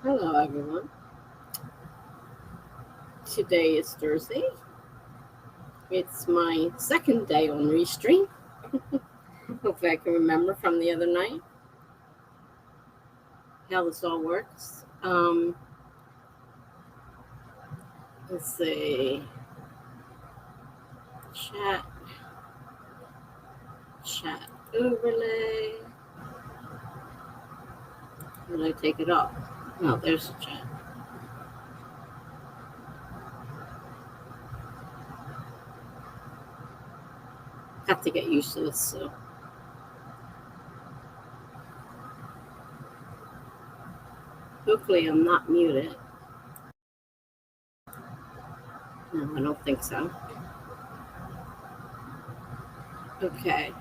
Hello, everyone. Today is Thursday. It's my second day on Restream. Hopefully, I can remember from the other night how this all works. Let's see. Chat, chat overlay. How did I take it off? Oh, there's the chat. Have to get used to this. So, hopefully, I'm not muted. No, I don't think so. Okay.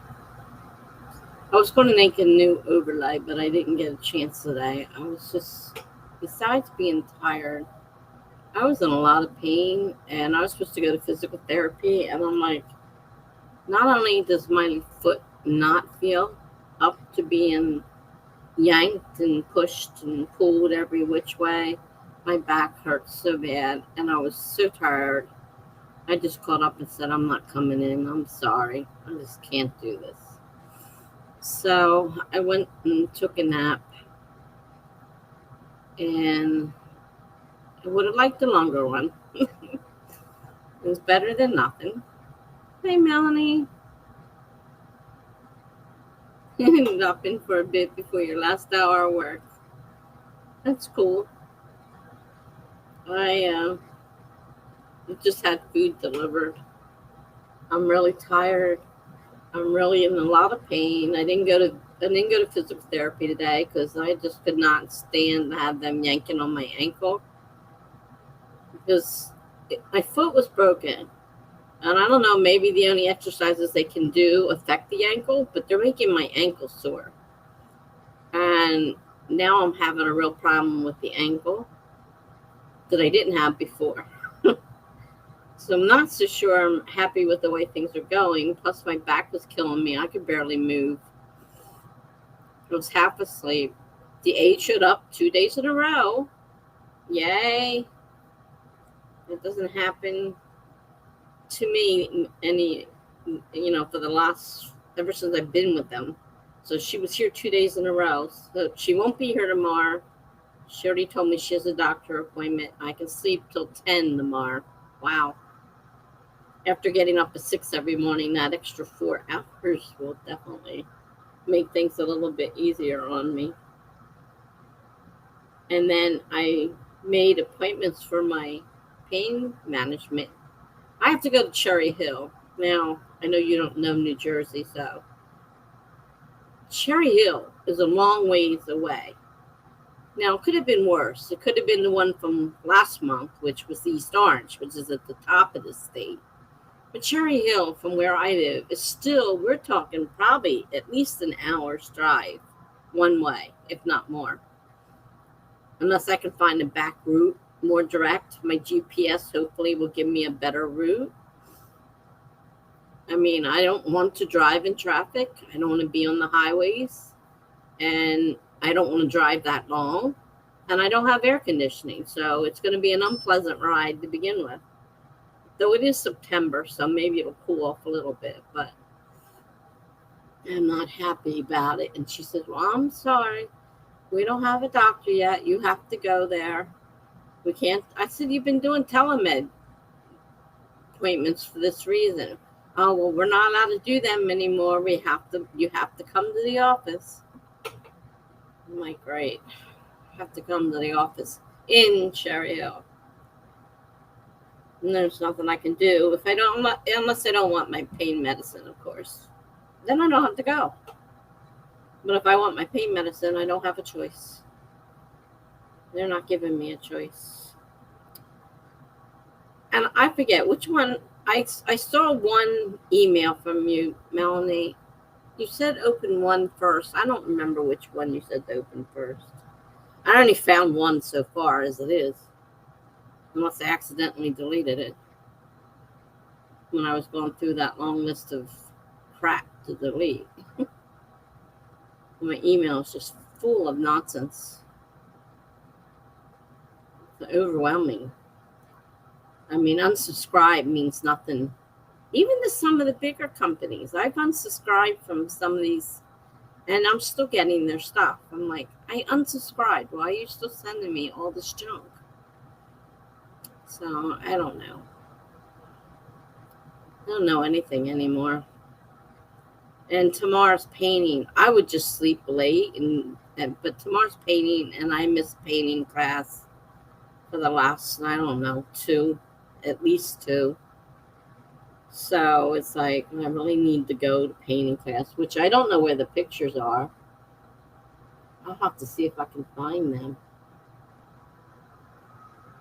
I was going to make a new overlay, but I didn't get a chance today. I was just, besides being tired, I was in a lot of pain and I was supposed to go to physical therapy. And I'm like, not only does my foot not feel up to being yanked and pushed and pulled every which way, my back hurts so bad. And I was so tired. I just called up and said, I'm not coming in. I'm sorry. I just can't do this. So I went and took a nap, and I would have liked a longer one. It was better than nothing. Hey, Melanie. You ended up in for a bit before your last hour of work. That's cool. I just had food delivered. I'm really tired. I'm really in a lot of pain. I didn't go to physical therapy today because I just could not stand to have them yanking on my ankle because my foot was broken. And I don't know, maybe the only exercises they can do affect the ankle, but they're making my ankle sore. And now I'm having a real problem with the ankle that I didn't have before. So I'm not so sure I'm happy with the way things are going. Plus, my back was killing me. I could barely move. I was half asleep. The age showed up 2 days in a row. Yay. It doesn't happen to me for the last, ever since I've been with them. So she was here 2 days in a row. So she won't be here tomorrow. She already told me she has a doctor appointment. I can sleep till 10 tomorrow. Wow. After getting up at 6 every morning, that extra 4 hours will definitely make things a little bit easier on me. And then I made appointments for my pain management. I have to go to Cherry Hill. Now, I know you don't know New Jersey, so Cherry Hill is a long ways away. Now, it could have been worse. It could have been the one from last month, which was East Orange, which is at the top of the state. But Cherry Hill, from where I live, is still, we're talking probably at least an hour's drive one way, if not more. Unless I can find a back route, more direct. My GPS hopefully will give me a better route. I mean, I don't want to drive in traffic. I don't want to be on the highways. And I don't want to drive that long. And I don't have air conditioning. So it's going to be an unpleasant ride to begin with. Though it is September, so maybe it'll cool off a little bit. But I'm not happy about it. And she says, well, I'm sorry. We don't have a doctor yet. You have to go there. We can't. I said, you've been doing telemed appointments for this reason. Oh, well, we're not allowed to do them anymore. You have to come to the office. I'm like, great. I have to come to the office in Cherry Hill. And there's nothing I can do unless I don't want my pain medicine, of course. Then I don't have to go. But if I want my pain medicine, I don't have a choice. They're not giving me a choice. And I forget which one. I saw one email from you, Melanie. You said open one first. I don't remember which one you said to open first. I only found one so far as it is. Unless I accidentally deleted it when I was going through that long list of crap to delete. My email is just full of nonsense. overwhelming. I mean, unsubscribe means nothing. Even to some of the bigger companies, I've unsubscribed from some of these, and I'm still getting their stuff. I'm like, I unsubscribed. Why are you still sending me all this junk? So I don't know. I don't know anything anymore. And tomorrow's painting. I would just sleep late, but tomorrow's painting, and I missed painting class for the last, I don't know, at least two. So it's like I really need to go to painting class, which I don't know where the pictures are. I'll have to see if I can find them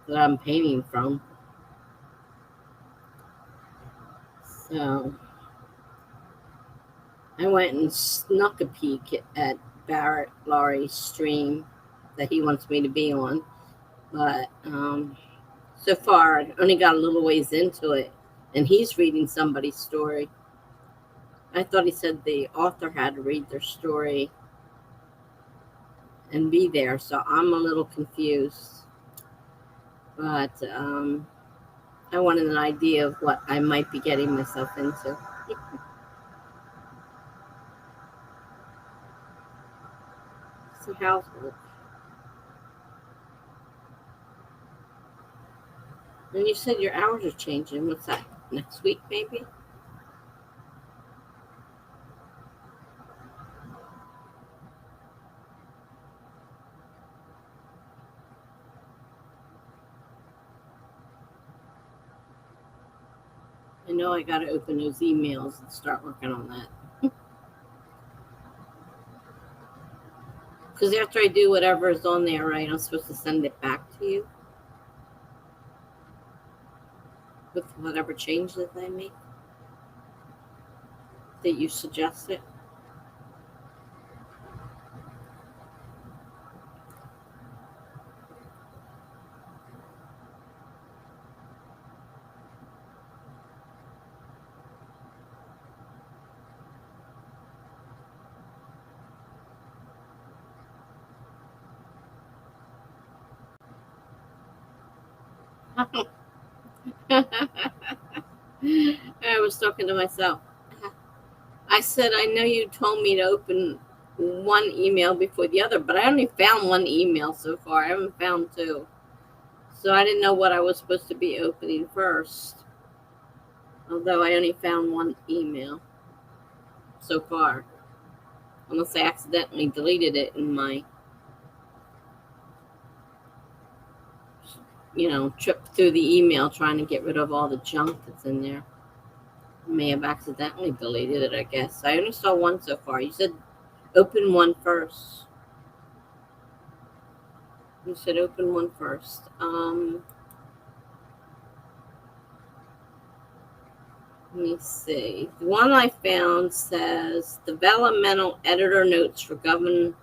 that I'm painting from. So I went and snuck a peek at Barrett Laurie's stream that he wants me to be on. But so far, I only got a little ways into it, and he's reading somebody's story. I thought he said the author had to read their story and be there, so I'm a little confused. But I wanted an idea of what I might be getting myself into. Some housework. And you said your hours are changing. What's that? Next week, maybe? I know I got to open those emails and start working on that. Because after I do whatever is on there, right, I'm supposed to send it back to you with whatever change that I make that you suggested. I was talking to myself. I said, I know you told me to open one email before the other, but I only found one email so far. I haven't found two. So I didn't know what I was supposed to be opening first. Although I only found one email so far. Unless I accidentally deleted it in my, trip through the email trying to get rid of all the junk that's in there. I may have accidentally deleted it, I guess. I only saw one so far. You said open one first. You said open one first. Let me see. The one I found says developmental editor notes for government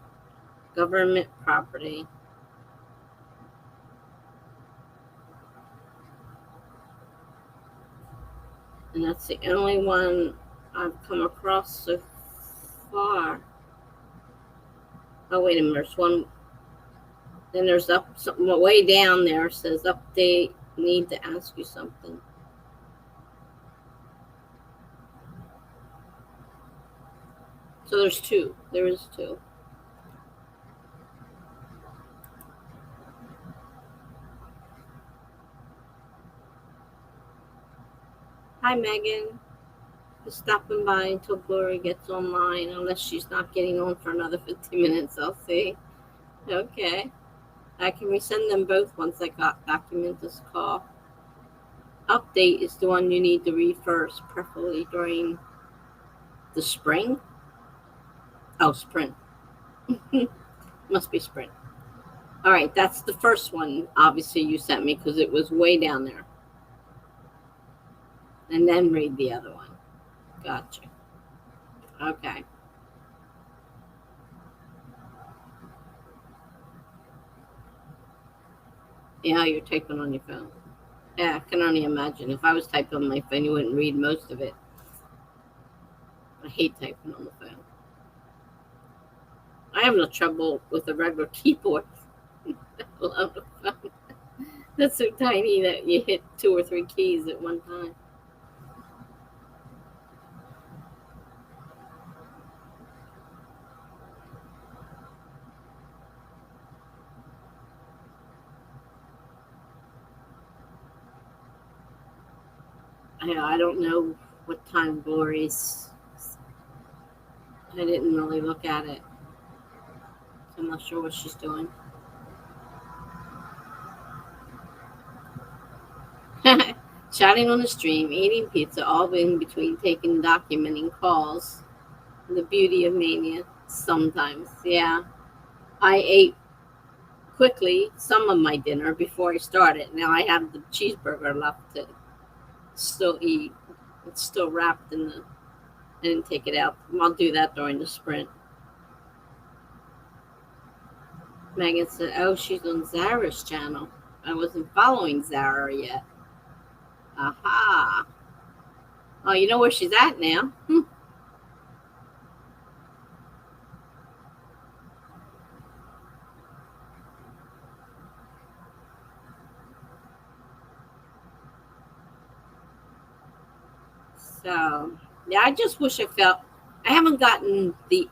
property. And that's the only one I've come across so far. Oh, wait a minute. There's one. Then there's something way down there says update, need to ask you something. So there's two. There is two. Hi, Megan. Just stopping by until Glory gets online, unless she's not getting on for another 15 minutes. I'll see. Okay. I can resend them both once I document this call. Update is the one you need to read first, preferably during the spring. Oh, spring. Must be spring. All right, that's the first one, obviously, you sent me because it was way down there. And then read the other one. Gotcha. Okay. Yeah, you're typing on your phone. Yeah, I can only imagine. If I was typing on my phone, you wouldn't read most of it. I hate typing on the phone. I have no trouble with a regular keyboard. I love the phone. That's so tiny that you hit 2 or 3 keys at one time. I don't know what time Glory's. I didn't really look at it. I'm not sure what she's doing. Chatting on the stream, eating pizza, all in between taking documenting calls. The beauty of mania. Sometimes, yeah. I ate quickly some of my dinner before I started. Now I have the cheeseburger left to still eat. It's still wrapped in the. I didn't take it out. I'll do that during the sprint. Megan said, "Oh, she's on Zara's channel. I wasn't following Zara yet." Aha. Oh, you know where she's at now. So, yeah, I just wish I haven't gotten the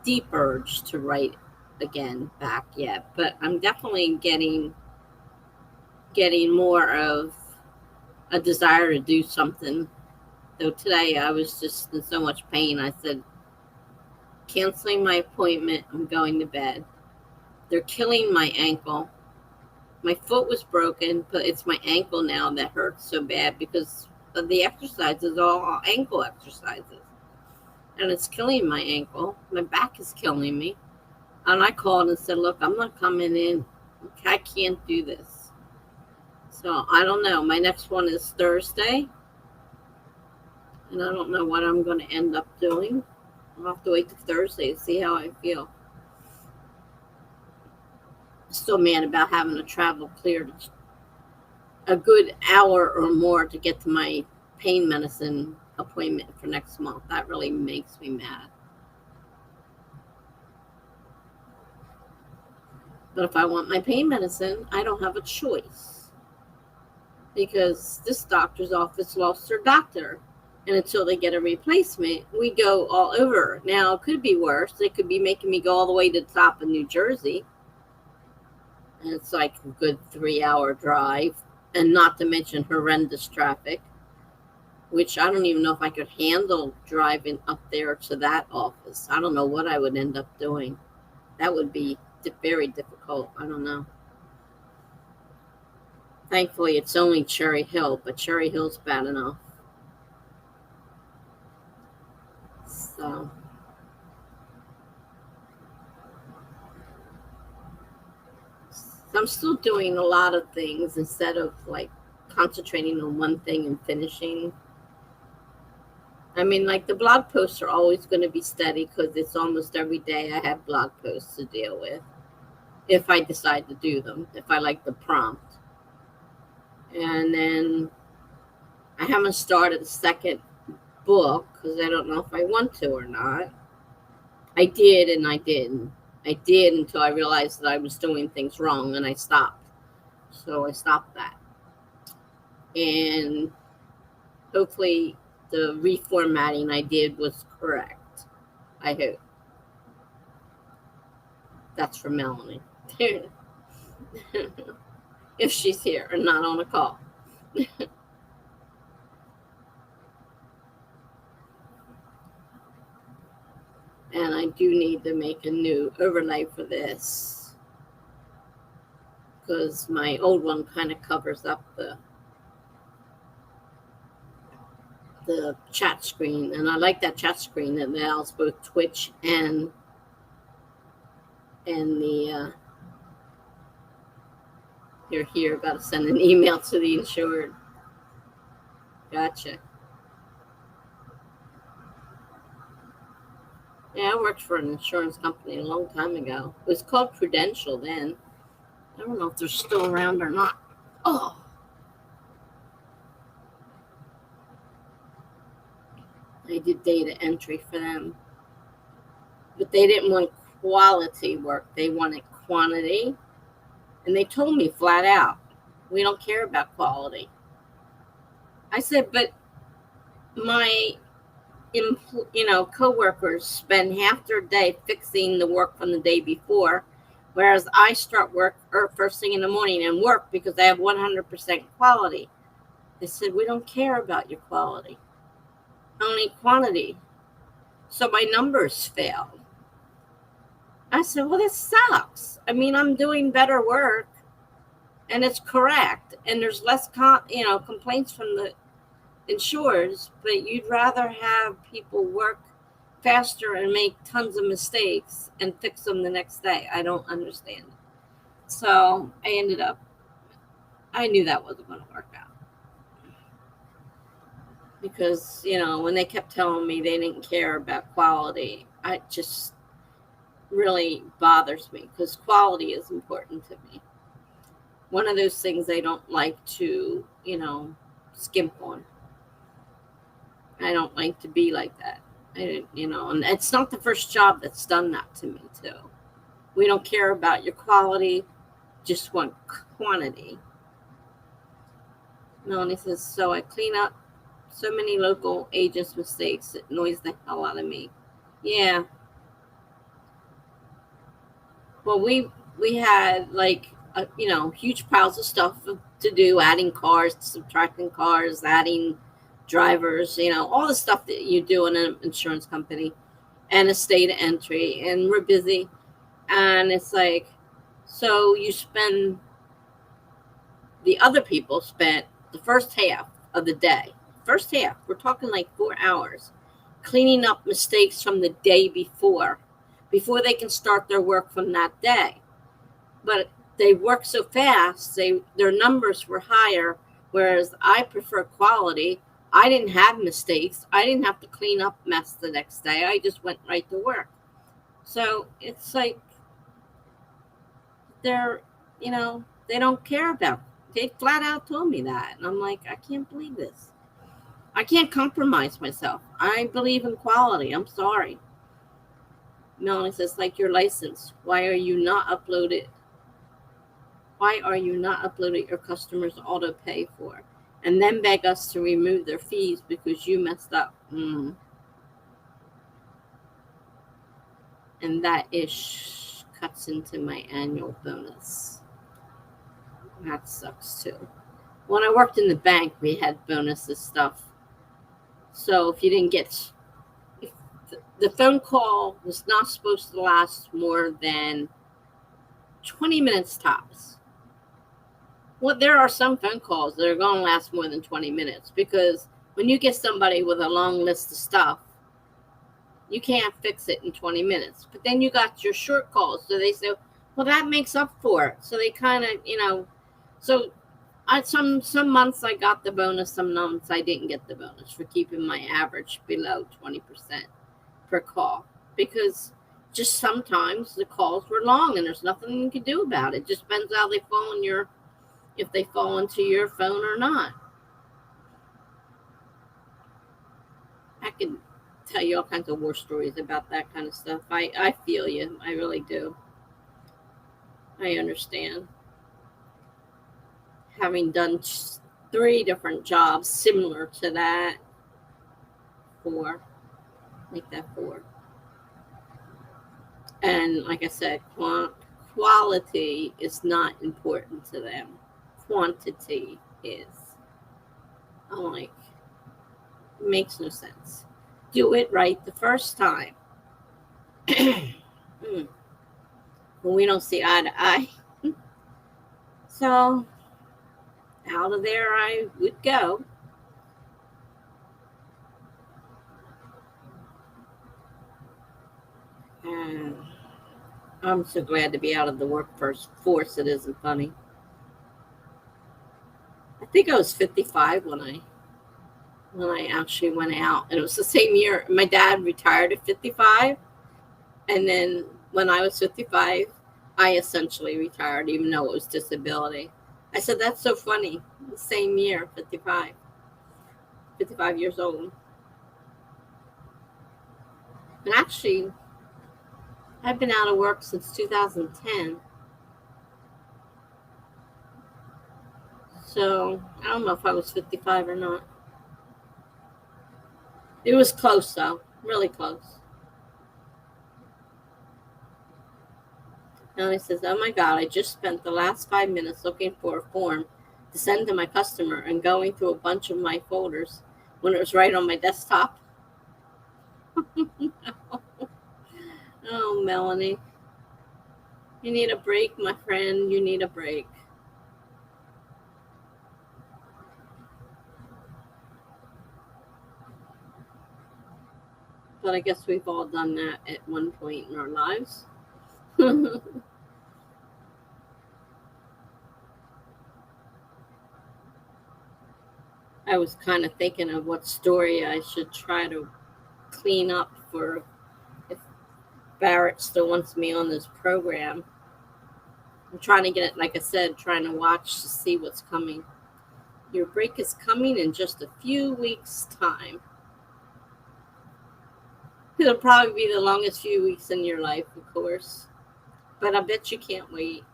deep urge to write again back yet, but I'm definitely getting more of a desire to do something. Though today I was just in so much pain, I said, canceling my appointment, I'm going to bed. They're killing my ankle. My foot was broken, but it's my ankle now that hurts so bad because of the exercises, all ankle exercises. And it's killing my ankle. My back is killing me. And I called and said, look, I'm not coming in. I can't do this. So I don't know. My next one is Thursday. And I don't know what I'm going to end up doing. I'll have to wait till Thursday to see how I feel. Still mad about having to travel clear a good hour or more to get to my pain medicine appointment for next month. That really makes me mad. But if I want my pain medicine, I don't have a choice. Because this doctor's office lost their doctor. And until they get a replacement, we go all over. Now, it could be worse. They could be making me go all the way to the top of New Jersey. And it's like a good 3-hour drive. And not to mention horrendous traffic, which I don't even know if I could handle driving up there to that office. I don't know what I would end up doing. That would be very difficult. I don't know. Thankfully, it's only Cherry Hill, but Cherry Hill's bad enough. So, I'm still doing a lot of things instead of like concentrating on one thing and finishing. I mean, like the blog posts are always going to be steady because it's almost every day I have blog posts to deal with. If I decide to do them, if I like the prompt. And then I haven't started the second book because I don't know if I want to or not. I did and I didn't. I did until I realized that I was doing things wrong and I stopped. So I stopped that. And hopefully the reformatting I did was correct. I hope. That's for Melanie. If she's here and not on a call. And I do need to make a new overlay for this because my old one kind of covers up the chat screen, and I like that chat screen that allows both Twitch and the you're here, got to send an email to the insured. Gotcha. Yeah, I worked for an insurance company a long time ago. It was called Prudential then. I don't know if they're still around or not. Oh. I did data entry for them. But they didn't want quality work. They wanted quantity. And they told me flat out, We don't care about quality. I said, but my coworkers spend half their day fixing the work from the day before, whereas I start work first thing in the morning and work because I have 100% quality. They said, we don't care about your quality, only quantity. So my numbers failed. I said, well, this sucks. I mean, I'm doing better work and it's correct and there's less complaints from the insurers, but you'd rather have people work faster and make tons of mistakes and fix them the next day. I don't understand it. So I knew that wasn't going to work out because, when they kept telling me they didn't care about quality, it just really bothers me because quality is important to me. One of those things I don't like to, skimp on. I don't like to be like that. And it's not the first job that's done that to me too. We don't care about your quality, just want quantity. Melanie says, so I clean up so many local agents' mistakes. It annoys the hell out of me. Yeah. Well, we had huge piles of stuff to do, adding cars, subtracting cars, adding drivers, all the stuff that you do in an insurance company and a state entry, and we're busy. And it's like, so the other people spent the first half of the day, we're talking like 4 hours, cleaning up mistakes from the day before they can start their work from that day. But they work so fast, their numbers were higher, whereas I prefer quality. I didn't have mistakes. I didn't have to clean up mess the next day. I just went right to work. So it's like they don't care about it. They flat out told me that. And I'm like, I can't believe this. I can't compromise myself. I believe in quality. I'm sorry. Melanie says, like your license. Why are you not uploading your customers' auto pay for? And then beg us to remove their fees because you messed up. And that ish cuts into my annual bonus. That sucks too. When I worked in the bank, we had bonuses stuff. So if you didn't get, if the phone call was not supposed to last more than 20 minutes tops. Well, there are some phone calls that are going to last more than 20 minutes because when you get somebody with a long list of stuff, you can't fix it in 20 minutes. But then you got your short calls. So they say, well, that makes up for it. So they kind of, so some months I got the bonus, some months I didn't get the bonus for keeping my average below 20% per call. Because just sometimes the calls were long and there's nothing you can do about it. It just depends how they fall if they fall into your phone or not. I can tell you all kinds of war stories about that kind of stuff. I feel you. I really do. I understand. Having done 3 different jobs similar to that. 4. Make that 4. And like I said, quality is not important to them. Quantity is. I'm like, it makes no sense. Do it right the first time. When we don't see eye to eye. So out of there I would go. And I'm so glad to be out of the workforce. It isn't funny. I think I was 55 when I actually went out. And it was the same year. My dad retired at 55. And then when I was 55, I essentially retired, even though it was disability. I said, that's so funny. The same year, 55 years old. But actually, I've been out of work since 2010. So I don't know if I was 55 or not. It was close though, really close. And he says, "Oh my God, I just spent the last 5 minutes looking for a form to send to my customer and going through a bunch of my folders when it was right on my desktop." Oh, Melanie, you need a break, my friend. You need a break. But I guess we've all done that at one point in our lives. I was kind of thinking of what story I should try to clean up for if Barrett still wants me on this program. I'm trying to get it, like I said, trying to watch to see what's coming. Your break is coming in just a few weeks' time. It'll probably be the longest few weeks in your life, of course. But I bet you can't wait.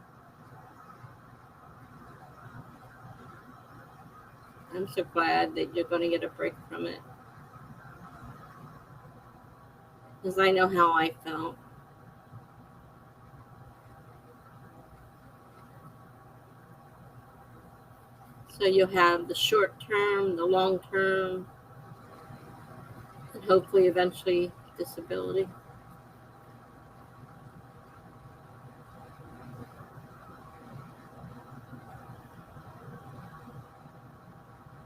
I'm so glad that you're going to get a break from it. Because I know how I felt. So you'll have the short term, the long term, and hopefully eventually disability.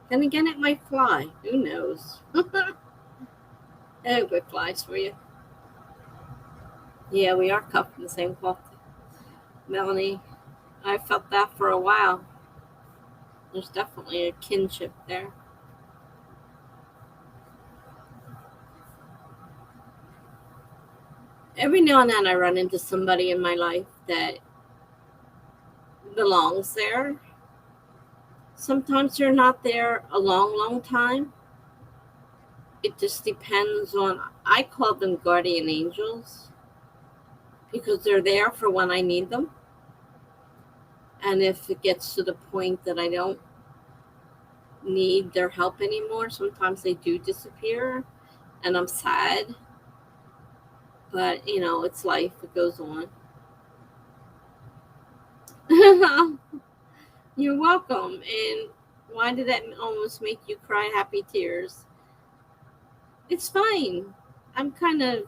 Then again, it might fly. Who knows? I hope it flies for you. Yeah, we are cuffed in the same cloth. Melanie, I felt that for a while. There's definitely a kinship there. Every now and then I run into somebody in my life that belongs there. Sometimes they're not there a long, long time. It just depends on, I call them guardian angels because they're there for when I need them. And if it gets to the point that I don't need their help anymore, sometimes they do disappear and I'm sad. But, it's life, it goes on. You're welcome. And why did that almost make you cry happy tears? It's fine. I'm kind of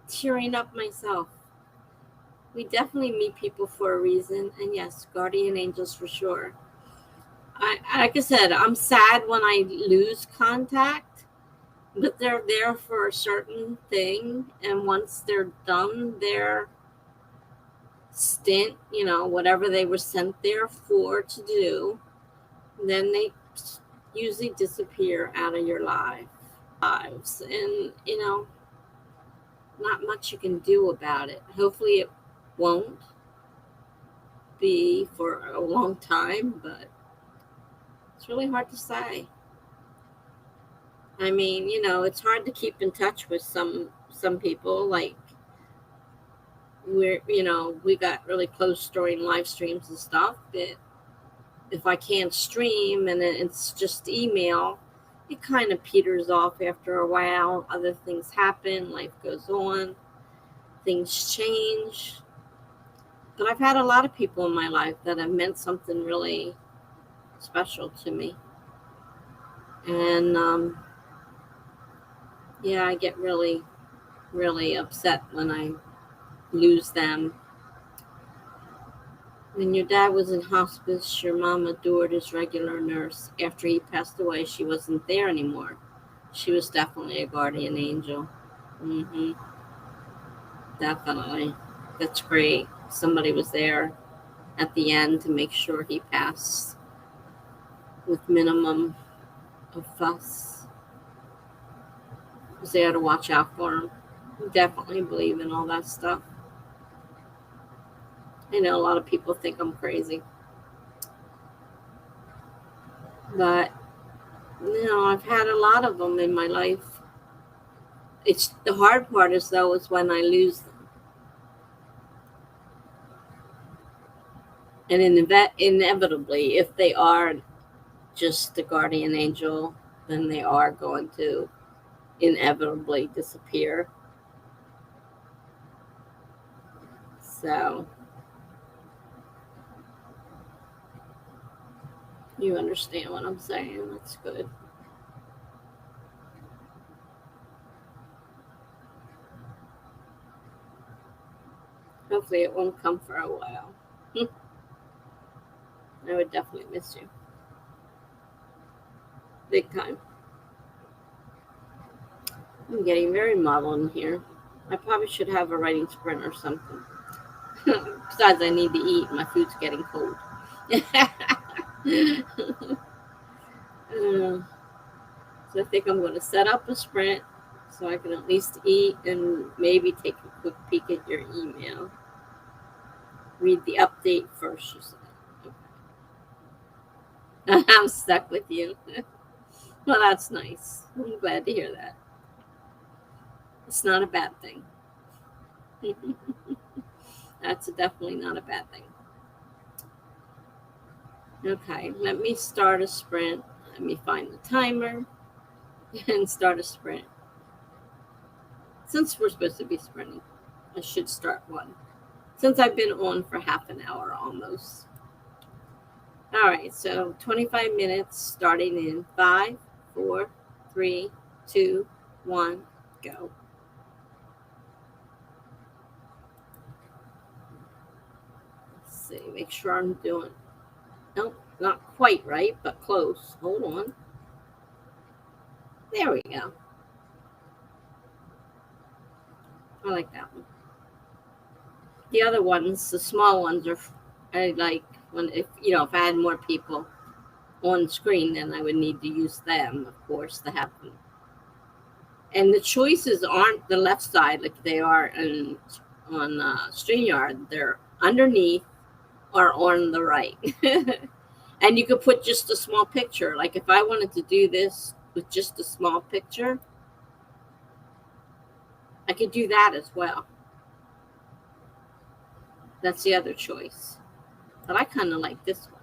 tearing up myself. We definitely meet people for a reason. And yes, guardian angels for sure. Like I said, I'm sad when I lose contact, but they're there for a certain thing. And once they're done their stint, whatever they were sent there for to do, then they usually disappear out of your lives. And, not much you can do about it. Hopefully, it won't be for a long time, but it's really hard to say. I mean, it's hard to keep in touch with some people. Like we got really close during live streams and stuff. But if I can't stream and it's just email, it kind of peters off after a while. Other things happen, life goes on, things change. But I've had a lot of people in my life that have meant something really special to me. And yeah, I get really, really upset when I lose them. When your dad was in hospice, your mom adored his regular nurse. After he passed away, she wasn't there anymore. She was definitely a guardian angel. Mm-hmm. Definitely. That's great. Somebody was there at the end to make sure he passed with minimum of fuss. Was there to watch out for him. Definitely believe in all that stuff. I know a lot of people think I'm crazy. But, I've had a lot of them in my life. It's the hard part is when I lose them. And inevitably, if they are just the guardian angel, then they are going to inevitably disappear. So you understand what I'm saying. That's good. Hopefully it won't come for a while. I would definitely miss you. Big time. I'm getting very muddled in here. I probably should have a writing sprint or something. Besides, I need to eat. My food's getting cold. So I think I'm going to set up a sprint so I can at least eat and maybe take a quick peek at your email. Read the update first, you said. Okay. I'm stuck with you. Well, that's nice. I'm glad to hear that. It's not a bad thing. That's definitely not a bad thing. Okay, let me start a sprint. Let me find the timer and start a sprint. Since we're supposed to be sprinting, I should start one. Since I've been on for half an hour almost. All right, so 25 minutes starting in 5, 4, 3, 2, 1, go. Let's see, make sure I'm doing. Nope, not quite right, but close. Hold on. There we go. I like that one. The other ones, the small ones, are I like when if I had more people on screen, then I would need to use them, of course, to have them. And the choices aren't the left side like they are on StreamYard. They're underneath or on the right. And you could put just a small picture. Like if I wanted to do this with just a small picture, I could do that as well. That's the other choice. But I kind of like this one.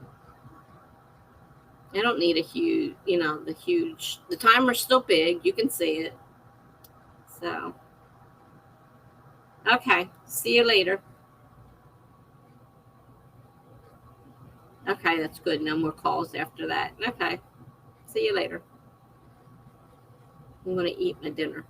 I don't need a huge, the timer's still big. You can see it. So, okay. See you later. Okay, that's good. No more calls after that. Okay. See you later. I'm going to eat my dinner.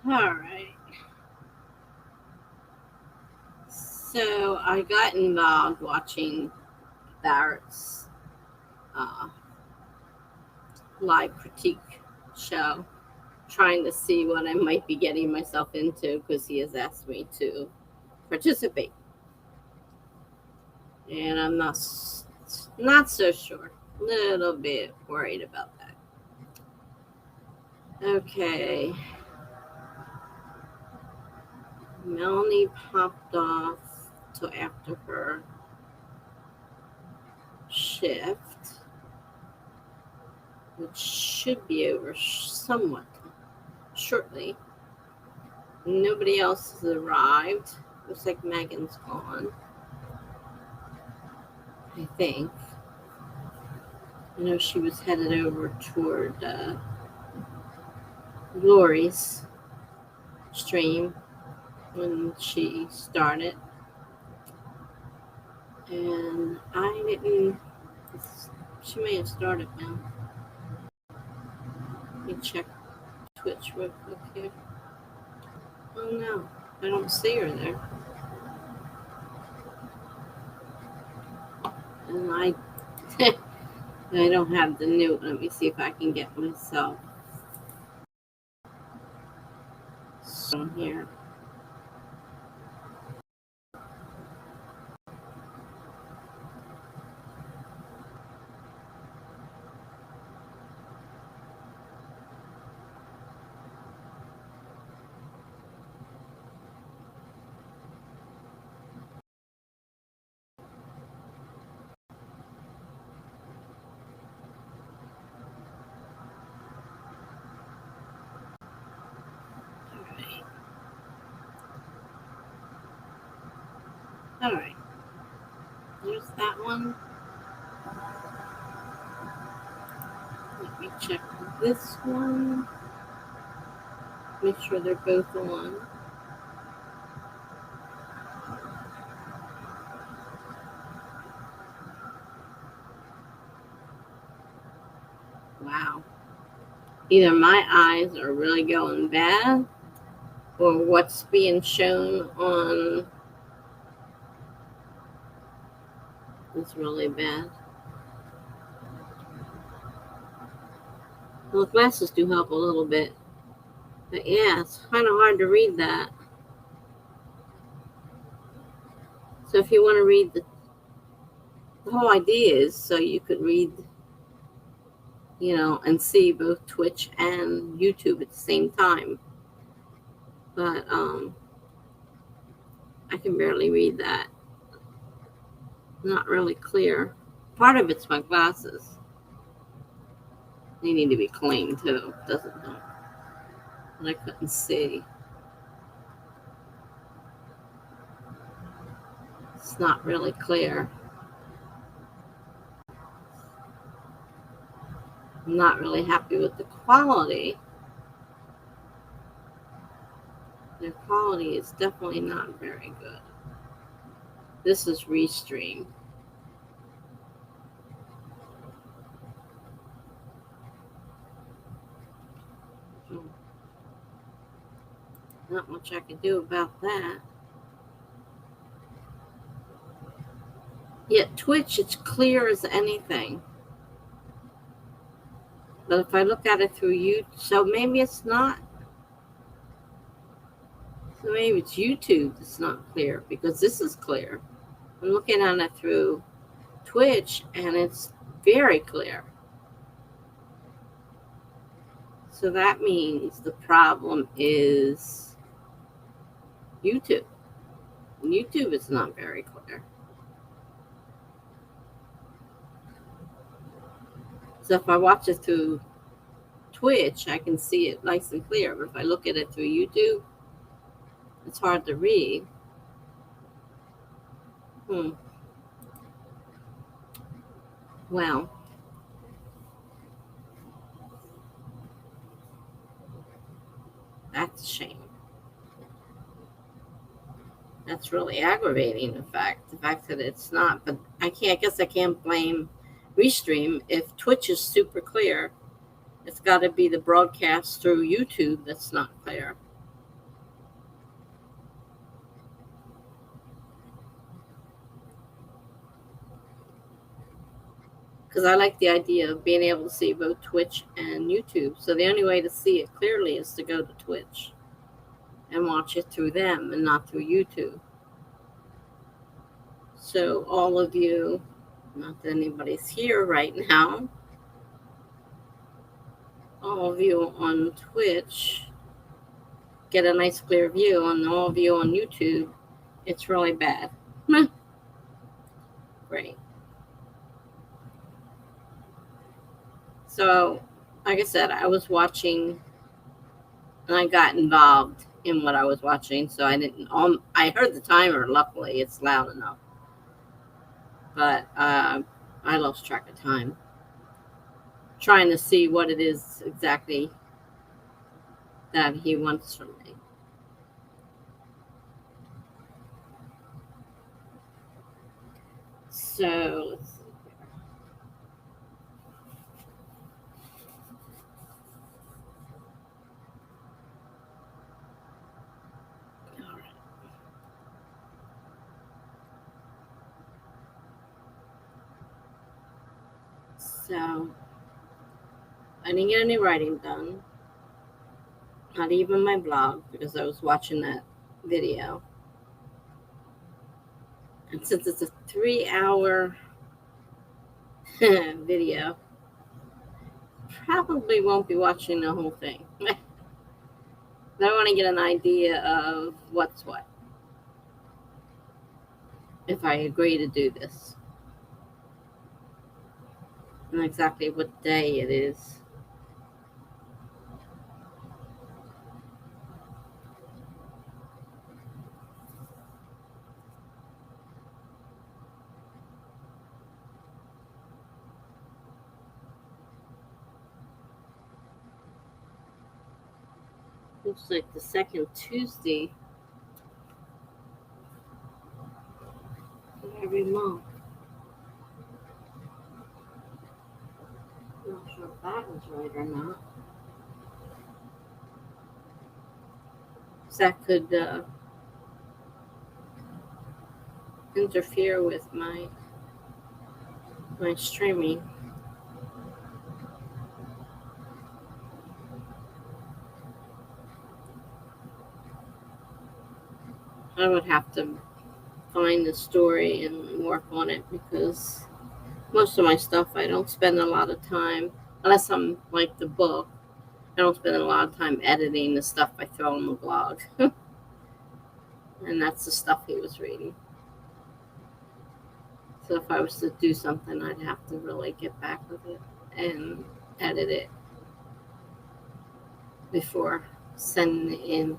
All right. So I got involved watching Barrett's uh, live critique show, trying to see what I might be getting myself into because he has asked me to participate. And I'm not so sure. A little bit worried about that. Okay. Melanie popped off till after her shift, which should be over somewhat shortly. Nobody else has arrived. Looks like Megan's gone, I think. I know she was headed over toward Lori's stream when she started. And I didn't. She may have started now. Let me check Twitch real quick here. Oh no, I don't see her there. And I don't have the new. Let me see if I can get myself on here. All right. There's that one. Let me check this one. Make sure they're both on. Wow. Either my eyes are really going bad or what's being shown on is really bad. Well, the glasses do help a little bit. But yeah, it's kind of hard to read that. So if you want to read the whole idea is so you could read, and see both Twitch and YouTube at the same time. But I can barely read that. Not really clear. Part of it's my glasses. They need to be cleaned too, doesn't it? And I couldn't see. It's not really clear. I'm not really happy with the quality. The quality is definitely not very good. This is Restream. Not much I can do about that. Yet Twitch, it's clear as anything. But if I look at it through YouTube, so maybe it's not. So maybe it's YouTube that's not clear because this is clear. I'm looking at it through Twitch and it's very clear. So that means the problem is YouTube. YouTube is not very clear. So if I watch it through Twitch, I can see it nice and clear. But if I look at it through YouTube, it's hard to read. Well, that's a shame. That's really aggravating, the fact that it's not. But I guess I can't blame Restream. If Twitch is super clear, it's got to be the broadcast through YouTube that's not clear. because I like the idea of being able to see both Twitch and YouTube. So the only way to see it clearly is to go to Twitch and watch it through them and not through YouTube. So all of you, not that anybody's here right now, all of you on Twitch get a nice clear view, and all of you on YouTube, it's really bad. Great. So, like I said, I was watching, and I got involved in what I was watching, so I didn't. I heard the timer. Luckily, it's loud enough, but I lost track of time, trying to see what it is exactly that he wants from me. So let's see. All right. So I didn't get any writing done, not even my blog, because I was watching that video. And since it's a 3-hour video, probably won't be watching the whole thing. But I want to get an idea of what's what, if I agree to do this, and exactly what day it is. Looks like the second Tuesday of every month. I'm not sure if that was right or not. That could interfere with my streaming. I would have to find the story and work on it, because most of my stuff I don't spend a lot of time, unless I'm like the book, I don't spend a lot of time editing the stuff I throw on the blog. And that's the stuff he was reading. So if I was to do something, I'd have to really get back with it and edit it before sending it in.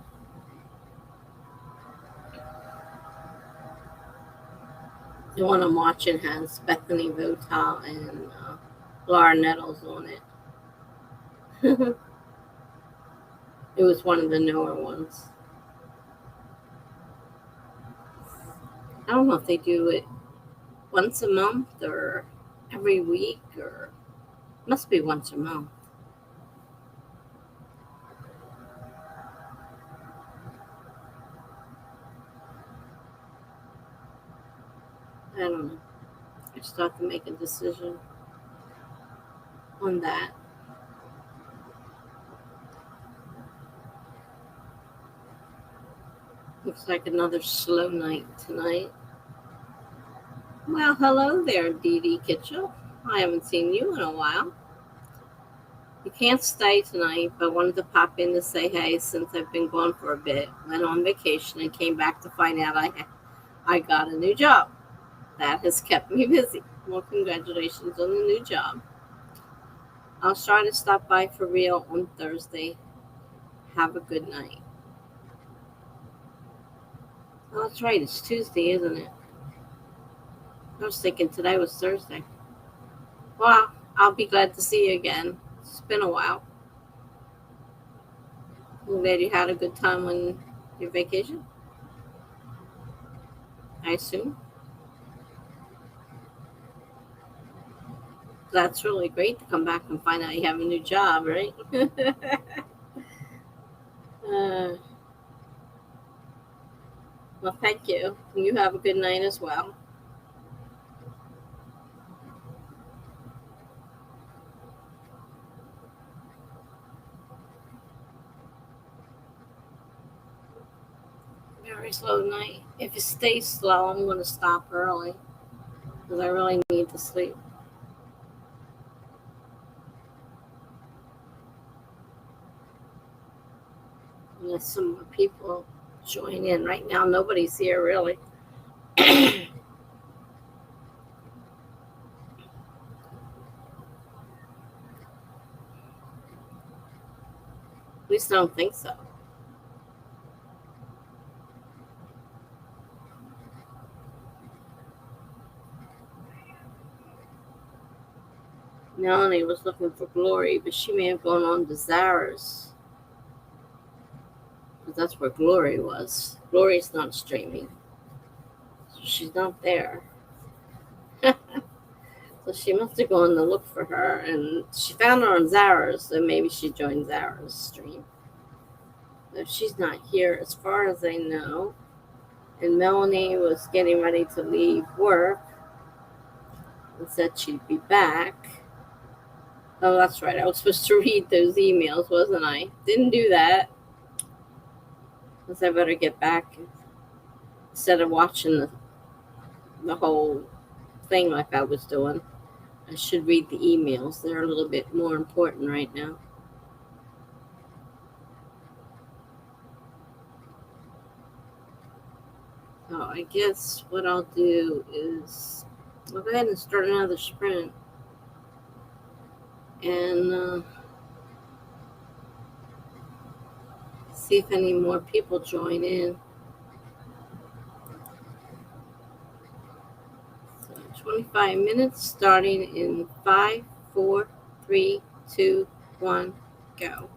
The one I'm watching has Bethany Votal and Laura Nettles on it. It was one of the newer ones. I don't know if they do it once a month or every week, or must be once a month. I don't know. I just have to make a decision on that. Looks like another slow night tonight. Well, hello there, Dee Dee Kitchell. I haven't seen you in a while. You can't stay tonight, but wanted to pop in to say hey since I've been gone for a bit. Went on vacation and came back to find out I got a new job. That has kept me busy. Well, congratulations on the new job. I'll try to stop by for real on Thursday. Have a good night. Oh, that's right. It's Tuesday, isn't it? I was thinking today was Thursday. Well, I'll be glad to see you again. It's been a while. I'm glad you had a good time on your vacation, I assume. That's really great to come back and find out you have a new job, right? Well, thank you. You have a good night as well. very slow night. If it stays slow, I'm going to stop early because I really need to sleep. Unless some more people join in. Right now, nobody's here really. At least I don't think so. Melanie was looking for Glory, but she may have gone on to Zara's. Because that's where Glory was. Glory's not streaming. So she's not there. So she must have gone to look for her, and she found her on Zara's, so maybe she joined Zara's stream. If she's not here, as far as I know, and Melanie was getting ready to leave work and said she'd be back. Oh, that's right. I was supposed to read those emails, wasn't I? Didn't do that. Guess I better get back instead of watching the whole thing like I was doing. I should read the emails. They're a little bit more important right now. So I guess what I'll do is I'll go ahead and start another sprint and see if any more people join in. So 25 minutes starting in 5, 4, 3, 2, 1, go.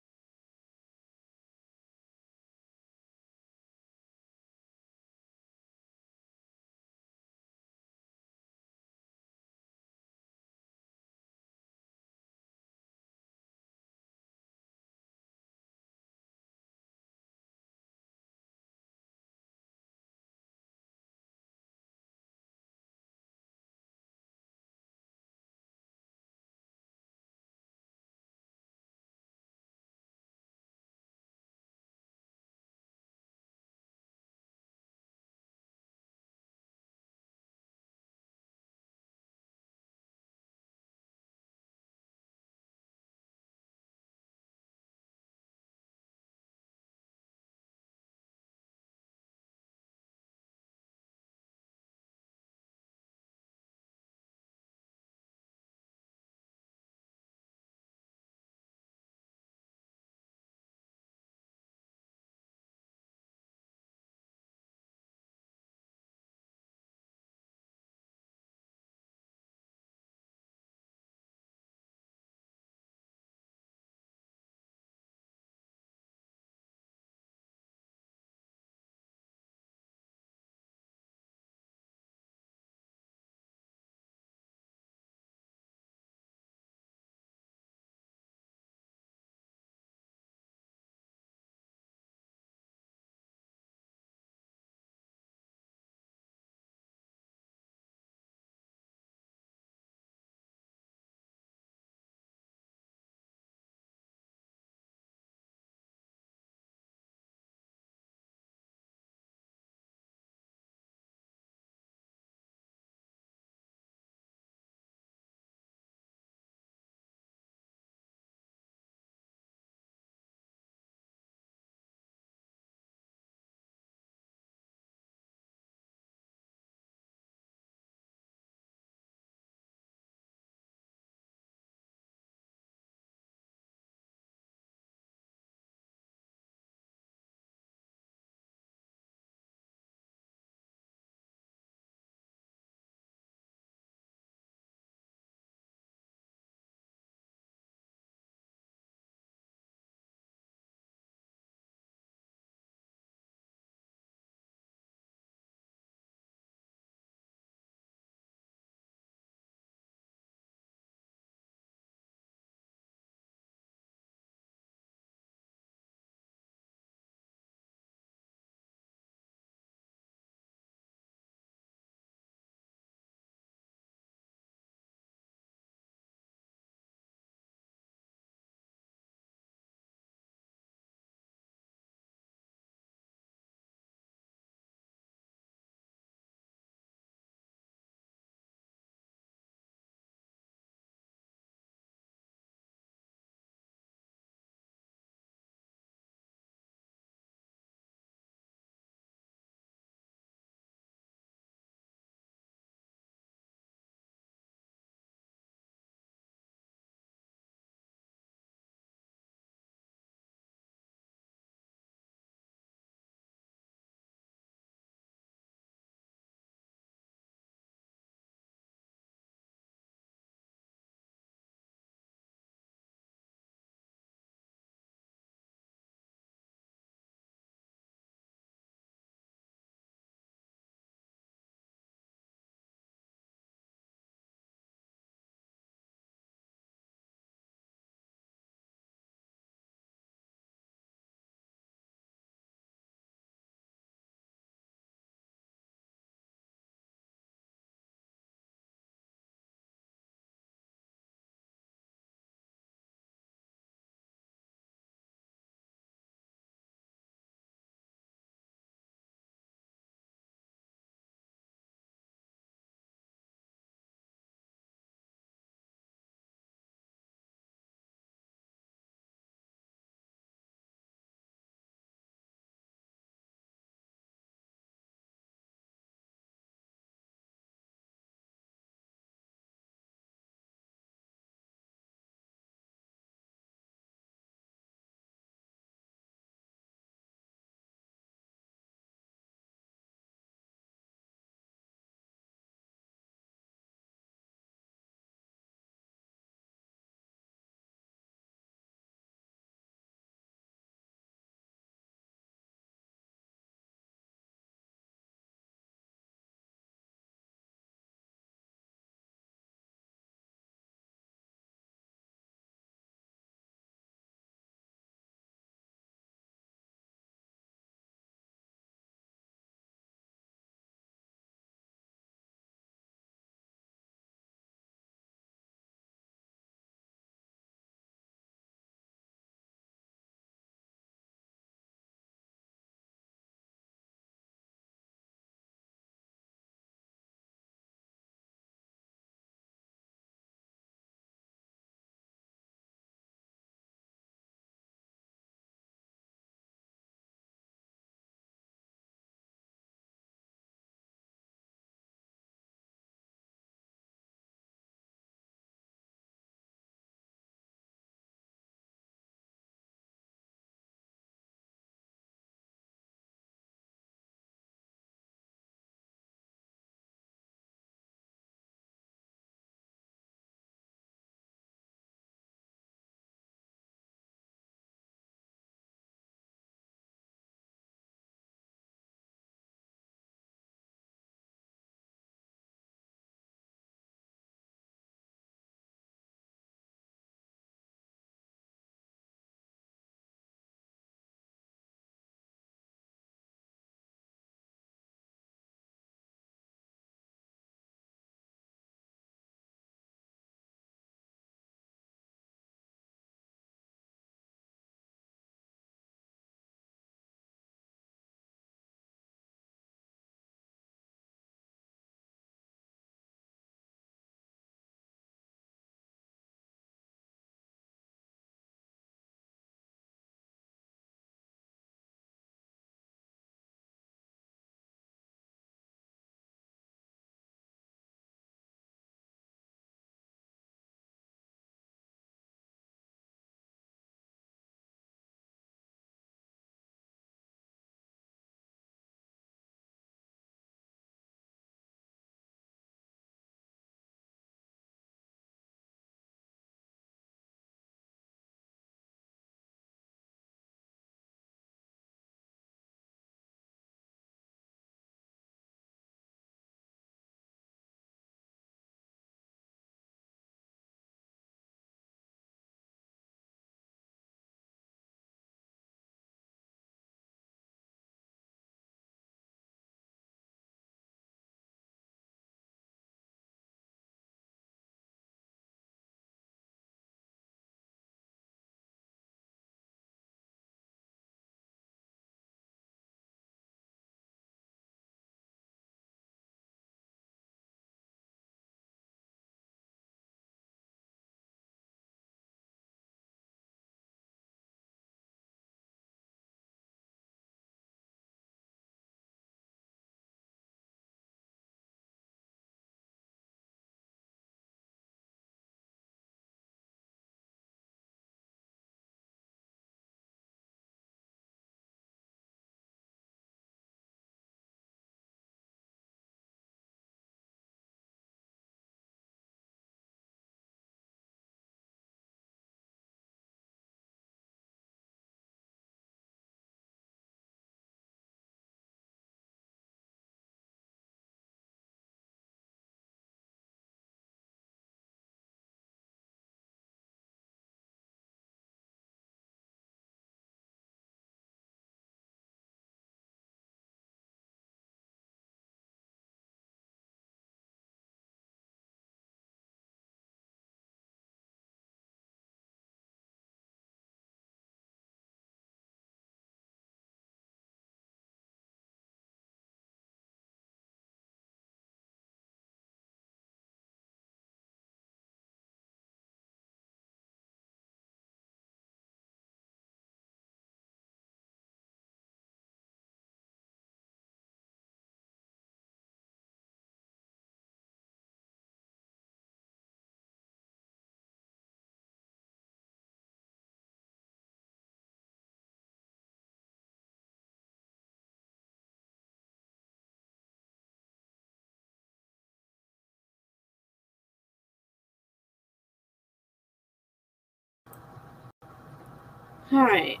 All right,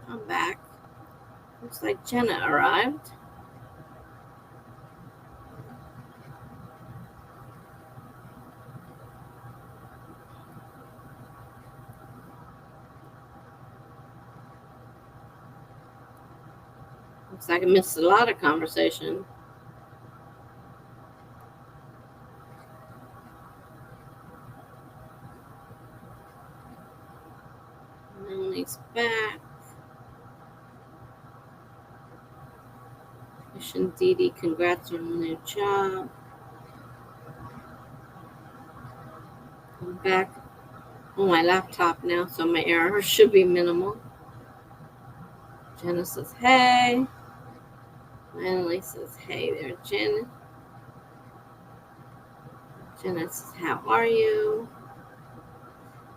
I'm back. Looks like Jenna arrived. Looks like I missed a lot of conversation. Emily's back. Mission Dee Dee, congrats on the new job. I'm back on my laptop now, so my error should be minimal. Jenna says, hey. Emily says, hey there, Jen. Jenna says, how are you?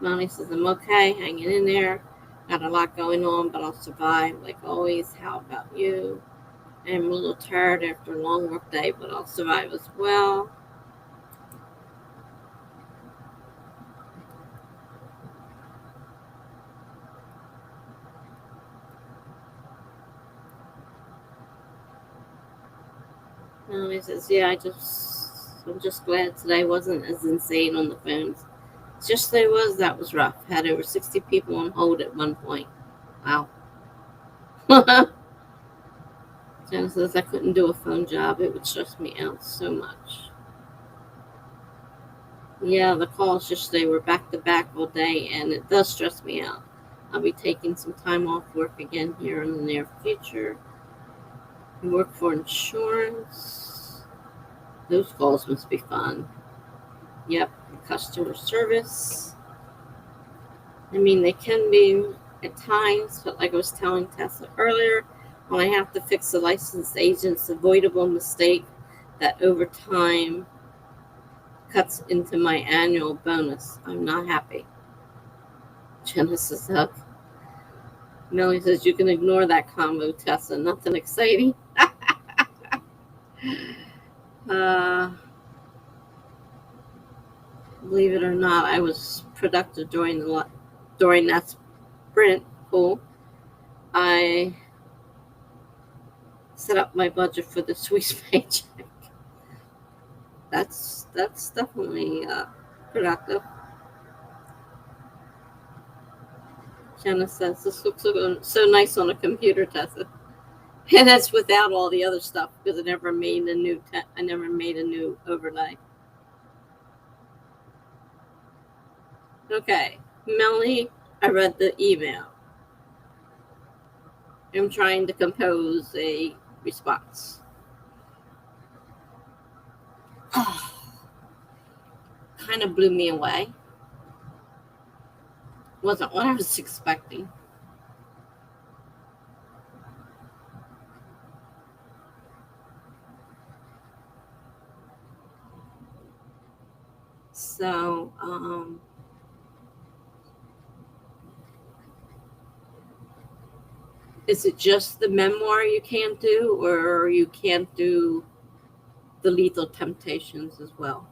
Melanie says, I'm okay, hanging in there. Got a lot going on, but I'll survive like always. How about you? I'm a little tired after a long work day, but I'll survive as well. Melanie says, yeah, I'm just glad today wasn't as insane on the phones. Just today that was rough. Had over 60 people on hold at one point. Wow. Jenna says, I couldn't do a phone job. It would stress me out so much. Yeah, the calls yesterday were back to back all day, and it does stress me out. I'll be taking some time off work again here in the near future. You work for insurance. Those calls must be fun. Yep, customer service. I mean, they can be at times, but like I was telling Tessa earlier, when I have to fix a licensed agent's avoidable mistake that over time cuts into my annual bonus, I'm not happy. Genesis says, up. Melanie says, you can ignore that combo, Tessa. Nothing exciting. Believe it or not, I was productive during that sprint pool. I set up my budget for this week's paycheck. That's definitely productive. Jenna says, this looks so nice on a computer, Tessa. And that's without all the other stuff because I never made a new overlay. Okay, Melanie, I read the email. I'm trying to compose a response. Kind of blew me away. Wasn't what I was expecting. So, is it just the memoir you can't do, or you can't do the Lethal Temptations as well?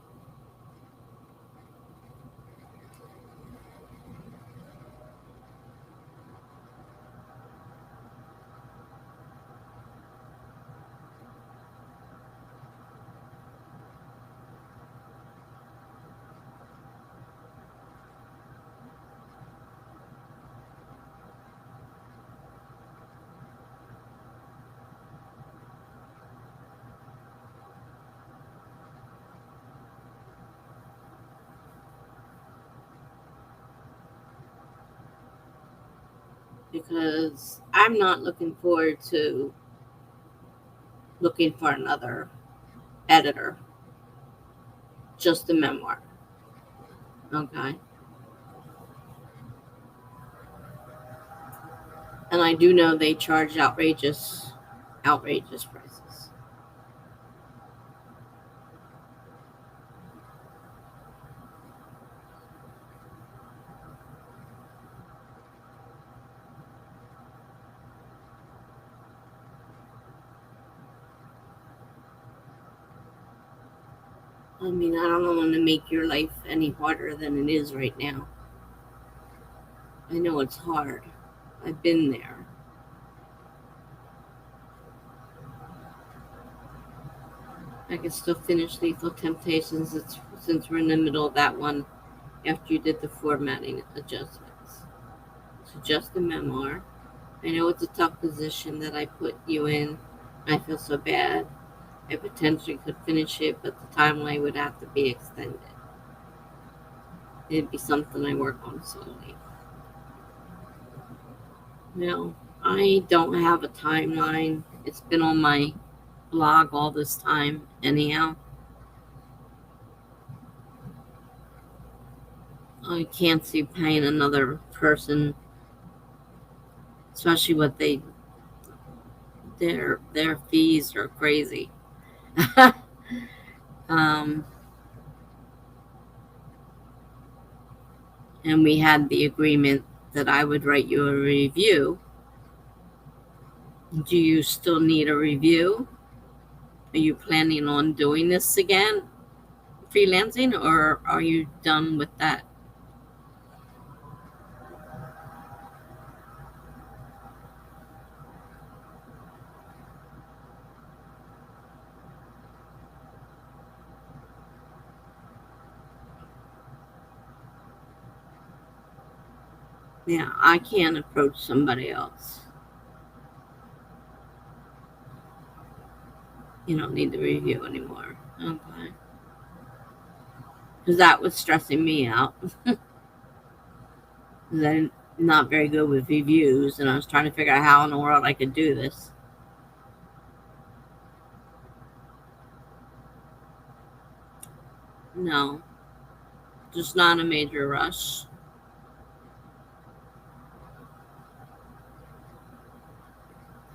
Because I'm not looking forward to looking for another editor. Just the memoir. Okay. And I do know they charge outrageous prices. I mean, I don't want to make your life any harder than it is right now. I know it's hard. I've been there. I can still finish Lethal Temptations since we're in the middle of that one after you did the formatting adjustments. So just the memoir. I know it's a tough position that I put you in. I feel so bad. I potentially could finish it, but the timeline would have to be extended. It'd be something I work on slowly. No, I don't have a timeline. It's been on my blog all this time, anyhow. I can't see paying another person, especially what their fees are crazy. um, and we had the agreement that I would write you a review. Do you still need a review? Are you planning on doing this again, freelancing, or are you done with that? Yeah, I can't approach somebody else. You don't need the review anymore. Okay. Because that was stressing me out. Because I'm not very good with reviews, and I was trying to figure out how in the world I could do this. No, just not a major rush.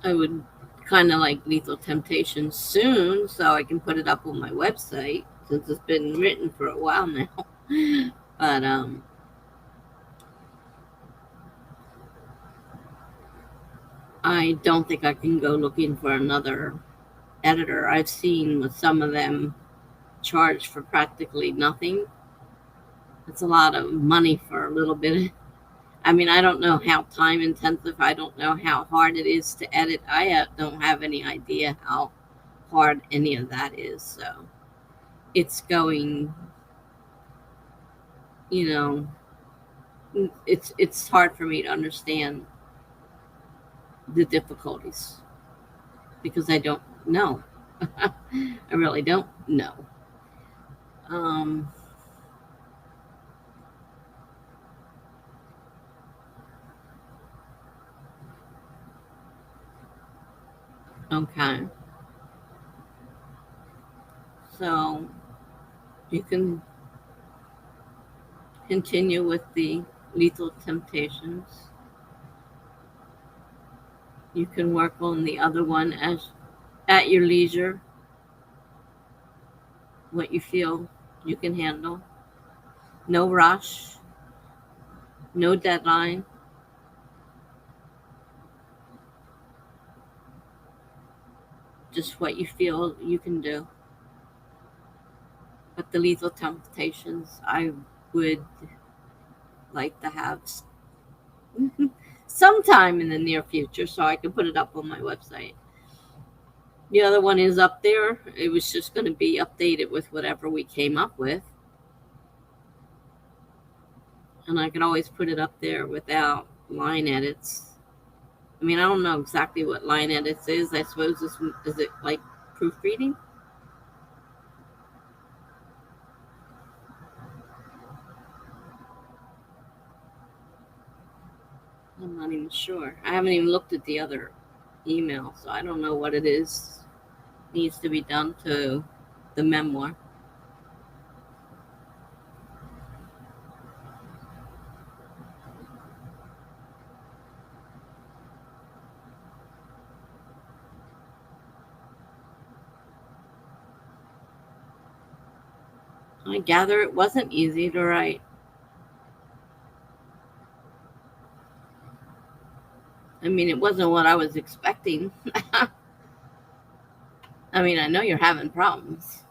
I would kind of like Lethal Temptation soon so I can put it up on my website since it's been written for a while now. But I don't think I can go looking for another editor. I've seen with some of them charge for practically nothing. It's a lot of money for a little bit. I mean, I don't know how time intensive. I don't know how hard it is to edit. Don't have any idea how hard any of that is. So it's going, you know, it's hard for me to understand the difficulties because I don't know. I really don't know. Um, okay, so you can continue with the Lethal Temptations. You can work on the other one as at your leisure, what you feel you can handle. No rush, no deadline, just what you feel you can do. But the Lethal Temptations, I would like to have sometime in the near future so I can put it up on my website. The other one is up there. It was just going to be updated with whatever we came up with. And I can always put it up there without line edits. I mean, I don't know exactly what line edits is. I suppose is it like proofreading? I'm not even sure. I haven't even looked at the other email, so I don't know what it is needs to be done to the memoir. I gather it wasn't easy to write. I mean, it wasn't what I was expecting. I mean, I know you're having problems.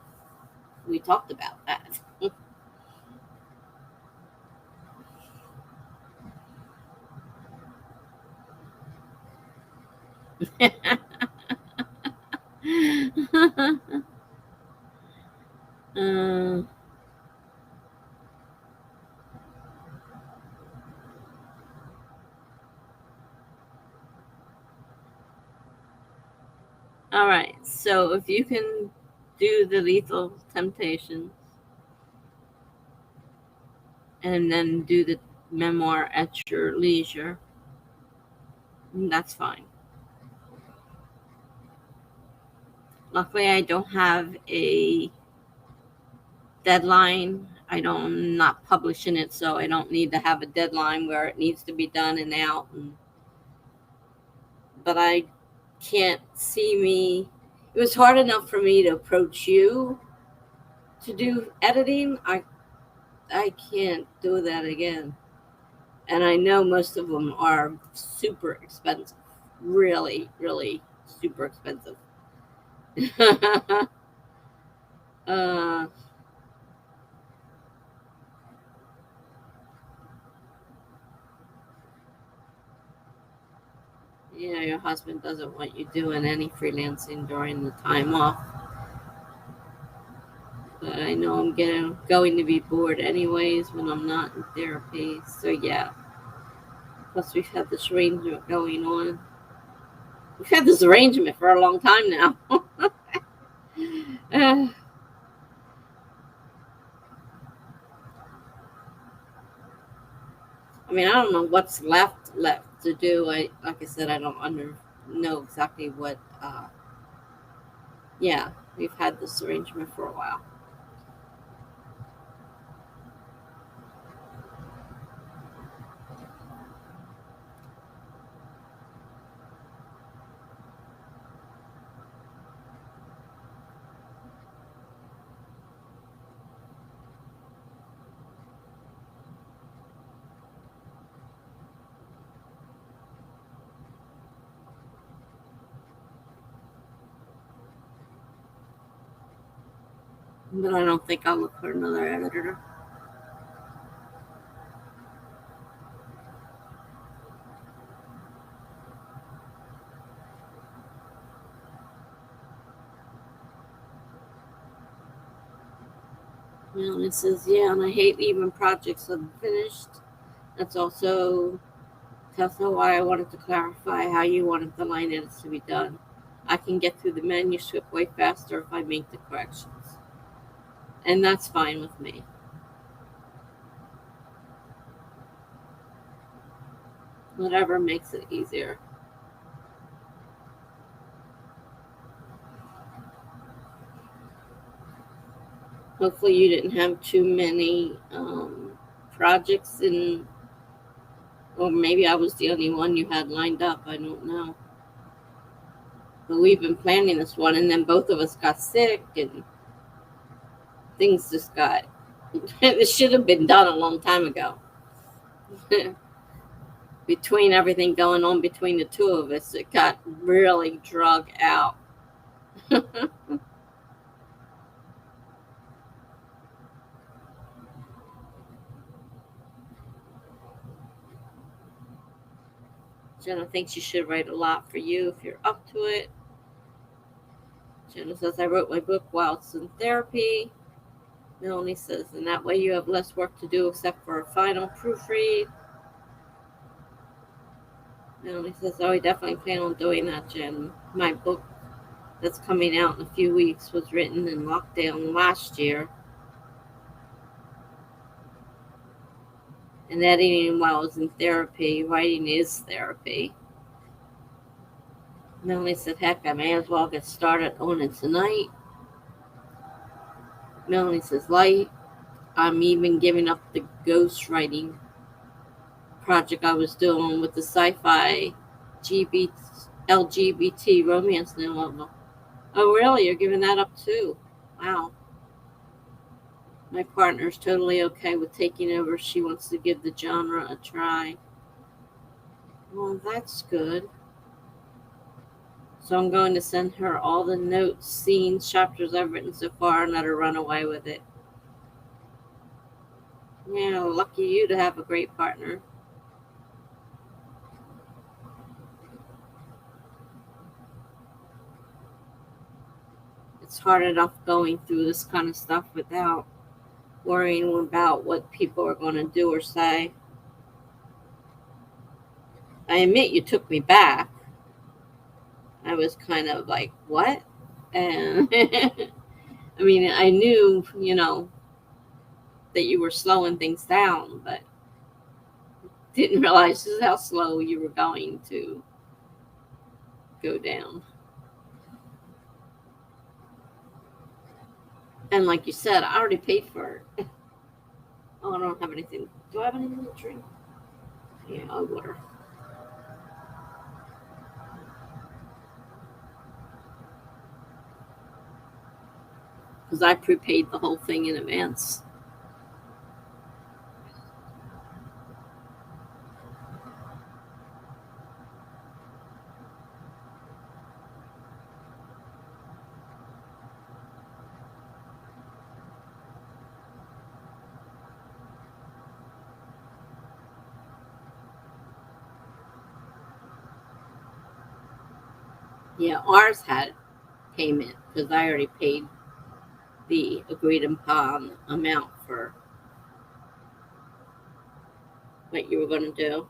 We talked about that. uh, all right. So if you can do the Lethal Temptations and then do the memoir at your leisure, that's fine. Luckily, I don't have a deadline. I'm not publishing it, so I don't need to have a deadline where it needs to be done and out. But I can't see me. It was hard enough for me to approach you to do editing. I can't do that again. And I know most of them are super expensive. Really, really super expensive. uh, yeah, your husband doesn't want you doing any freelancing during the time off. But I know I'm going to be bored anyways when I'm not in therapy. So yeah. Plus we've had this arrangement going on. We've had this arrangement for a long time now. uh, I mean, I don't know what's left to do. Like I said, I don't know exactly what. Yeah, we've had this arrangement for a while. But I don't think I'll look for another editor. And it says, yeah, and I hate leaving projects unfinished. That's also Tessa why I wanted to clarify how you wanted the line edits to be done. I can get through the manuscript way faster if I make the corrections. And that's fine with me. Whatever makes it easier. Hopefully you didn't have too many projects in, or maybe I was the only one you had lined up. I don't know. But we've been planning this one, and then both of us got sick, and things just got. It should have been done a long time ago. Between everything going on between the two of us, it got really drug out. Jenna thinks you should write a lot for you if you're up to it. Jenna says, I wrote my book while it's in therapy. Melanie says, and that way you have less work to do except for a final proofread. Melanie says, oh, I definitely plan on doing that, Jen. My book that's coming out in a few weeks was written in lockdown last year. And editing while I was in therapy, writing is therapy. Melanie said, heck, I may as well get started on it tonight. Melanie says, light. I'm even giving up the ghostwriting project I was doing with the sci-fi LGBT romance novel. Oh, really? You're giving that up too? Wow. My partner's totally okay with taking over. She wants to give the genre a try. Well, that's good. So I'm going to send her all the notes, scenes, chapters I've written so far and let her run away with it. Yeah, lucky you to have a great partner. It's hard enough going through this kind of stuff without worrying about what people are going to do or say. I admit you took me back. I was kind of like, what? And I mean, I knew, that you were slowing things down, but didn't realize just how slow you were going to go down. And like you said, I already paid for it. Oh, I don't have anything. Do I have anything to drink? Yeah, water. Because I prepaid the whole thing in advance. Yeah, ours had payment because I already paid the agreed upon amount for what you were going to do.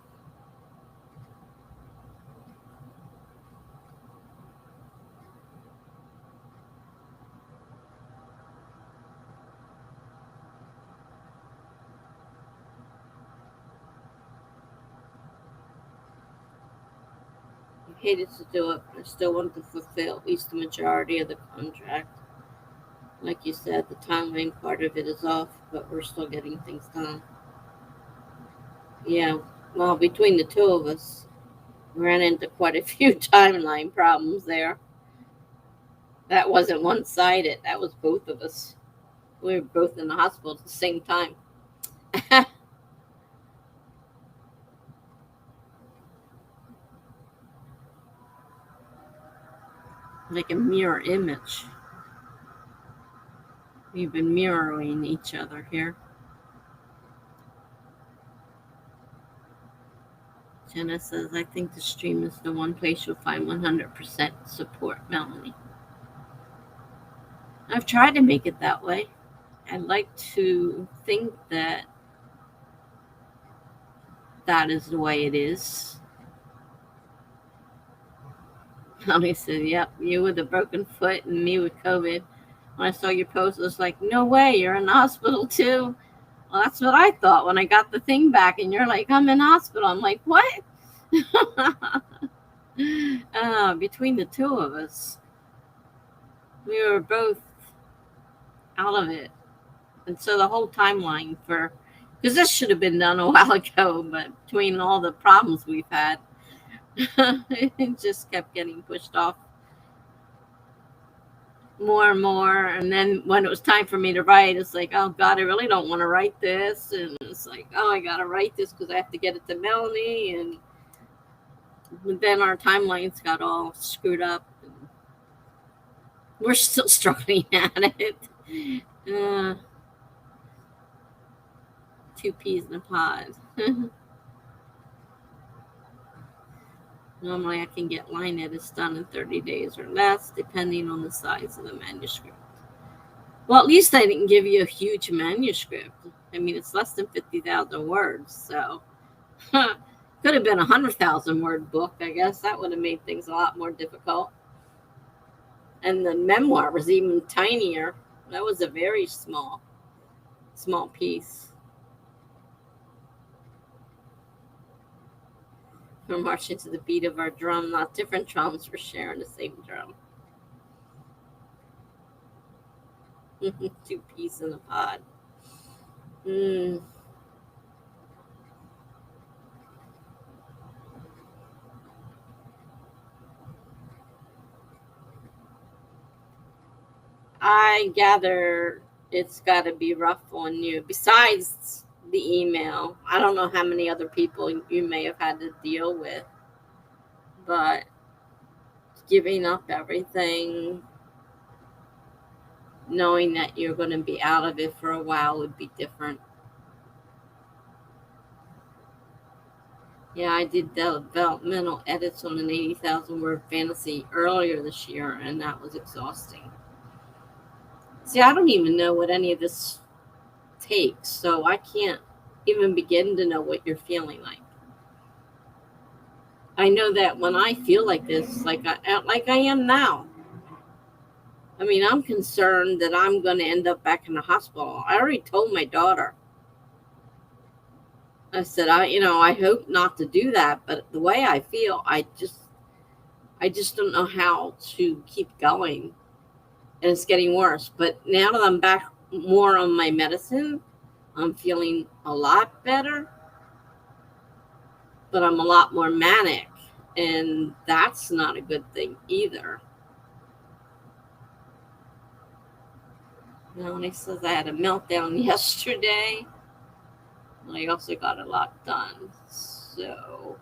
I hated to do it, but I still wanted to fulfill at least the majority of the contract. Like you said, the timeline part of it is off, but we're still getting things done. Yeah, well, between the two of us, we ran into quite a few timeline problems there. That wasn't one sided, that was both of us. We were both in the hospital at the same time. Like a mirror image. We've been mirroring each other here. Jenna says, I think the stream is the one place you'll find 100% support, Melanie. I've tried to make it that way. I like to think that that is the way it is. Melanie said, yep, you with a broken foot and me with COVID. When I saw your post, it was like, no way, you're in the hospital too. Well, that's what I thought when I got the thing back, and you're like, I'm in hospital. I'm like, what? Between the two of us, we were both out of it. And so the whole timeline because this should have been done a while ago, but between all the problems we've had, it just kept getting pushed off more and more. And then when it was time for me to write, it's like, oh God, I really don't want to write this. And it's like, oh, I got to write this because I have to get it to Melanie. And then our timelines got all screwed up. And we're still struggling at it. Two peas in a pod. Normally I can get line edits done in 30 days or less, depending on the size of the manuscript. Well, at least I didn't give you a huge manuscript. I mean, it's less than 50,000 words, so could have been a 100,000 word book, I guess. That would have made things a lot more difficult. And the memoir was even tinier. That was a very small piece. We're marching to the beat of our drum, not different drums. We're sharing the same drum. Two peas in a pod. I gather it's got to be rough on you. Besides the email, I don't know how many other people you may have had to deal with, but giving up everything, knowing that you're going to be out of it for a while would be different. Yeah, I did developmental edits on an 80,000 word fantasy earlier this year, and that was exhausting. See, I don't even know what any of this takes, so I can't even begin to know what you're feeling like. I know that when I feel like this, like I am now, I mean, I'm concerned that I'm going to end up back in the hospital. I already told my daughter. I said, I hope not to do that, but the way I feel, I just don't know how to keep going, and it's getting worse. But now that I'm back more on my medicine, I'm feeling a lot better, but I'm a lot more manic, and that's not a good thing either. Melanie says I had a meltdown yesterday. I also got a lot done. So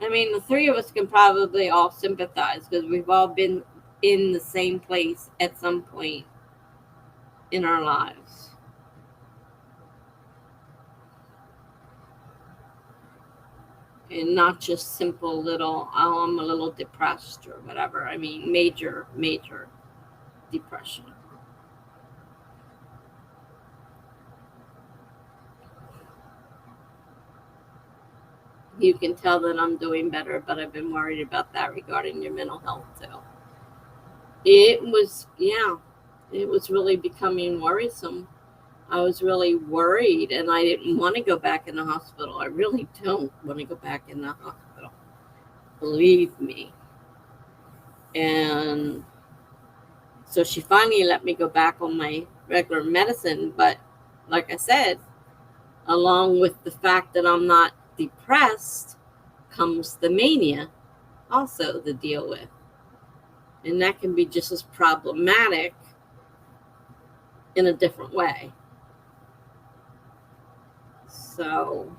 I mean, the three of us can probably all sympathize because we've all been in the same place at some point in our lives. And not just simple little, oh, I'm a little depressed or whatever. I mean, major depression. You can tell that I'm doing better, but I've been worried about that regarding your mental health too. It was really becoming worrisome. I was really worried, and I didn't want to go back in the hospital. I really don't want to go back in the hospital. Believe me. And so she finally let me go back on my regular medicine. But like I said, along with the fact that I'm not depressed comes the mania also to deal with. And that can be just as problematic in a different way. So,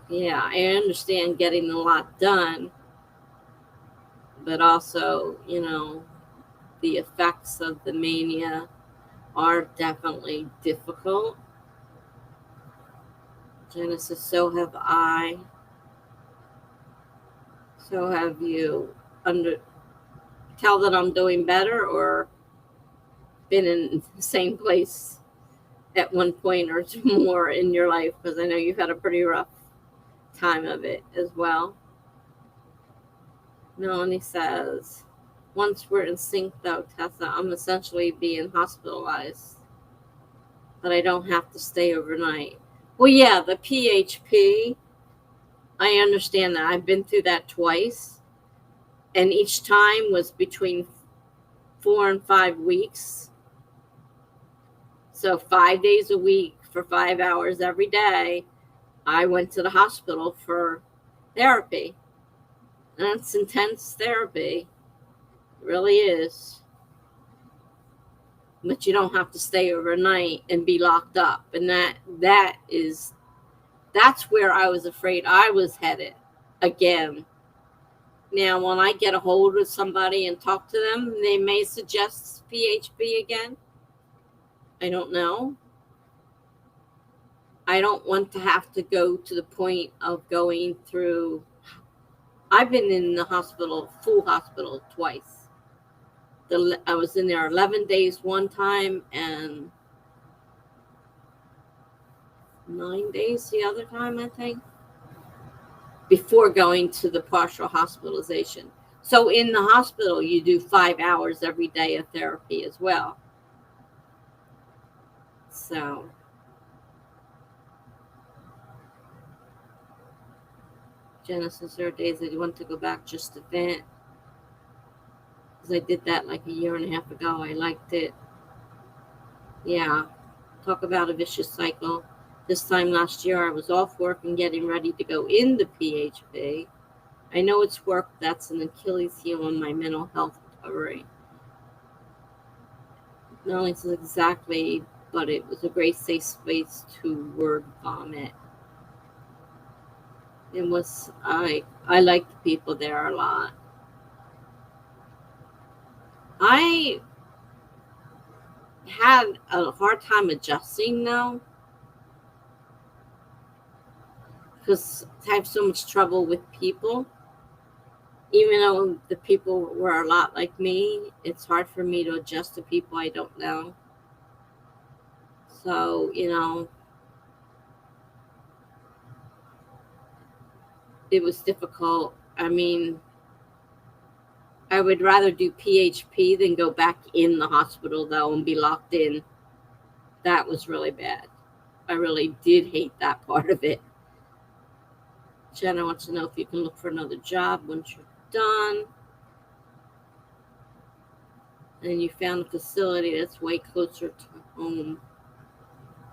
yeah, I understand getting a lot done, but also, the effects of the mania are definitely difficult. Genesis, so have I. So have you. Tell that I'm doing better or been in the same place at one point or two more in your life, because I know you've had a pretty rough time of it as well. Melanie says, once we're in sync though, Tessa, I'm essentially being hospitalized, but I don't have to stay overnight. Well, yeah, the PHP, I understand that. I've been through that twice, and each time was between 4 and 5 weeks. So 5 days a week for 5 hours every day, I went to the hospital for therapy. And it's intense therapy. It really is. But you don't have to stay overnight and be locked up. And that's where I was afraid I was headed again. Now, when I get a hold of somebody and talk to them, they may suggest PHP again. I don't know. I don't want to have to go to the point of going through. I've been in the hospital, full hospital, twice. I was in there 11 days one time and 9 days the other time, I think, before going to the partial hospitalization. So in the hospital, you do 5 hours every day of therapy as well. So Genesis, there are days I want to go back just to vent, because I did that like a year and a half ago. I liked it. Yeah, talk about a vicious cycle. This time last year, I was off work and getting ready to go into PHP. I know it's work that's an Achilles heel in my mental health recovery. Not only says exactly, but it was a great safe space to word vomit. It was, I liked the people there a lot. I had a hard time adjusting though, because I have so much trouble with people. Even though the people were a lot like me, it's hard for me to adjust to people I don't know. So, it was difficult. I mean, I would rather do PHP than go back in the hospital, though, and be locked in. That was really bad. I really did hate that part of it. Jenna wants to know if you can look for another job once you're done. And you found a facility that's way closer to home.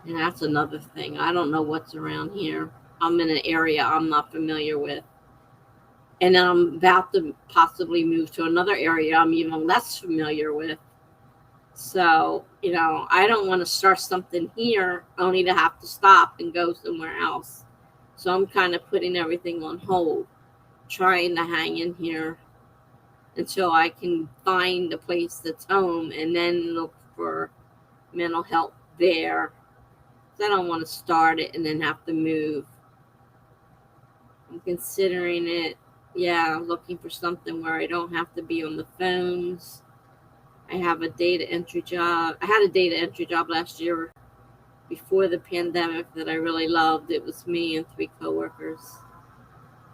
And that's another thing. I don't know what's around here. I'm in an area I'm not familiar with. And then I'm about to possibly move to another area I'm even less familiar with. So, I don't want to start something here only to have to stop and go somewhere else. So I'm kind of putting everything on hold, trying to hang in here until I can find a place that's home and then look for mental health there. I don't want to start it and then have to move. I'm considering it. Yeah, looking for something where I don't have to be on the phones. I have a data entry job. I had a data entry job last year before the pandemic that I really loved. It was me and 3 coworkers.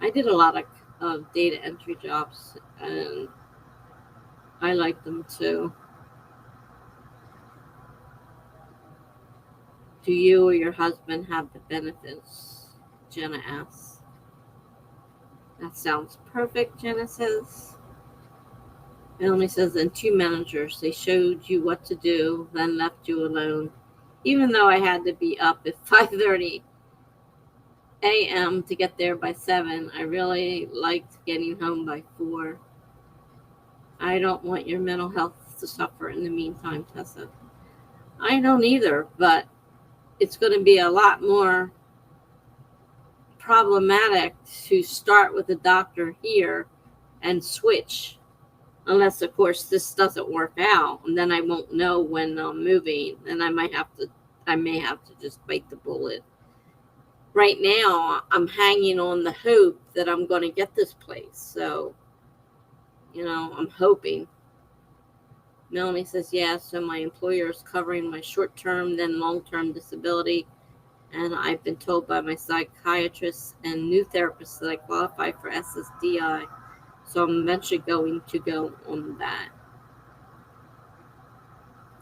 I did a lot of data entry jobs, and I liked them too. Do you or your husband have the benefits? Jenna asks. That sounds perfect, Jenna says. Melanie says, and 2 managers. They showed you what to do, then left you alone. Even though I had to be up at 5:30 a.m. to get there by 7, I really liked getting home by 4. I don't want your mental health to suffer in the meantime, Tessa. I don't either, but it's going to be a lot more problematic to start with a doctor here and switch, unless of course this doesn't work out, and then I won't know when I'm moving, and I may have to just bite the bullet. Right now I'm hanging on the hope that I'm going to get this place, so I'm hoping. Melanie says, yeah, so my employer is covering my short-term then long-term disability, and I've been told by my psychiatrist and new therapist that I qualify for SSDI, so I'm eventually going to go on that.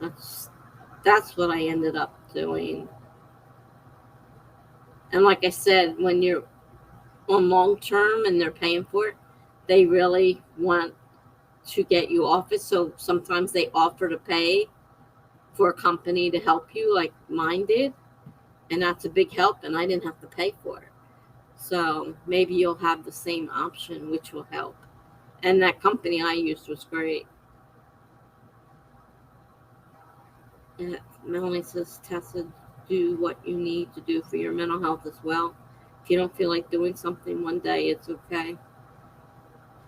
That's what I ended up doing. And like I said, when you're on long-term and they're paying for it, they really want to get you off it, so sometimes they offer to pay for a company to help you, like mine did. And that's a big help, and I didn't have to pay for it. So maybe you'll have the same option, which will help. And that company I used was great. And Melanie says, Tessa, do what you need to do for your mental health as well. If you don't feel like doing something one day, it's okay.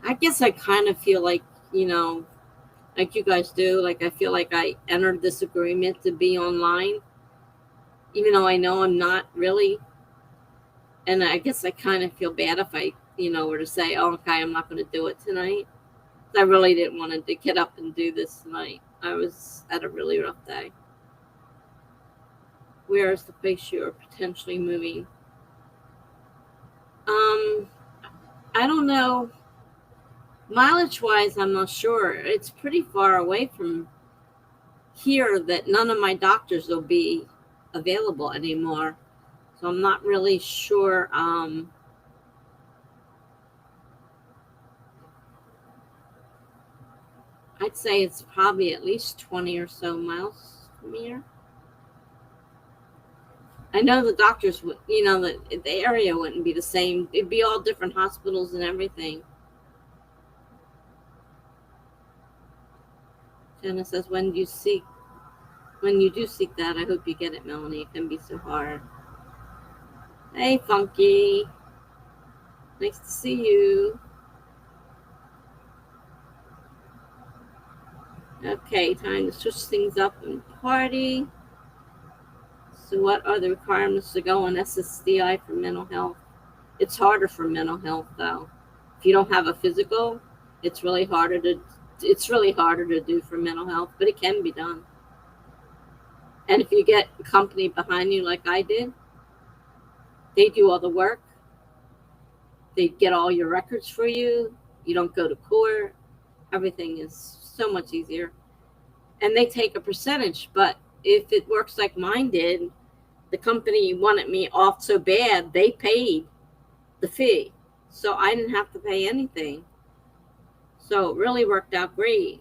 I guess I kind of feel like, like you guys do, like I feel like I entered this agreement to be online, even though I know I'm not really. And I guess I kind of feel bad if I, were to say, oh, okay, I'm not going to do it tonight. I really didn't want to get up and do this tonight. I was at a really rough day. Where is the place you are potentially moving? I don't know. Mileage-wise, I'm not sure. It's pretty far away from here that none of my doctors will be available anymore. So I'm not really sure. I'd say it's probably at least 20 or so miles from here. I know the doctors would, the area wouldn't be the same. It'd be all different hospitals and everything. Jenna says, when you do seek that, I hope you get it, Melanie. It can be so hard. Hey, Funky. Nice to see you. Okay, time to switch things up and party. So what are the requirements to go on SSDI for mental health? It's harder for mental health though. If you don't have a physical, it's really harder to it's really harder to do for mental health, but it can be done. And if you get a company behind you like I did, they do all the work. They get all your records for you. You don't go to court. Everything is so much easier. And they take a percentage, but if it works like mine did, the company wanted me off so bad, they paid the fee. So I didn't have to pay anything. So it really worked out great.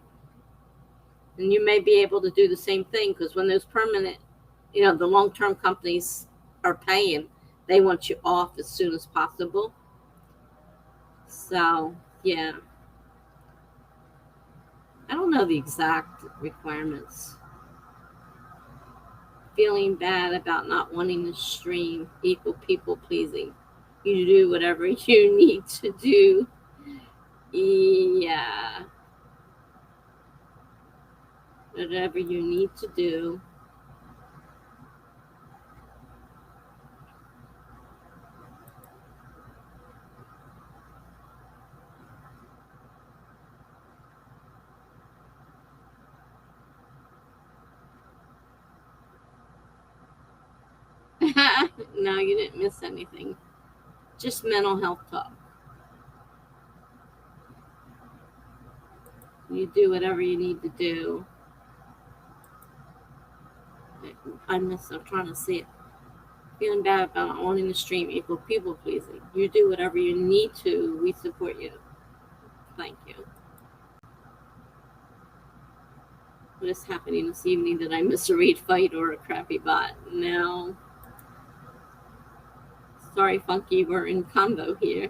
And you may be able to do the same thing because when those permanent, the long term companies are paying, they want you off as soon as possible. So, yeah. I don't know the exact requirements. Feeling bad about not wanting to stream equal people pleasing. You do whatever you need to do. Yeah. Whatever you need to do. No, you didn't miss anything. Just mental health talk. You do whatever you need to do. I'm trying to see it. Feeling bad about not wanting to stream equal people pleasing. You do whatever you need to. We support you. Thank you. What is happening this evening? Did I miss a raid fight or a crappy bot? No. Sorry, Funky, we're in combo here.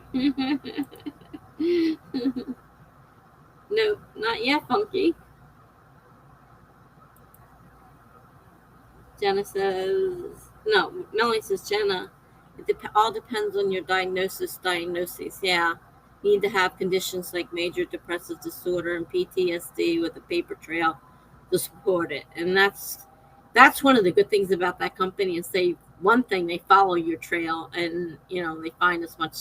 No, not yet, Funky. Jenna says, no, Melanie says, Jenna, it all depends on your diagnosis. Yeah. You need to have conditions like major depressive disorder and PTSD with a paper trail to support it. And that's one of the good things about that company is they follow your trail and they find as much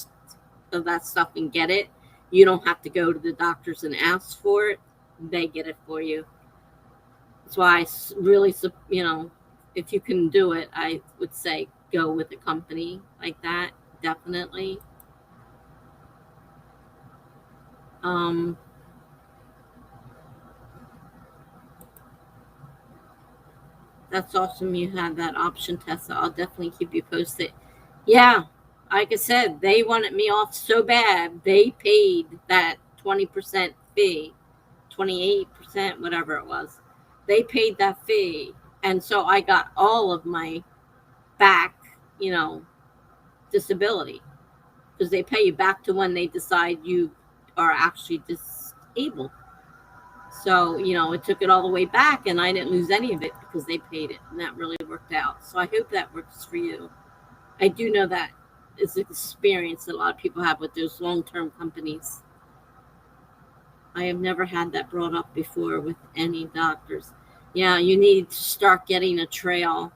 of that stuff and get it. You don't have to go to the doctors and ask for it. They get it for you. That's why I really, if you can do it, I would say go with a company like that. Definitely. That's awesome you have that option, Tessa. I'll definitely keep you posted. Yeah, like I said, they wanted me off so bad, they paid that 20% fee, 28%, whatever it was. They paid that fee. And so I got all of my back, disability because they pay you back to when they decide you are actually disabled. So, it took it all the way back and I didn't lose any of it because they paid it and that really worked out. So I hope that works for you. I do know that it's an experience that a lot of people have with those long-term companies. I have never had that brought up before with any doctors. Yeah, you need to start getting a trail,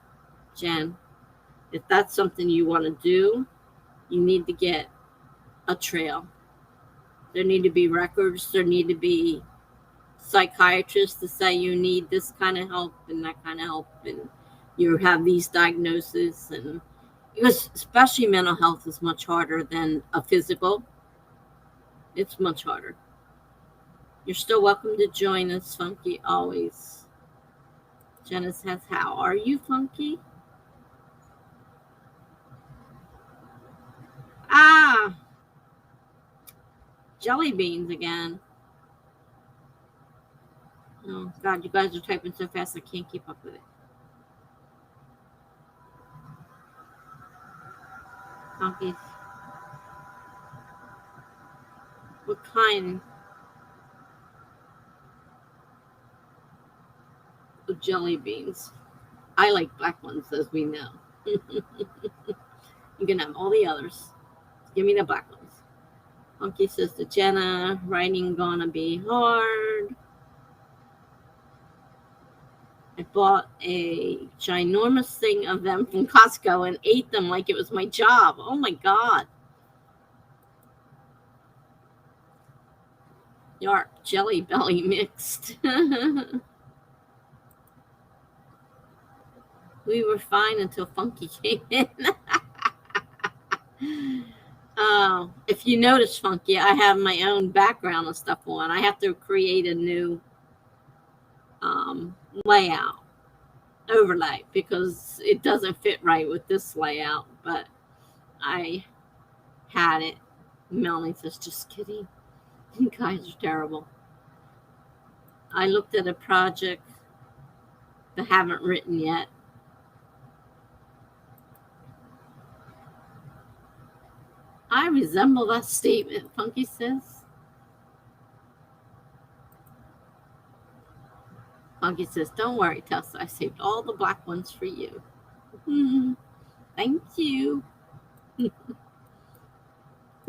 Jen. If that's something you want to do, you need to get a trail. There need to be records. There need to be psychiatrists to say you need this kind of help and that kind of help, and you have these diagnoses. And because especially mental health is much harder than a physical. It's much harder. You're still welcome to join us, Funky, always. Jenna says, how are you, Funky? Ah, jelly beans again. Oh, God, you guys are typing so fast I can't keep up with it. Funky. What kind of jelly beans? I like black ones, as we know. You can have all the others. Give me the black ones. Funky says to Jenna, writing gonna be hard. I bought a ginormous thing of them from Costco and ate them like it was my job. Oh my God. Yarp Jelly Belly mixed. We were fine until Funky came in. If you notice, Funky, I have my own background and stuff on. I have to create a new layout overlay because it doesn't fit right with this layout, but I had it. Melanie says, just kidding. You guys are terrible. I looked at a project that I haven't written yet. I resemble that statement, Funky says. Funky says, don't worry, Tessa. I saved all the black ones for you. Thank you.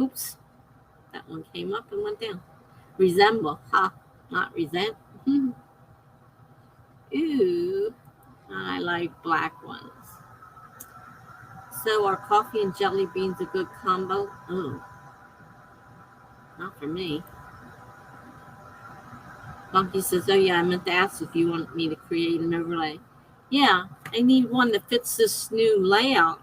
Oops. That one came up and went down. Resemble. Ha. Not resent. Ooh. I like black ones. So are coffee and jelly beans a good combo? Oh. Not for me. Funky says, oh yeah, I meant to ask if you want me to create an overlay. Yeah, I need one that fits this new layout.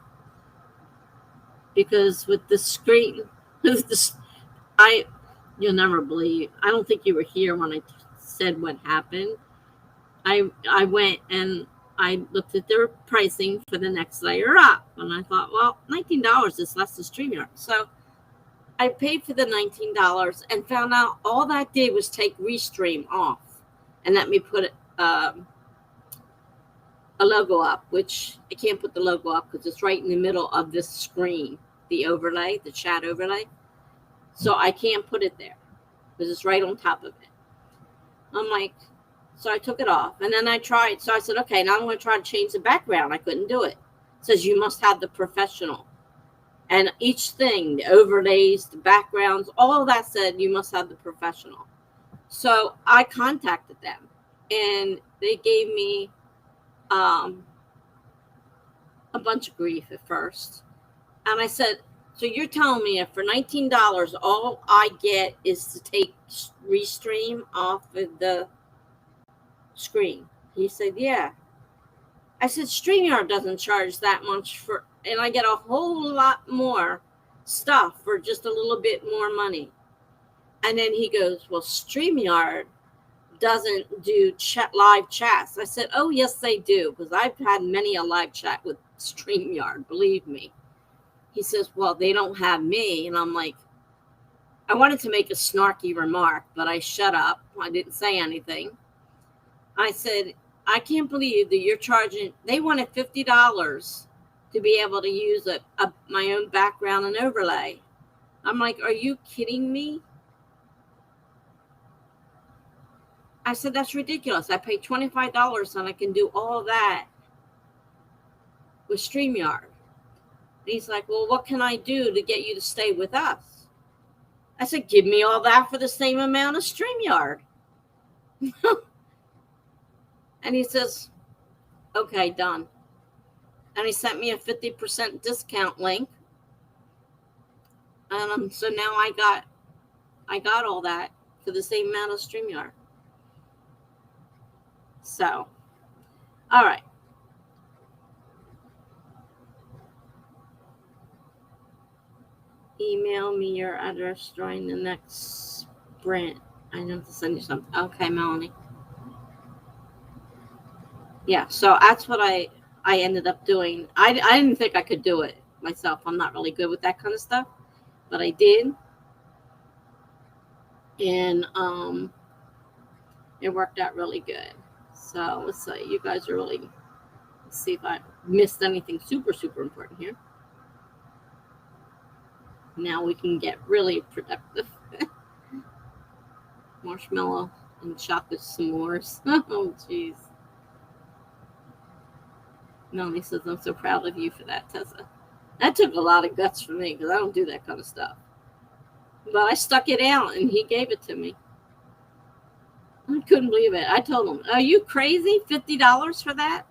Because with the screen, you'll never believe. I don't think you were here when I said what happened. I went and I looked at their pricing for the next layer up. And I thought, well, $19 is less than StreamYard. So I paid for the $19 and found out all that did was take Restream off and let me put a logo up, which I can't put the logo up because it's right in the middle of this screen, the overlay, the chat overlay. So I can't put it there because it's right on top of it. I'm like, so I took it off and then I tried. So I said, okay, now I'm going to try to change the background. I couldn't do it. It says you must have the professional. And each thing, the overlays, the backgrounds, all of that said you must have the professional. So I contacted them and they gave me a bunch of grief at first. And I said, so you're telling me if for $19, all I get is to take Restream off of the screen? He said, yeah. I said, StreamYard doesn't charge that much for, and I get a whole lot more stuff for just a little bit more money. And then he goes, well, StreamYard doesn't do live chats. I said, oh, yes, they do, because I've had many a live chat with StreamYard, believe me. He says, well, they don't have me. And I'm like, I wanted to make a snarky remark, but I shut up. I didn't say anything. I said, I can't believe that you're charging. They wanted $50 to be able to use my own background and overlay. I'm like, are you kidding me? I said, that's ridiculous. I paid $25 and I can do all that with StreamYard. And he's like, well, what can I do to get you to stay with us? I said, give me all that for the same amount of StreamYard. And he says, okay, done. And he sent me a 50% discount link. And so now I got all that for the same amount of StreamYard. So, all right. Email me your address during the next sprint. I have to send you something. Okay, Melanie. Yeah, so that's what I ended up doing. I didn't think I could do it myself. I'm not really good with that kind of stuff, but I did. And it worked out really good. So let's see, you guys are really, let's see if I missed anything super, super important here. Now we can get really productive. Marshmallow and chocolate s'mores. Oh, jeez. Melanie says, I'm so proud of you for that, Tessa. That took a lot of guts for me because I don't do that kind of stuff. But I stuck it out and he gave it to me. I couldn't believe it. I told him, are you crazy? $50 for that?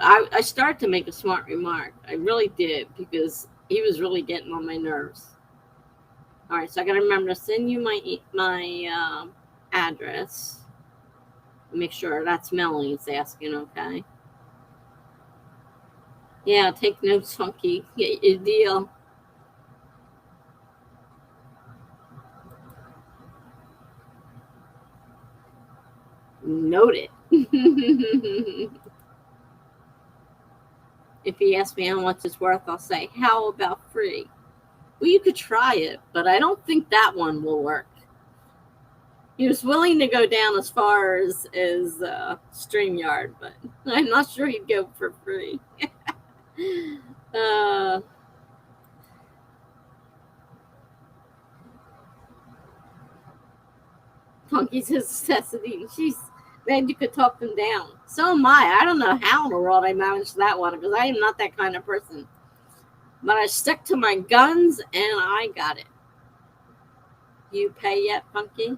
I started to make a smart remark. I really did, because He was really getting on my nerves. All right, so I got to remember to send you my address. Make sure that's Melanie's asking, okay? Yeah, take notes, Funky. Get your deal. Note it. If he asks me how much it's worth, I'll say, how about free? Well, you could try it, but I don't think that one will work. He was willing to go down as far as StreamYard, but I'm not sure he'd go for free. Funky says necessity. She's glad you could talk them down. So am I. I don't know how in the world I managed that one because I am not that kind of person. But I stuck to my guns and I got it. You pay yet, Funky?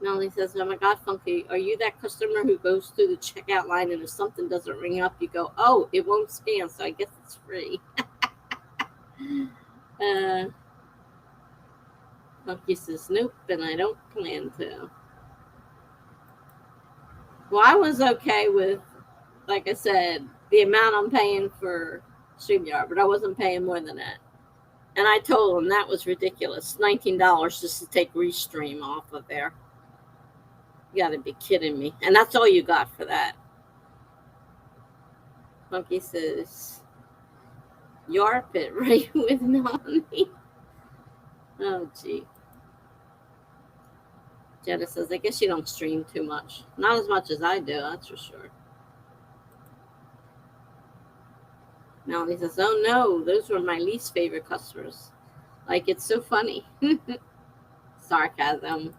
Melanie says, oh my God, Funky, are you that customer who goes through the checkout line and if something doesn't ring up, you go, oh, it won't scan, so I guess it's free. Funky says, nope, and I don't plan to. Well, I was okay with, like I said, the amount I'm paying for StreamYard, but I wasn't paying more than that. And I told them that was ridiculous. $19 just to take Restream off of there. You gotta be kidding me. And that's all you got for that. Funky says, yarp it right with Nani. Oh, gee. Jenna says, I guess you don't stream too much. Not as much as I do, that's for sure. Melanie says, oh no, those were my least favorite customers. Like, it's so funny. Sarcasm.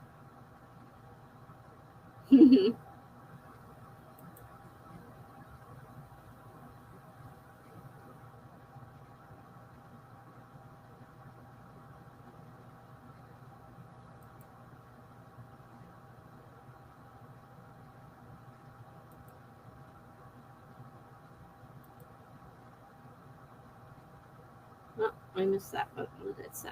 Oh, I missed that one. What did it say?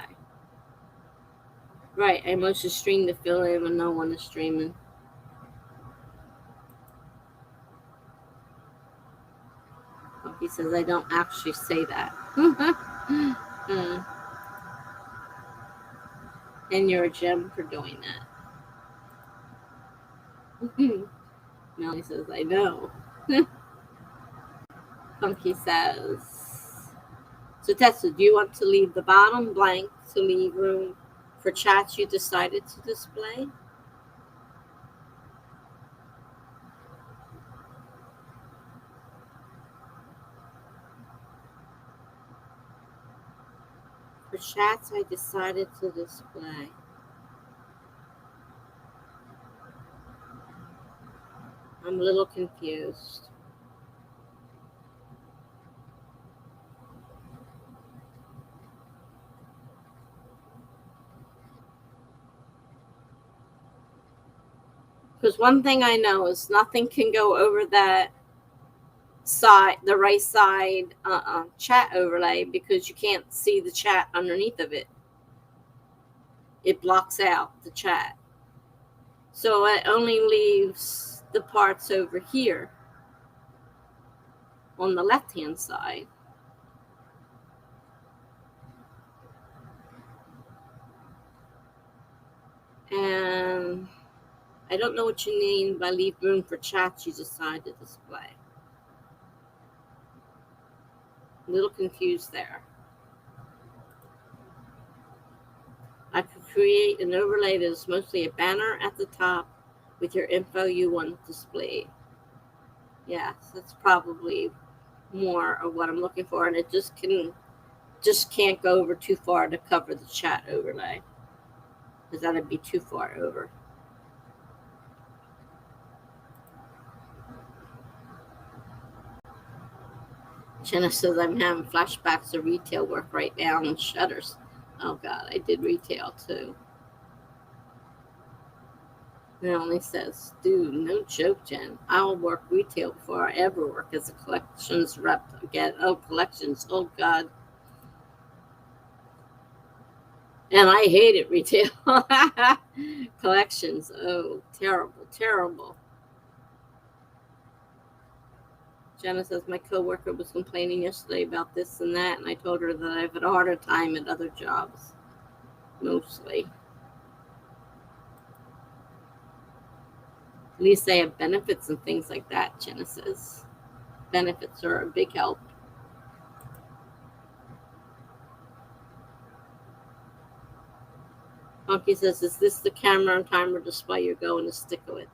Right, I mostly stream to fill in when no one is streaming. He says I don't actually say that. And you're a gem for doing that. Melanie says, I know. Funky says, so Tessa, do you want to leave the bottom blank to leave room for chats you decided to display? For chats I decided to display. I'm a little confused. Because one thing I know is nothing can go over that side, the right side chat overlay, because you can't see the chat underneath of it. It blocks out the chat. So it only leaves the parts over here on the left-hand side. And I don't know what you mean by leave room for chats you decide to display. A little confused there. I could create an overlay that is mostly a banner at the top with your info you want displayed. Yes, that's probably more of what I'm looking for, and it just can't go over too far to cover the chat overlay, because that'd be too far over. Jenna says I'm having flashbacks of retail work right now and shutters. Oh God, I did retail too. Melanie says, dude, no joke, Jen. I'll work retail before I ever work as a collections rep again. Oh, collections. Oh, God. And I hated retail. Collections. Oh, terrible, terrible. Jenna says, my coworker was complaining yesterday about this and that, and I told her that I've had a harder time at other jobs, mostly. At least they have benefits and things like that, Jenna says. Benefits are a big help. Funky says, is this the camera and timer display you're going to stick with?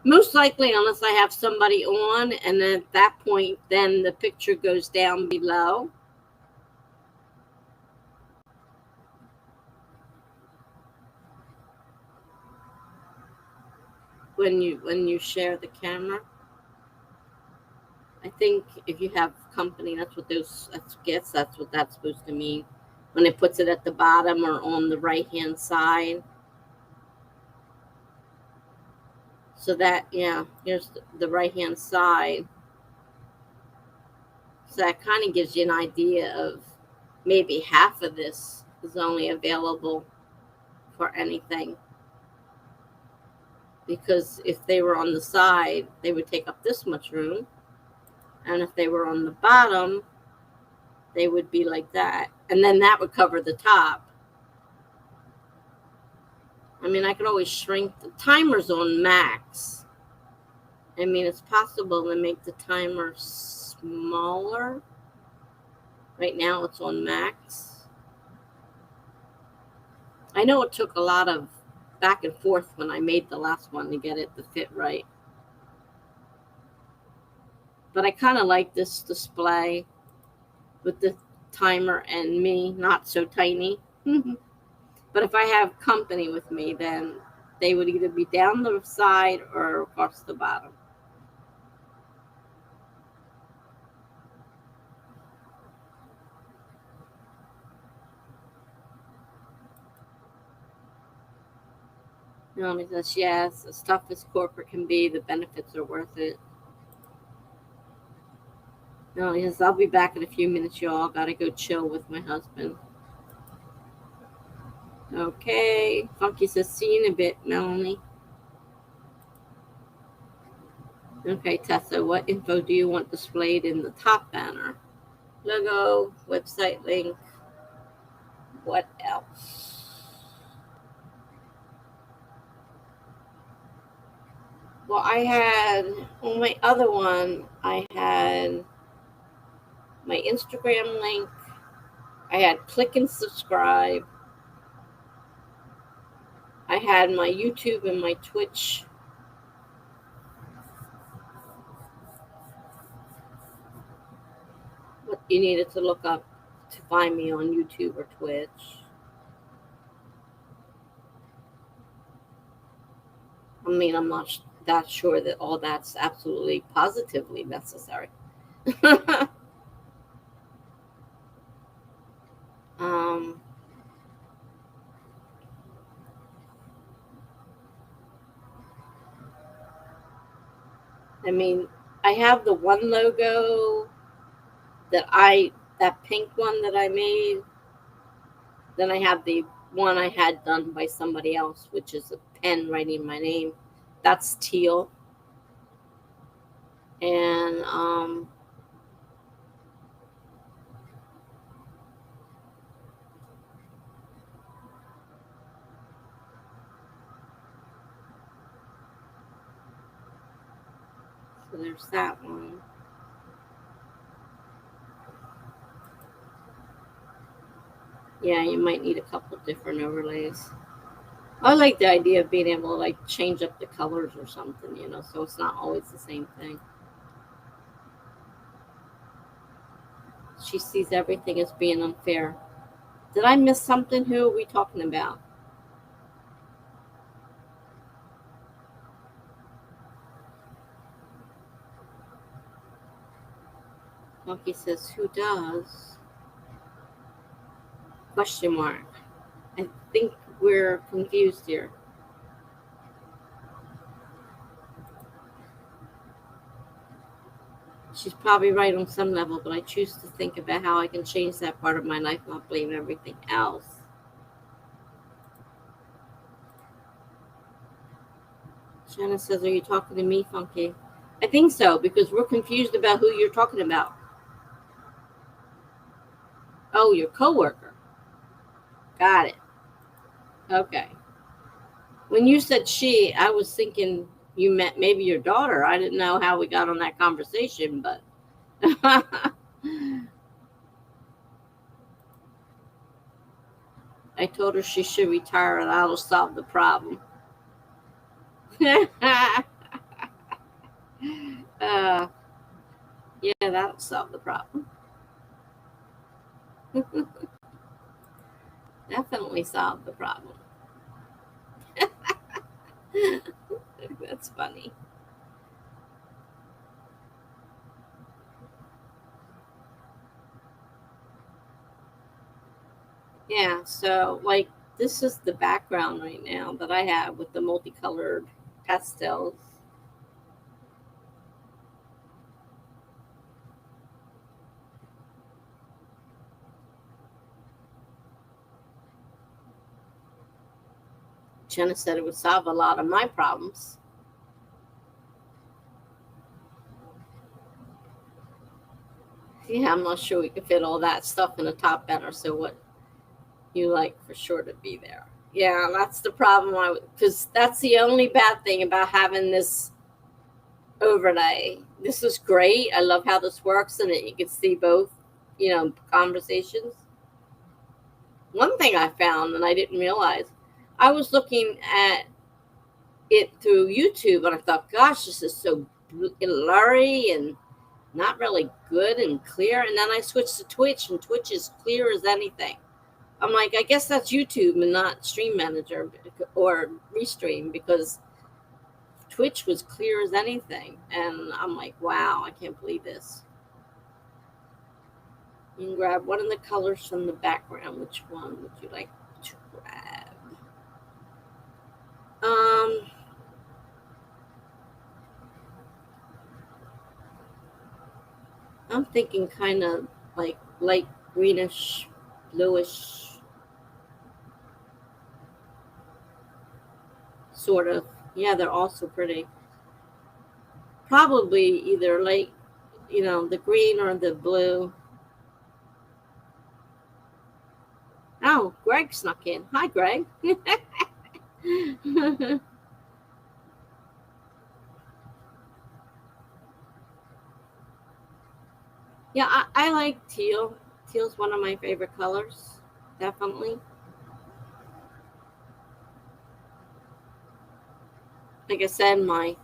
Most likely, unless I have somebody on, and then at that point, then the picture goes down below. When you share the camera. I think if you have company, that's what that's supposed to mean. When it puts it at the bottom or on the right-hand side. So that, yeah, here's the right-hand side. So that kind of gives you an idea of maybe half of this is only available for anything. Because if they were on the side, they would take up this much room. And if they were on the bottom, they would be like that. And then that would cover the top. I mean, I could always shrink the timer's on max. I mean, it's possible to make the timer smaller. Right now it's on max. I know it took a lot of back and forth when I made the last one to get it to fit right. But I kind of like this display with the timer and me not so tiny. But if I have company with me, then they would either be down the side or across the bottom. Naomi says, yes, as tough as corporate can be, the benefits are worth it. Naomi says, I'll be back in a few minutes, y'all. Gotta go chill with my husband. Okay. Funky says, see you in a bit, Melanie. Okay, Tessa, what info do you want displayed in the top banner? Logo, website link. What else? Well, I had, on my other one, I had my Instagram link. I had click and subscribe. I had my YouTube and my Twitch. What you needed to look up to find me on YouTube or Twitch. I mean, I'm not that sure that all that's absolutely positively necessary. I mean, I have the one logo that pink one that I made. Then I have the one I had done by somebody else, which is a pen writing my name. That's teal. And so there's that one. Yeah, you might need a couple different overlays. I like the idea of being able to like change up the colors or something, so it's not always the same thing. She sees everything as being unfair. Did I miss something? Who are we talking about? Monkey says, who does? Question mark. I think we're confused here. She's probably right on some level, but I choose to think about how I can change that part of my life, not blame everything else. Shanna says, are you talking to me, Funky? I think so, because we're confused about who you're talking about. Oh, your coworker. Got it. Okay. When you said she, I was thinking you meant maybe your daughter. I didn't know how we got on that conversation, but I told her she should retire and that'll solve the problem. Yeah, that'll solve the problem. Definitely solve the problem. That's funny. Yeah, so like this is the background right now that I have with the multicolored pastels. Jenna said it would solve a lot of my problems. Yeah, I'm not sure we could fit all that stuff in a top banner. So what you like for sure to be there. Yeah, that's the problem. Because that's the only bad thing about having this overlay. This is great. I love how this works, and you can see both, conversations. One thing I found, and I didn't realize, I was looking at it through YouTube, and I thought, gosh, this is so blurry and not really good and clear. And then I switched to Twitch, and Twitch is clear as anything. I'm like, I guess that's YouTube and not Stream Manager or Restream, because Twitch was clear as anything. And I'm like, wow, I can't believe this. You can grab one of the colors from the background. Which one would you like to grab? I'm thinking kind of like light greenish, bluish, sort of. Yeah, they're also pretty. Probably either light, the green or the blue. Oh, Greg snuck in. Hi, Greg. Yeah, I like teal. Teal's one of my favorite colors, definitely. Like I said, my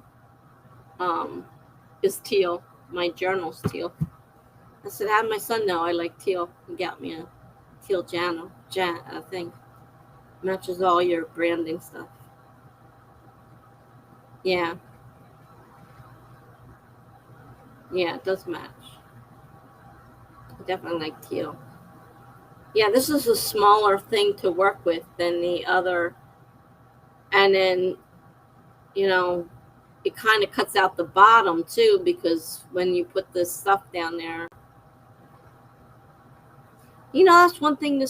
is teal. My journal's teal. I said, how did my son know I like teal? He got me a teal journal thing. Matches all your branding stuff. Yeah. Yeah, it does match. I definitely like teal. Yeah, this is a smaller thing to work with than the other. And then, it kind of cuts out the bottom too, because when you put this stuff down there, that's one thing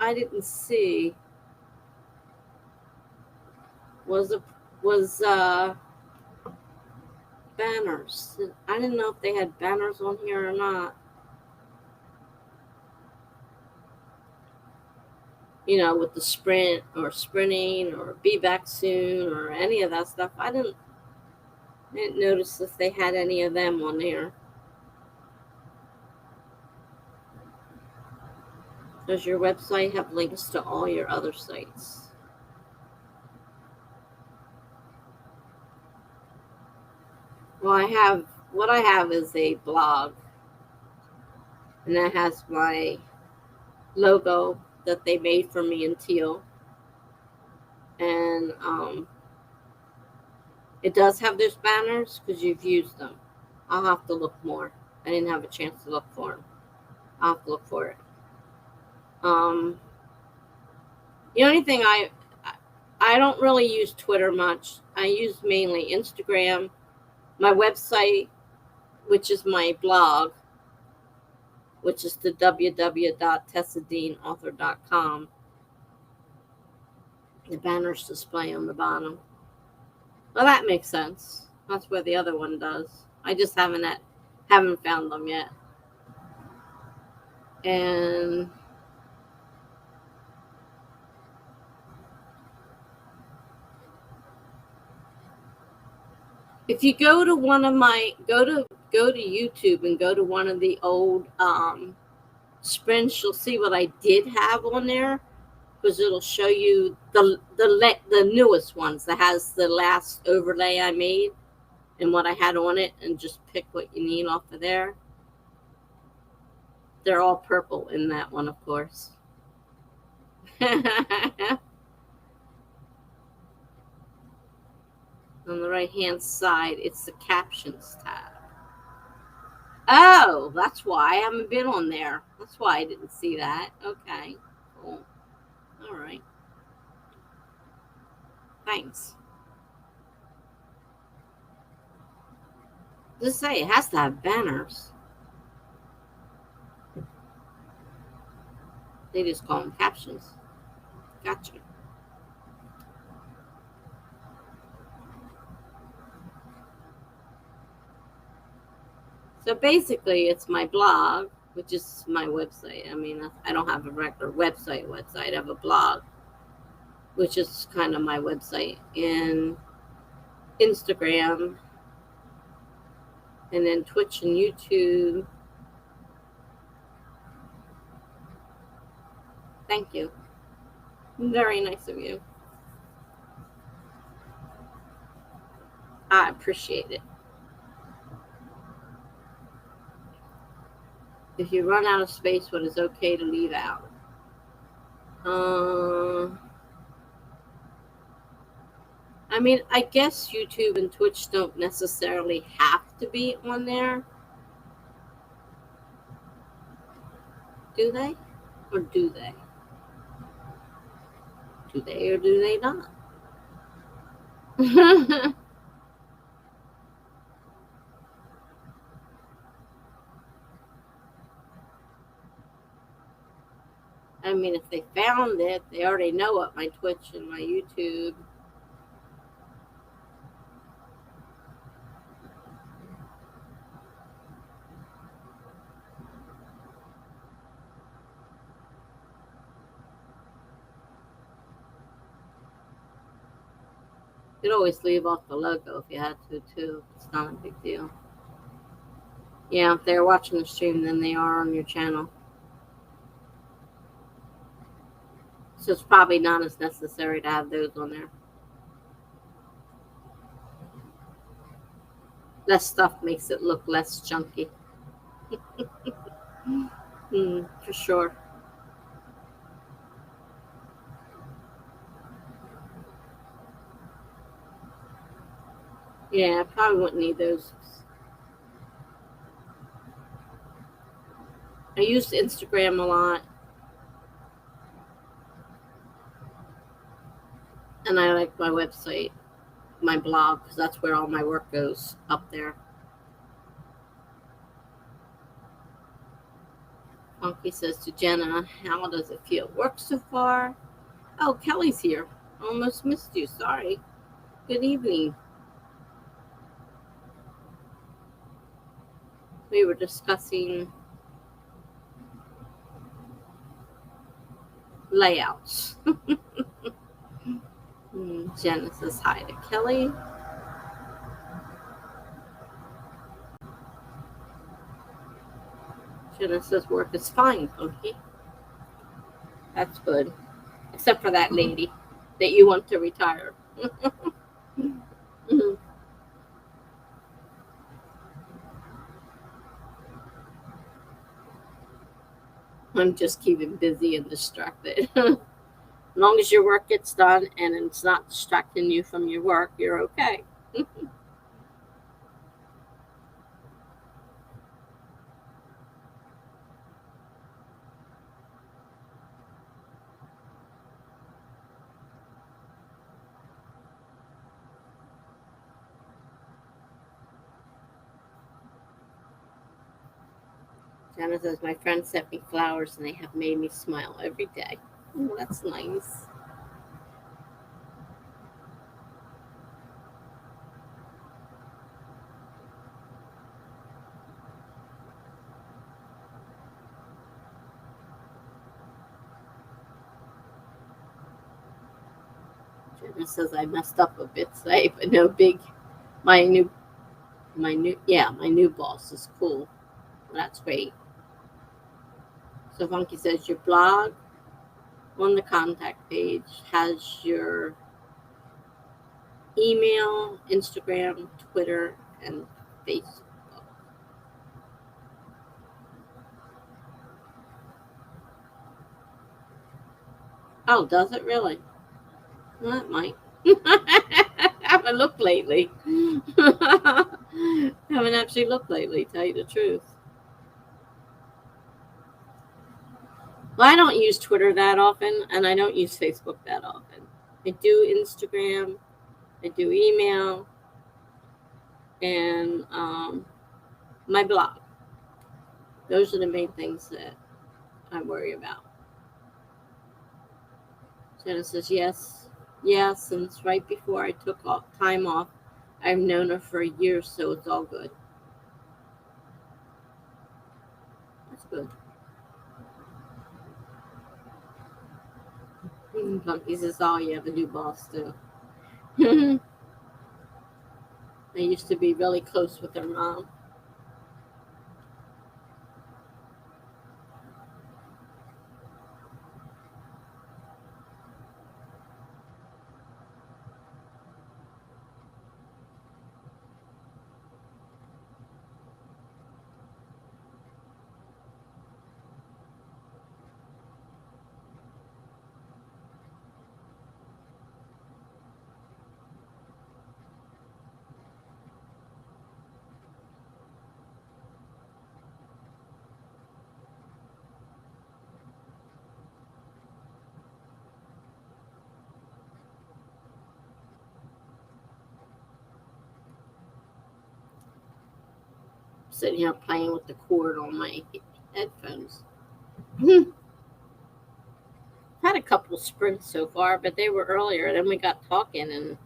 I didn't see was banners. I didn't know if they had banners on here or not. With the sprint or sprinting or be back soon or any of that stuff. I didn't notice if they had any of them on there. Does your website have links to all your other sites? Well, what I have is a blog, and that has my logo that they made for me in teal. And it does have those banners because you've used them. I'll have to look more. I didn't have a chance to look for them. I'll have to look for it. The only thing I don't really use Twitter much. I use mainly Instagram, my website, which is my blog, which is the www.tessadeanauthor.com. The banner's display on the bottom. Well, that makes sense. That's where the other one does. I just haven't found them yet. And if you go to one of my go to YouTube and go to one of the old sprints, you'll see what I did have on there, because it'll show you the newest ones that has the last overlay I made and what I had on it, and just pick what you need off of there. They're all purple in that one, of course. On the right hand side, it's the captions tab. Oh, that's why I haven't been on there. That's why I didn't see that. Okay, cool. All right. Thanks. Just say it has to have banners. They just call them captions. Gotcha. So basically, it's my blog, which is my website. I mean, I don't have a regular website. I have a blog, which is kind of my website, and Instagram, and then Twitch and YouTube. Thank you. Very nice of you. I appreciate it. If you run out of space, what is okay to leave out? I mean, I guess YouTube and Twitch don't necessarily have to be on there. Do they? Or do they? Do they or do they not? I mean, if they found it, they already know what my Twitch and my YouTube. You could always leave off the logo if you had to, too. It's not a big deal. Yeah, if they're watching the stream, then they are on your channel. So it's probably not as necessary to have those on there. Less stuff makes it look less chunky. For sure. Yeah, I probably wouldn't need those. I use Instagram a lot. And I like my website, my blog, because that's where all my work goes, up there. Funky says to Jenna, how does it feel? Work so far? Oh, Kelly's here. Almost missed you. Sorry. Good evening. We were discussing layouts. Jenna says hi to Kelly. Jenna says work is fine, Funky. That's good. Except for that lady that you want to retire. I'm just keeping busy and distracted. As long as your work gets done and it's not distracting you from your work, you're okay. Jenna says, my friend sent me flowers and they have made me smile every day. Oh, that's nice. Jenna says, I messed up a bit today, but no big. My new boss is cool. That's great. So Funky says your blog on the contact page has your email, Instagram, Twitter, and Facebook. Oh, does it really? Well, it might. I haven't looked lately. Haven't actually looked lately, tell you the truth. Well, I don't use Twitter that often, and I don't use Facebook that often. I do Instagram, I do email, and my blog. Those are the main things that I worry about. Jenna says, yes, since right before I took time off. I've known her for a year, so it's all good. That's good. Funky says, oh, yeah, the new boss, too. I used to be really close with her mom. Sitting here playing with the cord on my headphones. Had a couple sprints so far, but they were earlier. Then we got talking, and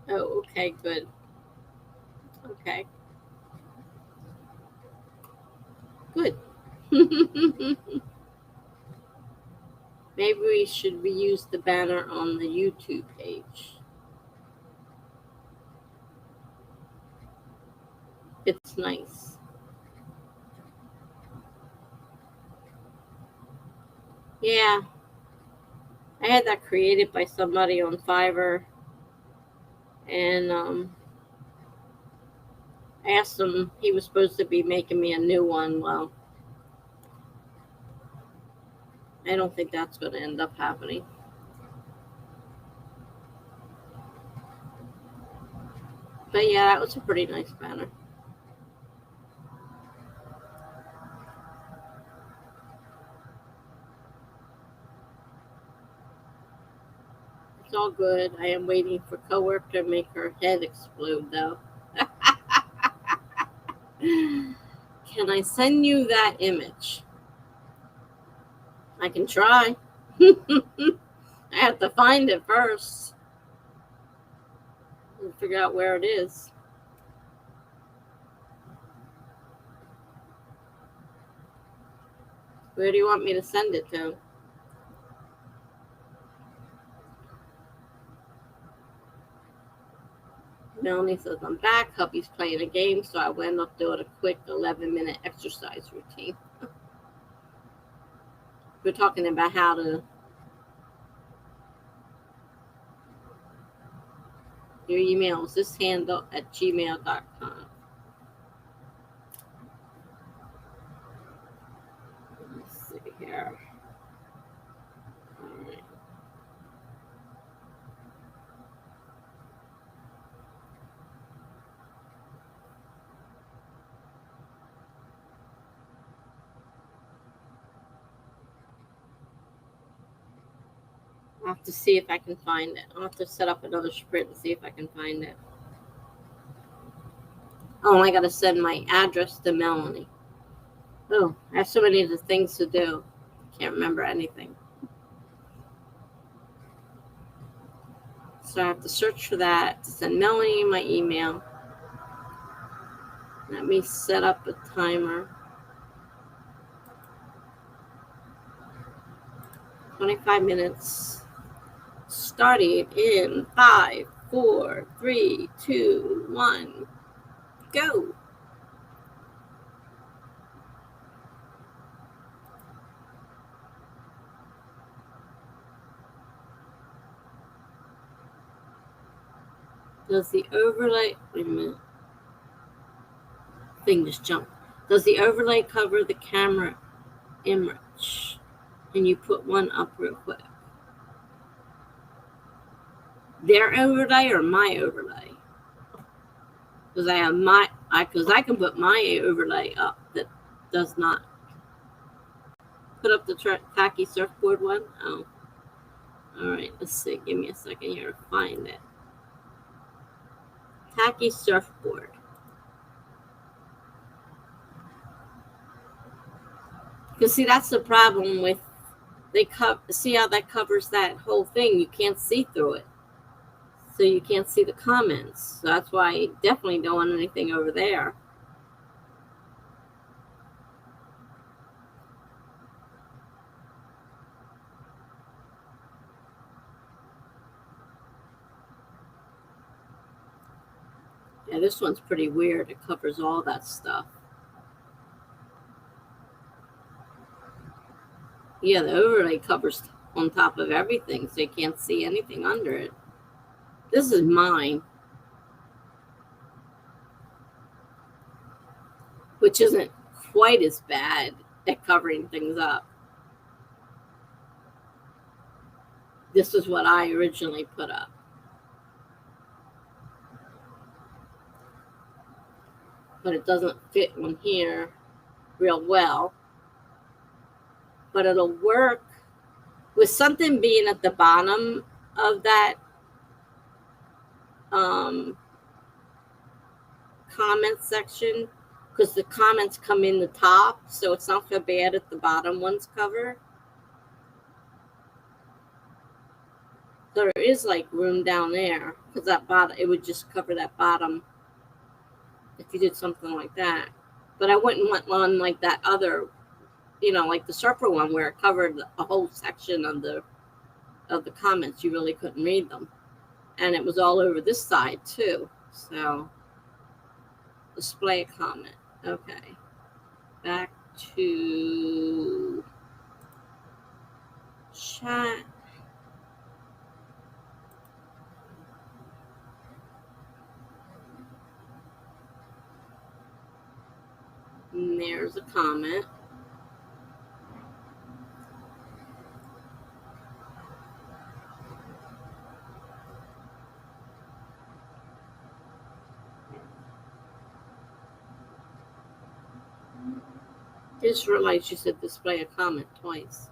oh, okay, good. Okay, good. Maybe we should reuse the banner on the YouTube page. It's nice. Yeah, I had that created by somebody on Fiverr, and I asked him. He was supposed to be making me a new one. Well, I don't think that's going to end up happening. But yeah, that was a pretty nice banner. It's all good. I am waiting for coworker to make her head explode, though. Can I send you that image? I can try. I have to find it first and figure out where it is. Where do you want me to send it to? Melanie says, I'm back. Hubby's playing a game, so I went up doing a quick 11-minute exercise routine. We're talking about how to. Your email is this handle at gmail.com. Let's see here. All right. I'll have to see if I can find it. I'll have to set up another sprint and see if I can find it. Oh, I gotta send my address to Melanie. Oh, I have so many other things to do. Can't remember anything. So I have to search for that, to send Melanie my email. Let me set up a timer. 25 minutes. Starting in 5, 4, 3, 2, 1, go. Does the overlay, wait a minute, thing just jumped. Does the overlay cover the camera image? And you put one up real quick. Their overlay or my overlay? Because I have because I can put my overlay up that does not. Put up the tacky surfboard one. Oh, all right. Let's see. Give me a second here to find it. Tacky surfboard. Because see, that's the problem with see how that covers that whole thing. You can't see through it, so you can't see the comments. So that's why I definitely don't want anything over there. Yeah, this one's pretty weird. It covers all that stuff. Yeah, the overlay covers on top of everything, so you can't see anything under it. This is mine, which isn't quite as bad at covering things up. This is what I originally put up. But it doesn't fit on here real well. But it'll work with something being at the bottom of that comment section, because the comments come in the top, so it's not so bad if the bottom ones cover. So there is like room down there, because that bottom, it would just cover that bottom if you did something like that. But I wouldn't want one like that other, like the surfer one where it covered a whole section of the comments. You really couldn't read them, and it was all over this side too. So display a comment. Okay, back to chat. And there's a comment. Just realized you said display a comment twice.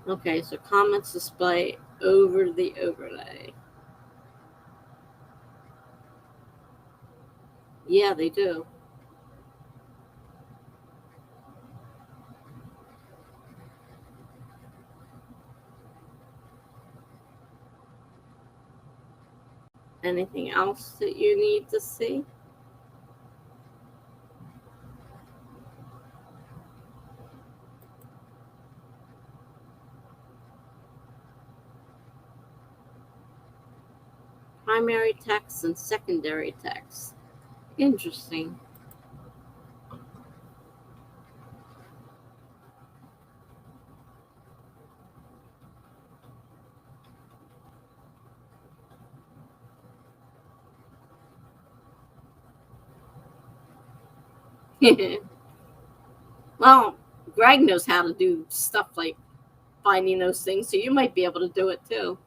Okay, so comments display over the overlay. Yeah, they do. Anything else that you need to see? Primary text and secondary text. Interesting. Well, Greg knows how to do stuff like finding those things, so you might be able to do it too.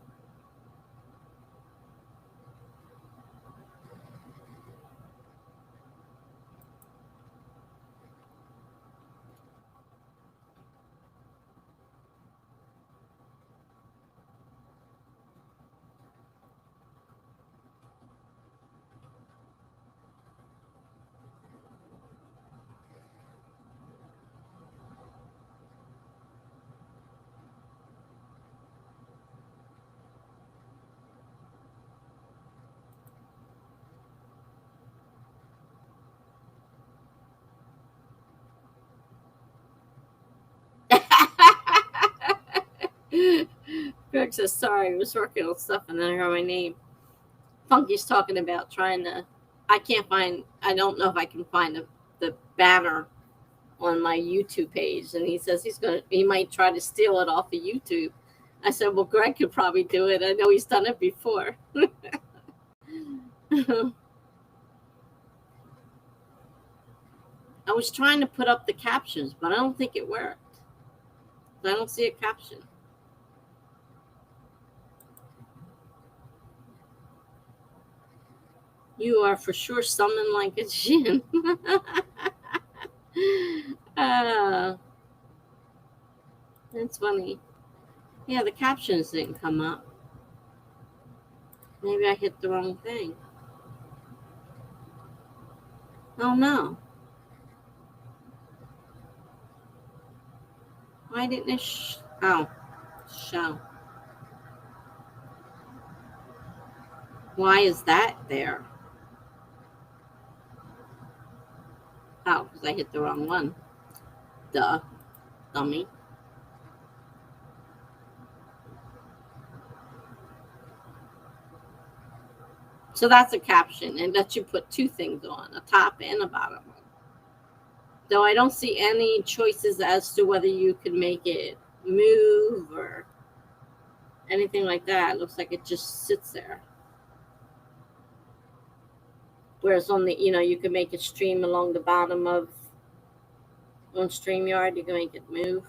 Greg says, sorry, I was working on stuff and then I heard my name. Funky's talking about trying to, I don't know if I can find the banner on my YouTube page. And he says he might try to steal it off of YouTube. I said, well, Greg could probably do it. I know he's done it before. I was trying to put up the captions, but I don't think it worked. I don't see a caption. You are for sure summoned like a djinn. That's funny. Yeah, the captions didn't come up. Maybe I hit the wrong thing. Oh no. Why didn't it show? Why is that there? Oh, because I hit the wrong one. Duh. Dummy. So that's a caption, and that you put two things on, a top and a bottom one. Though I don't see any choices as to whether you can make it move or anything like that. It looks like it just sits there. Whereas on the, you can make it stream along the bottom of, on StreamYard, you can make it move.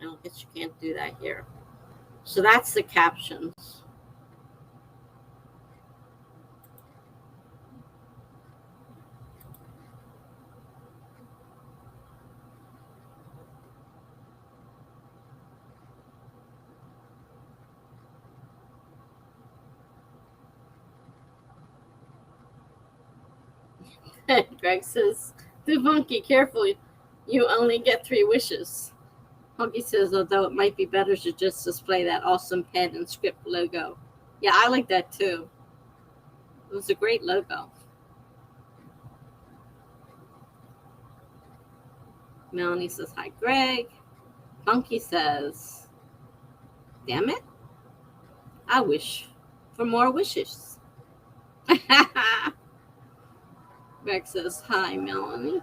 I don't guess you can't do that here. So that's the captions. Greg says, "Do Funky, careful. You only get 3 wishes." Funky says, although it might be better to just display that awesome pen and script logo. Yeah, I like that too. It was a great logo. Melanie says, hi, Greg. Funky says, damn it. I wish for more wishes. Greg says, hi, Melanie.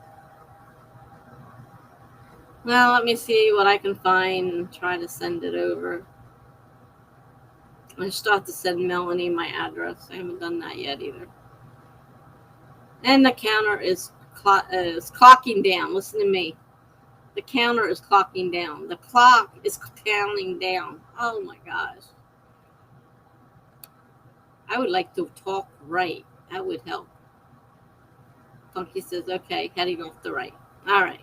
Well, let me see what I can find and try to send it over. I still have to send Melanie my address. I haven't done that yet either. And the counter is clocking down. Listen to me. The counter is clocking down. The clock is counting down. Oh my gosh. I would like to talk right. That would help. Funky says, okay, heading off the right. All right.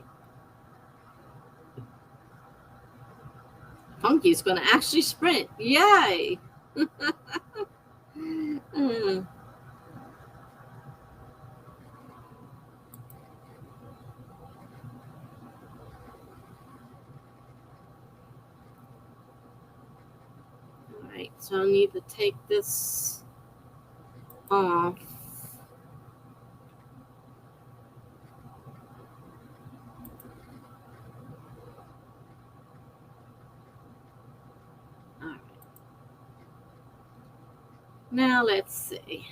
Funky's going to actually sprint. Yay. All right. So I need to take this off. All right. Now let's see.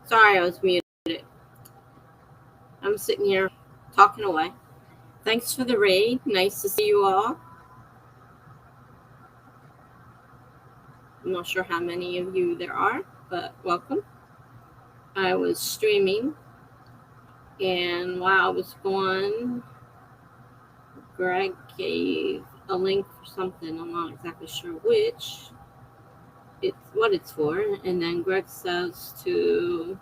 Sorry, I was muted. I'm sitting here talking away. Thanks for the raid. Nice to see you all. I'm not sure how many of you there are, but welcome. I was streaming, and while I was gone, Greg gave a link for something. I'm not exactly sure which. What it's for, and then Greg says to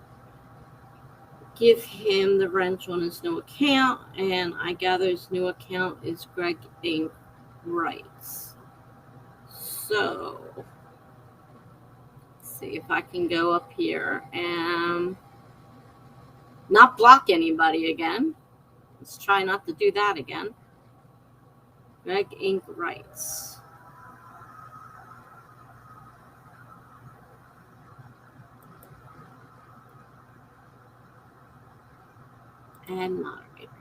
give him the wrench on his new account, and I gather his new account is Greg Inc. Rights. So, let's see if I can go up here and not block anybody again. Let's try not to do that again. Greg Inc. Rights. And moderator.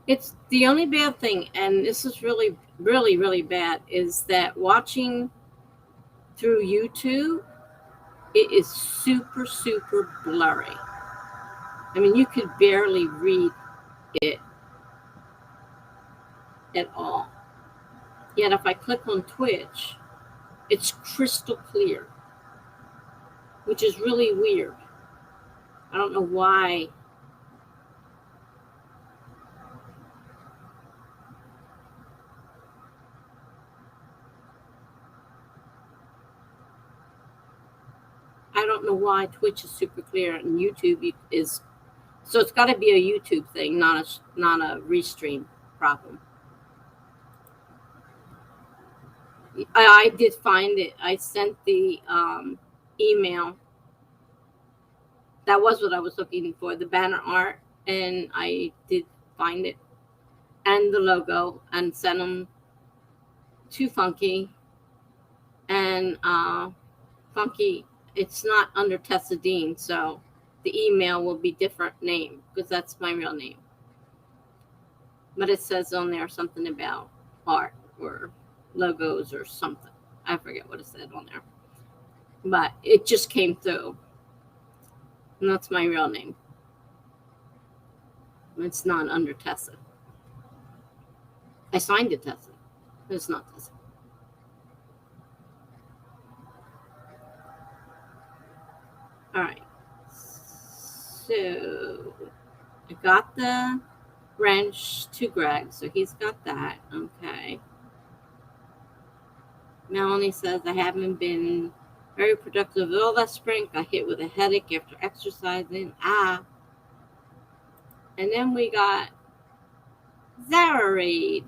It's the only bad thing, and this is really, really, really bad, is that watching through YouTube, it is super, super blurry. I mean, you could barely read it at all. Yet if I click on Twitch, it's crystal clear, which is really weird. I don't know why. I don't know why Twitch is super clear and YouTube is. So it's got to be a YouTube thing, not a restream problem. I did find it. I sent the email. That was what I was looking for, the banner art, and I did find it, and the logo, and sent them to Funky. And Funky, it's not under Tessa Dean, so the email will be different name because that's my real name. But it says on there something about art or logos or something. I forget what it said on there. But it just came through. And that's my real name. It's not under Tessa. I signed it Tessa. It's not Tessa. All right. So I got the wrench to Greg, so he's got that. Okay. Melanie says, I haven't been very productive all that spring. Got hit with a headache after exercising. And then we got Zara Raid.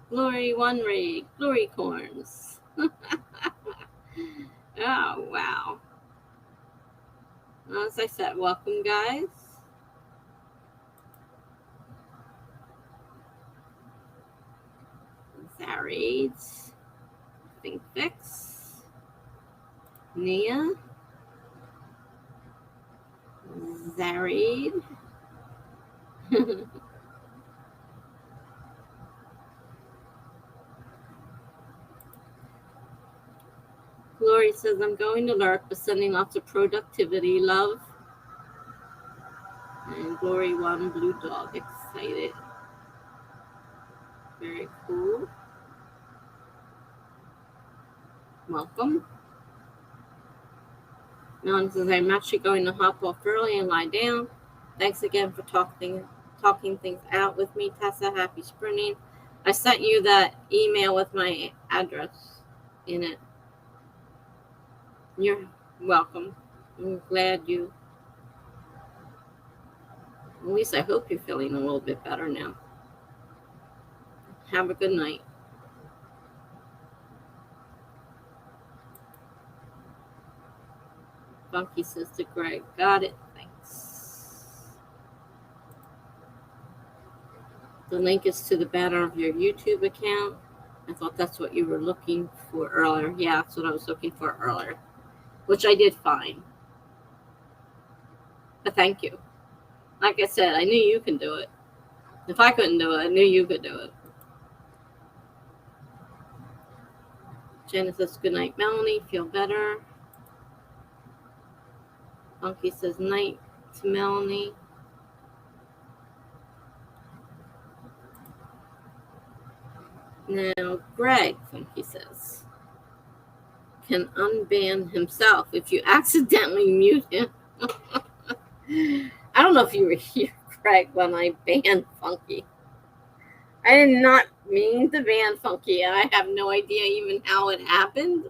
Glory One Raid. Glory Corns. Oh, wow. As I said, welcome, guys. Zara Raids. Think Fix. Nia. Zarid. Glory says, I'm going to lurk, but sending lots of productivity, love. And Glory One Blue Dog, excited. Very cool. Welcome. Melanie says, I'm actually going to hop off early and lie down. Thanks again for talking things out with me, Tessa. Happy sprinting. I sent you that email with my address in it. You're welcome. I'm glad you. At least I hope you're feeling a little bit better now. Have a good night. Funky says to Greg, got it. Thanks. The link is to the banner of your YouTube account. I thought that's what you were looking for earlier. Yeah, that's what I was looking for earlier, which I did find. But thank you. Like I said, I knew you can do it. If I couldn't do it, I knew you could do it. Jenna says, good night, Melanie. Feel better. Funky says, night to Melanie. Now, Greg, Funky says, can unban himself if you accidentally mute him. I don't know if you were here, Greg, when I banned Funky. I did not mean to ban Funky, and I have no idea even how it happened.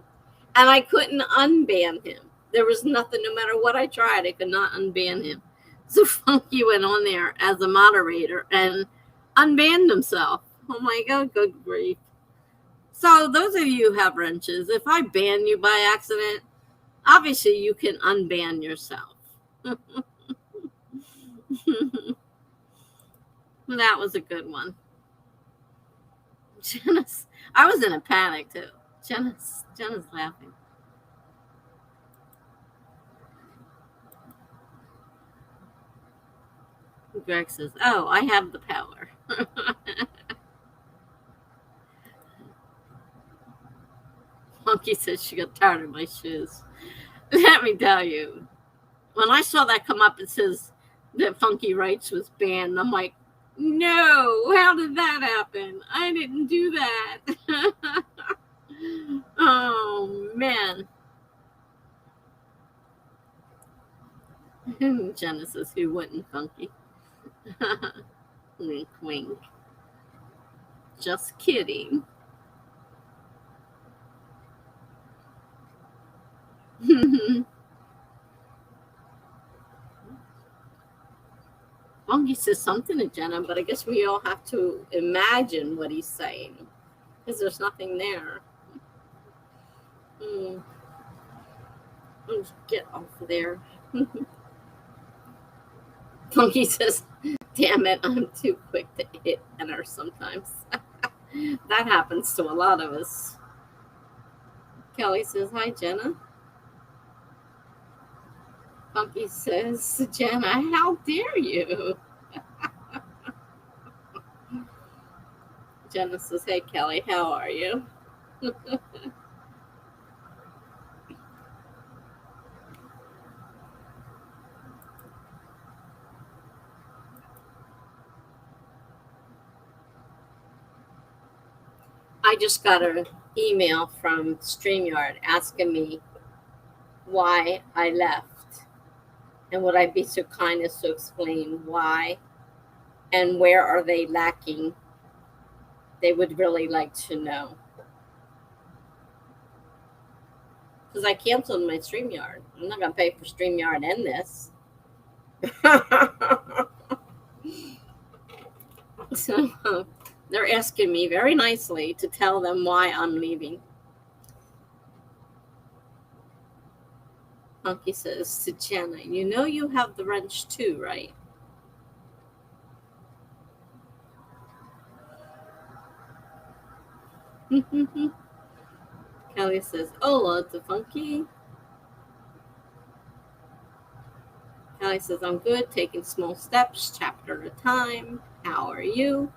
And I couldn't unban him. There was nothing, no matter what I tried, I could not unban him. So Funky went on there as a moderator and unbanned himself. Oh my God, good grief. So those of you who have wrenches, if I ban you by accident, obviously you can unban yourself. That was a good one. Jenna's, I was in a panic too. Jenna's laughing. Greg says, oh, I have the power. Funky says she got tired of my shoes. Let me tell you, when I saw that come up, it says that Funky Rights was banned. I'm like, no, how did that happen? I didn't do that. Oh, man. Jenna says, who wouldn't, Funky? Wink, wink. Just kidding. Funky says something to Jenna, but I guess we all have to imagine what he's saying because there's nothing there. Let's get off of there. Funky says, damn it, I'm too quick to hit enter sometimes. That happens to a lot of us. Kelly says, hi, Jenna. Funky says, Jenna, how dare you? Jenna says, hey, Kelly, how are you? I just got an email from StreamYard asking me why I left. And would I be so kind as to explain why and where are they lacking? They would really like to know. Because I canceled my StreamYard. I'm not going to pay for StreamYard and this. So they're asking me very nicely to tell them why I'm leaving. Funky says to Jenna, you know you have the wrench too, right? Kelly says, hola to Funky. Kelly says, I'm good, taking small steps, chapter at a time. How are you?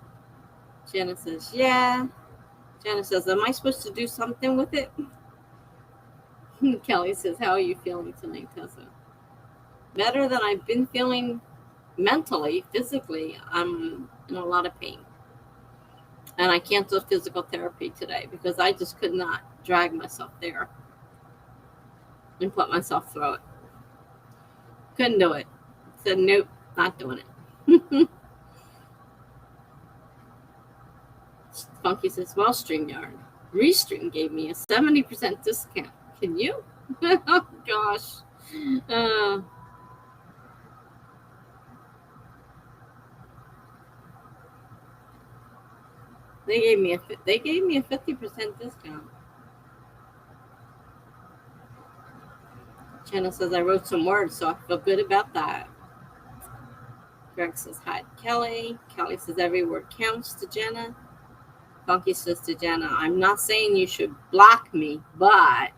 Jenna says, yeah. Jenna says, am I supposed to do something with it? Kelly says, how are you feeling tonight, Tessa? Better than I've been feeling mentally, physically. I'm in a lot of pain. And I canceled physical therapy today because I just could not drag myself there and put myself through it. Couldn't do it. Said, nope, not doing it. Funky says, well, StreamYard. Restream gave me a 70% discount. Can you? Oh, gosh. They gave me a 50% discount. Jenna says, I wrote some words, so I feel good about that. Greg says, hi, Kelly. Kelly says, every word counts to Jenna. Funky says to Jenna, I'm not saying you should block me, but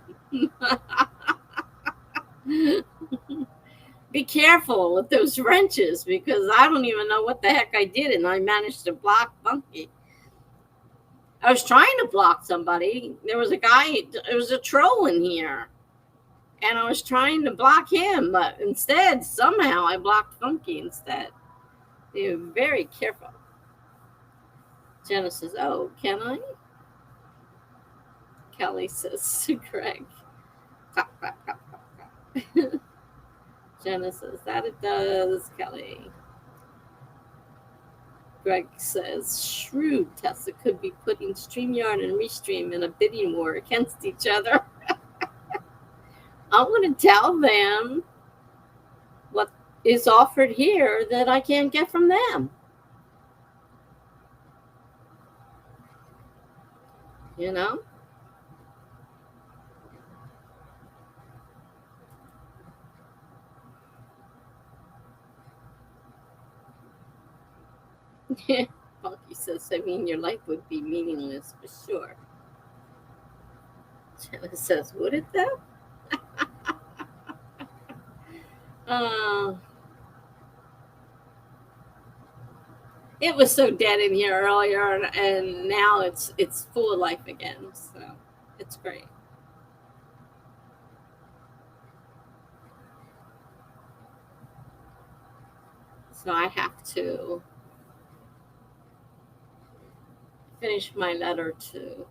be careful with those wrenches because I don't even know what the heck I did and I managed to block Funky. I was trying to block somebody. There was a guy, there was a troll in here. And I was trying to block him, but instead, somehow I blocked Funky instead. Be very careful. Jenna says, oh, can I? Kelly says to Greg. Clap, clap, clap, clap, clap. Jenna says, that it does, Kelly. Greg says, shrewd Tessa could be putting StreamYard and Restream in a bidding war against each other. I'm going to tell them what is offered here that I can't get from them. You know? Funky says, I mean, your life would be meaningless for sure. Jenna says, would it though? It was so dead in here earlier, and now it's full of life again. So it's great. So I have to finish my letter to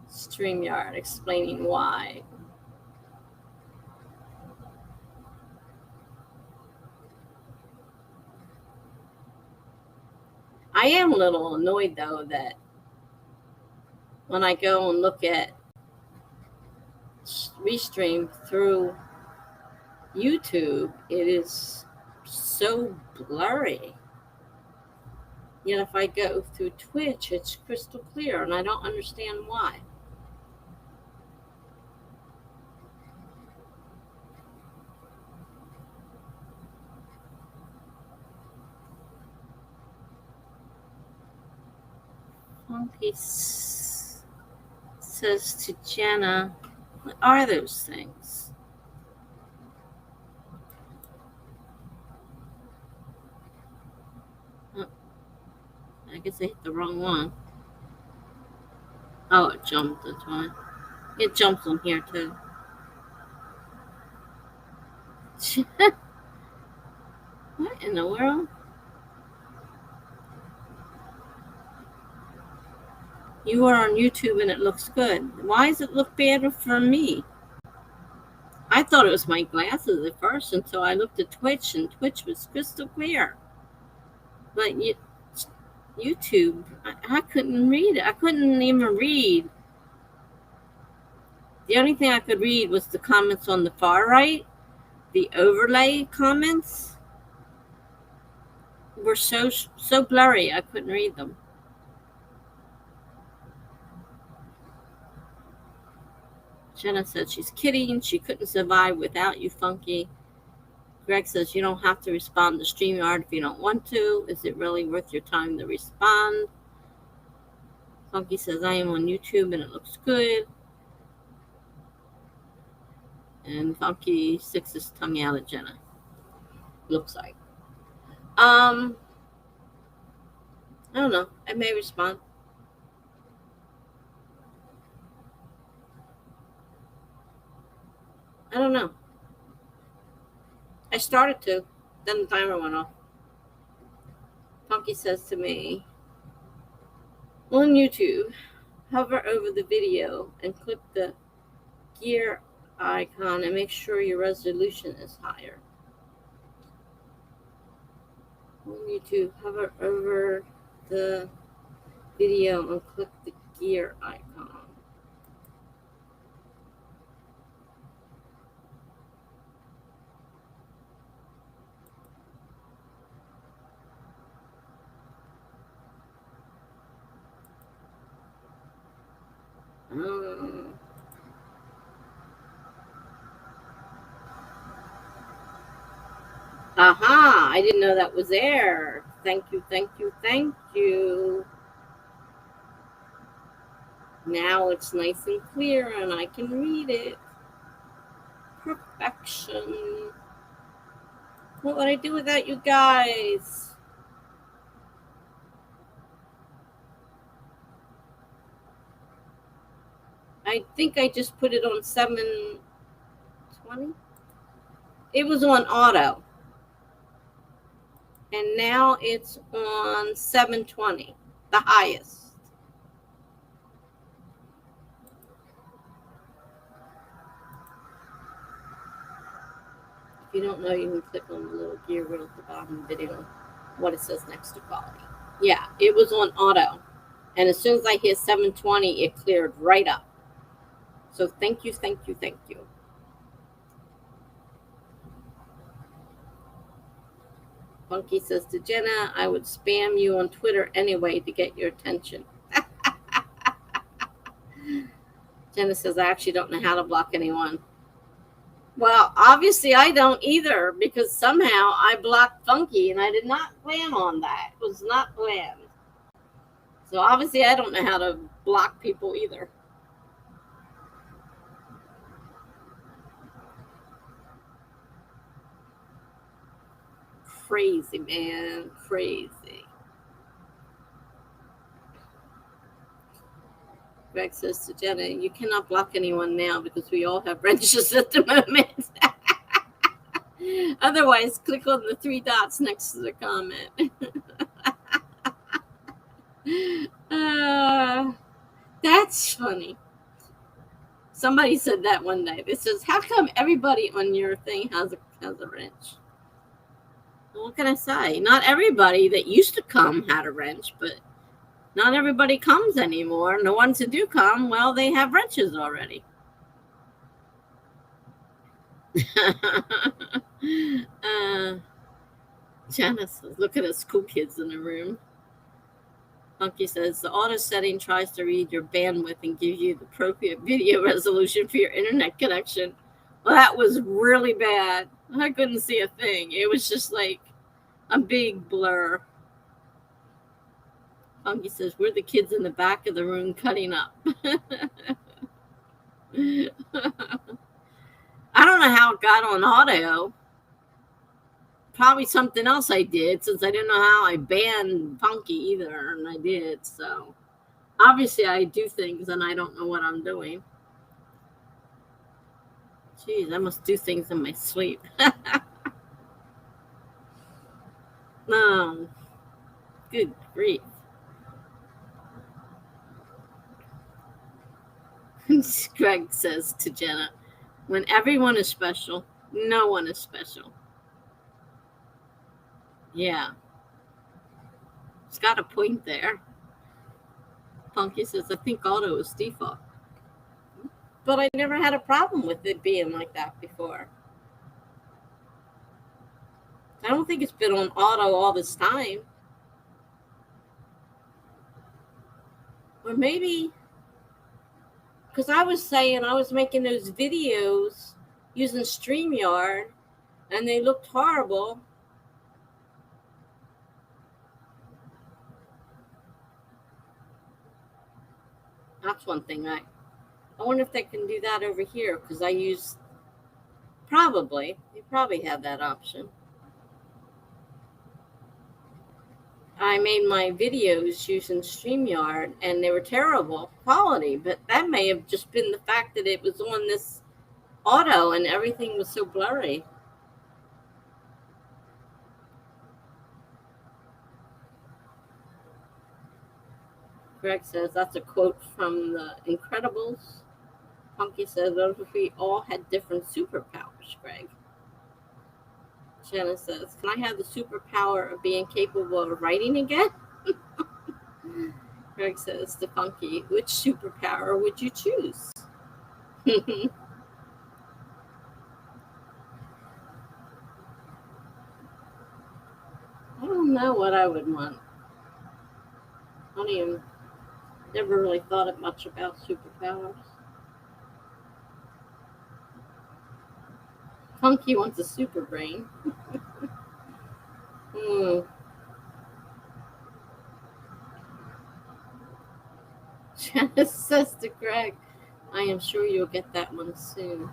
StreamYard explaining why. I am a little annoyed, though, that when I go and look at Restream through YouTube, it is so blurry. Yet if I go through Twitch, it's crystal clear, and I don't understand why. Funky says to Jenna, what are those things? Oh, I guess I hit the wrong one. Oh, it jumped, that's why. It jumps on here, too. What in the world? You are on YouTube and it looks good. Why does it look better for me? I thought it was my glasses at first until I looked at Twitch, and Twitch was crystal clear. But YouTube, I couldn't read it. I couldn't even read. The only thing I could read was the comments on the far right. The overlay comments were so blurry, I couldn't read them. Jenna said she's kidding. She couldn't survive without you, Funky. Greg says you don't have to respond to StreamYard if you don't want to. Is it really worth your time to respond? Funky says I am on YouTube and it looks good. And Funky sticks his tongue out at Jenna. Looks like. I don't know. I may respond. I don't know. I started to. Then the timer went off. Funky says to me, on YouTube, hover over the video and click the gear icon and make sure your resolution is higher. On YouTube, hover over the video and click the gear icon. Aha, I didn't know that was there. Thank you, thank you, thank you. Now it's nice and clear and I can read it. Perfection. What would I do without you guys? I think I just put it on 720. It was on auto. And now it's on 720, the highest. If you don't know, you can click on the little gear wheel at the bottom of the video, what it says next to quality. Yeah, it was on auto. And as soon as I hit 720, it cleared right up. So thank you, thank you, thank you. Funky says to Jenna, I would spam you on Twitter anyway to get your attention. Jenna says, I actually don't know how to block anyone. Well, obviously I don't either, because somehow I blocked Funky, and I did not plan on that. It was not planned. So obviously I don't know how to block people either. Crazy, man. Crazy. Greg says to Jenna, you cannot block anyone now because we all have wrenches at the moment. Otherwise, click on the 3 dots next to the comment. That's funny. Somebody said that one day. It says, how come everybody on your thing has a wrench? Well, what can I say? Not everybody that used to come had a wrench, but not everybody comes anymore. And the ones that do come, well, they have wrenches already. Janice says, look at us cool kids in the room. Funky says, the auto setting tries to read your bandwidth and give you the appropriate video resolution for your internet connection. Well, that was really bad. I couldn't see a thing. It was just like a big blur. Funky says, we're the kids in the back of the room cutting up. I don't know how it got on audio. Probably something else I did, since I didn't know how I banned Funky either, and I did. So obviously I do things and I don't know what I'm doing. Jeez, I must do things in my sleep. No. Good grief. Greg says to Jenna, when everyone is special, no one is special. Yeah. It's got a point there. Funky says, I think auto is default. But I never had a problem with it being like that before. I don't think it's been on auto all this time. Or maybe, because I was saying I was making those videos using StreamYard, and they looked horrible. That's one thing. I wonder if they can do that over here, because I use, probably, you probably have that option. I made my videos using StreamYard, and they were terrible quality, but that may have just been the fact that it was on this auto and everything was so blurry. Greg says that's a quote from The Incredibles. Funky says, what if we all had different superpowers, Greg? Shannon says, can I have the superpower of being capable of writing again? Greg says to Funky, which superpower would you choose? I don't know what I would want. I don't even, never really thought much about superpowers. Funky wants a super brain. Janice says to Greg, I am sure you'll get that one soon.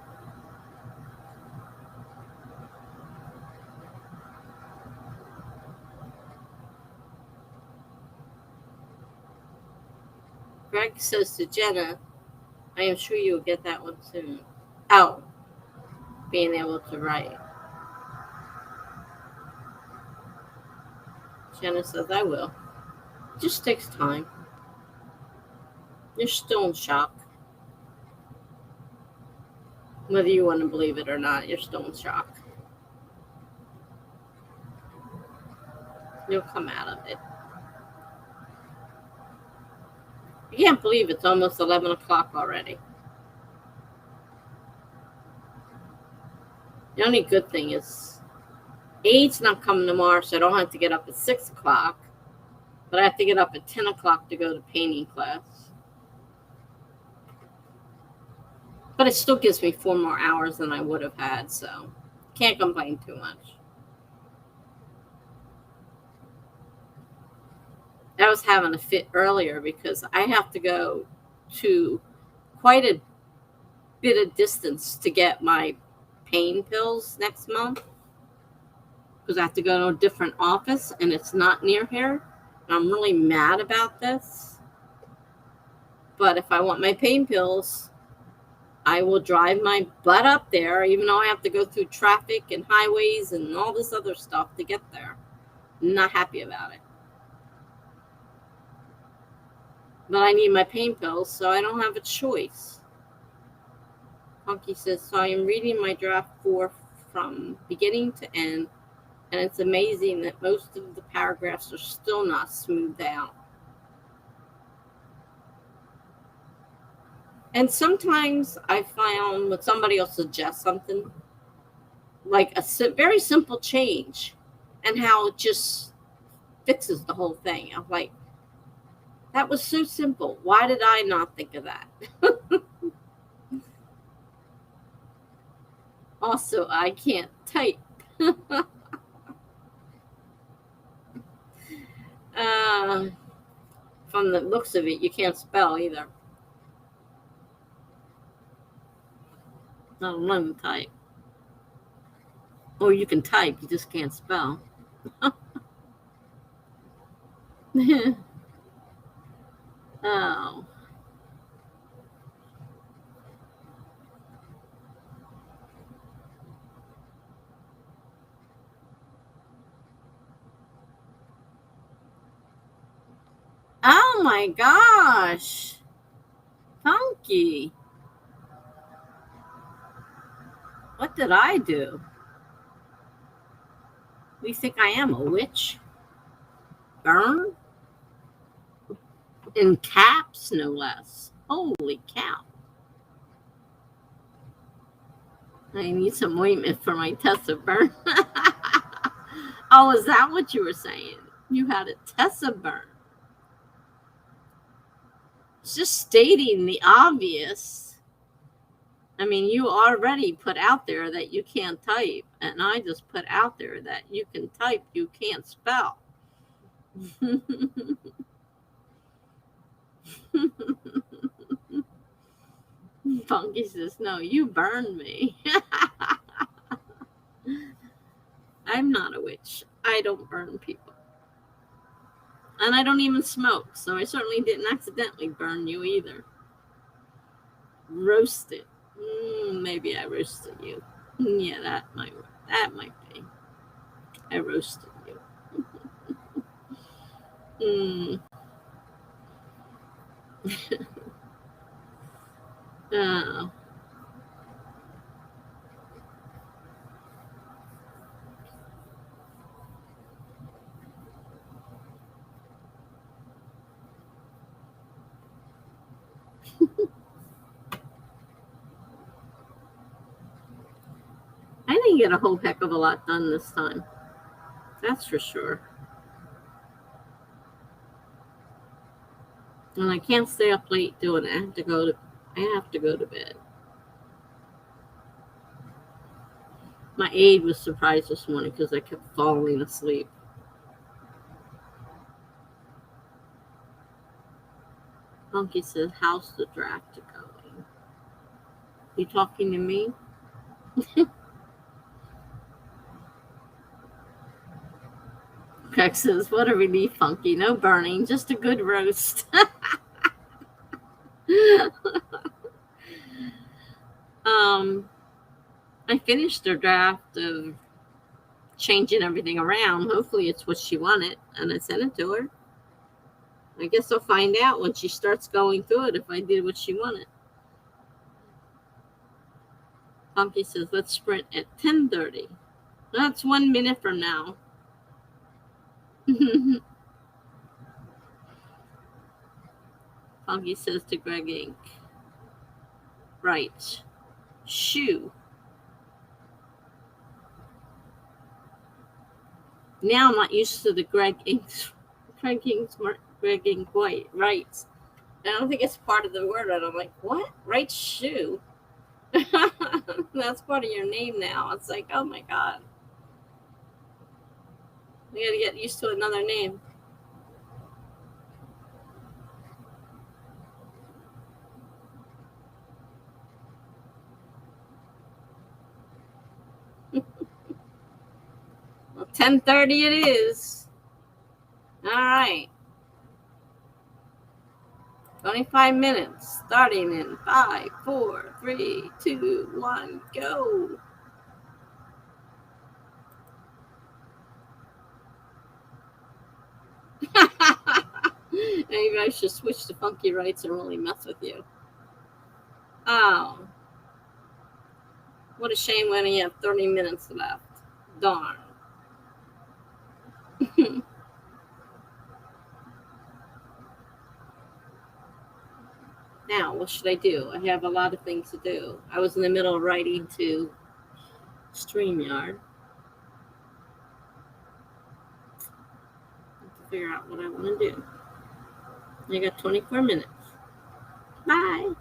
Greg says to Jenna, I am sure you'll get that one soon. Oh, being able to write. Jenna says, I will. It just takes time. You're still in shock. Whether you want to believe it or not, you're still in shock. You'll come out of it. I can't believe it's almost 11 o'clock already. The only good thing is Aid's not coming tomorrow, so I don't have to get up at 6 o'clock. But I have to get up at 10 o'clock to go to painting class. But it still gives me 4 more hours than I would have had, so can't complain too much. I was having a fit earlier because I have to go to quite a bit of distance to get my pain pills next month. Because I have to go to a different office, and it's not near here. And I'm really mad about this. But if I want my pain pills, I will drive my butt up there, even though I have to go through traffic and highways and all this other stuff to get there. I'm not happy about it. But I need my pain pills, so I don't have a choice. Funky says, so I am reading my draft 4 from beginning to end, and it's amazing that most of the paragraphs are still not smoothed out. And sometimes I found when somebody else suggests something, like a very simple change, and how it just fixes the whole thing. I'm like, that was so simple. Why did I not think of that? Also, I can't type. From the looks of it, you can't spell either. I don't know to type. Or you can type, you just can't spell. Oh. Oh my gosh. Funky. What did I do? You think I am a witch? Burn? In caps, no less. Holy cow. I need some ointment for my Tessa burn. Oh, is that what you were saying? You had a Tessa burn. It's just stating the obvious. I mean, you already put out there that you can't type, and I just put out there that you can type, you can't spell. Funky says, no, you burned me. I'm not a witch. I don't burn people. And I don't even smoke, so I certainly didn't accidentally burn you either. Roasted. Maybe I roasted you. Yeah, that might be. I roasted you. Oh. I didn't get a whole heck of a lot done this time. That's for sure. And I can't stay up late doing it. I have to go to bed. My aide was surprised this morning because I kept falling asleep. Funky says, how's the draft going? You talking to me? Craig says, what a relief, Funky. No burning, just a good roast. I finished her draft of changing everything around. Hopefully it's what she wanted, and I sent it to her. I guess I'll find out when she starts going through it if I did what she wanted. Funky says, let's sprint at 10:30. That's 1 minute from now. Funky says to Greg Inc. Right. Shoe. Now I'm not used to the Greg Inc. White. Right. I don't think it's part of the word. And I'm like, what? Right shoe. That's part of your name now. It's like, oh my God. We gotta get used to another name. Well, 10:30 it is. All right. 25 minutes, starting in 5, 4, 3, 2, 1, go. Maybe I should switch to funky rights and really mess with you. Oh. What a shame when you have 30 minutes left. Darn. Now, what should I do? I have a lot of things to do. I was in the middle of writing to StreamYard. I have to figure out what I want to do. I got 24 minutes. Bye.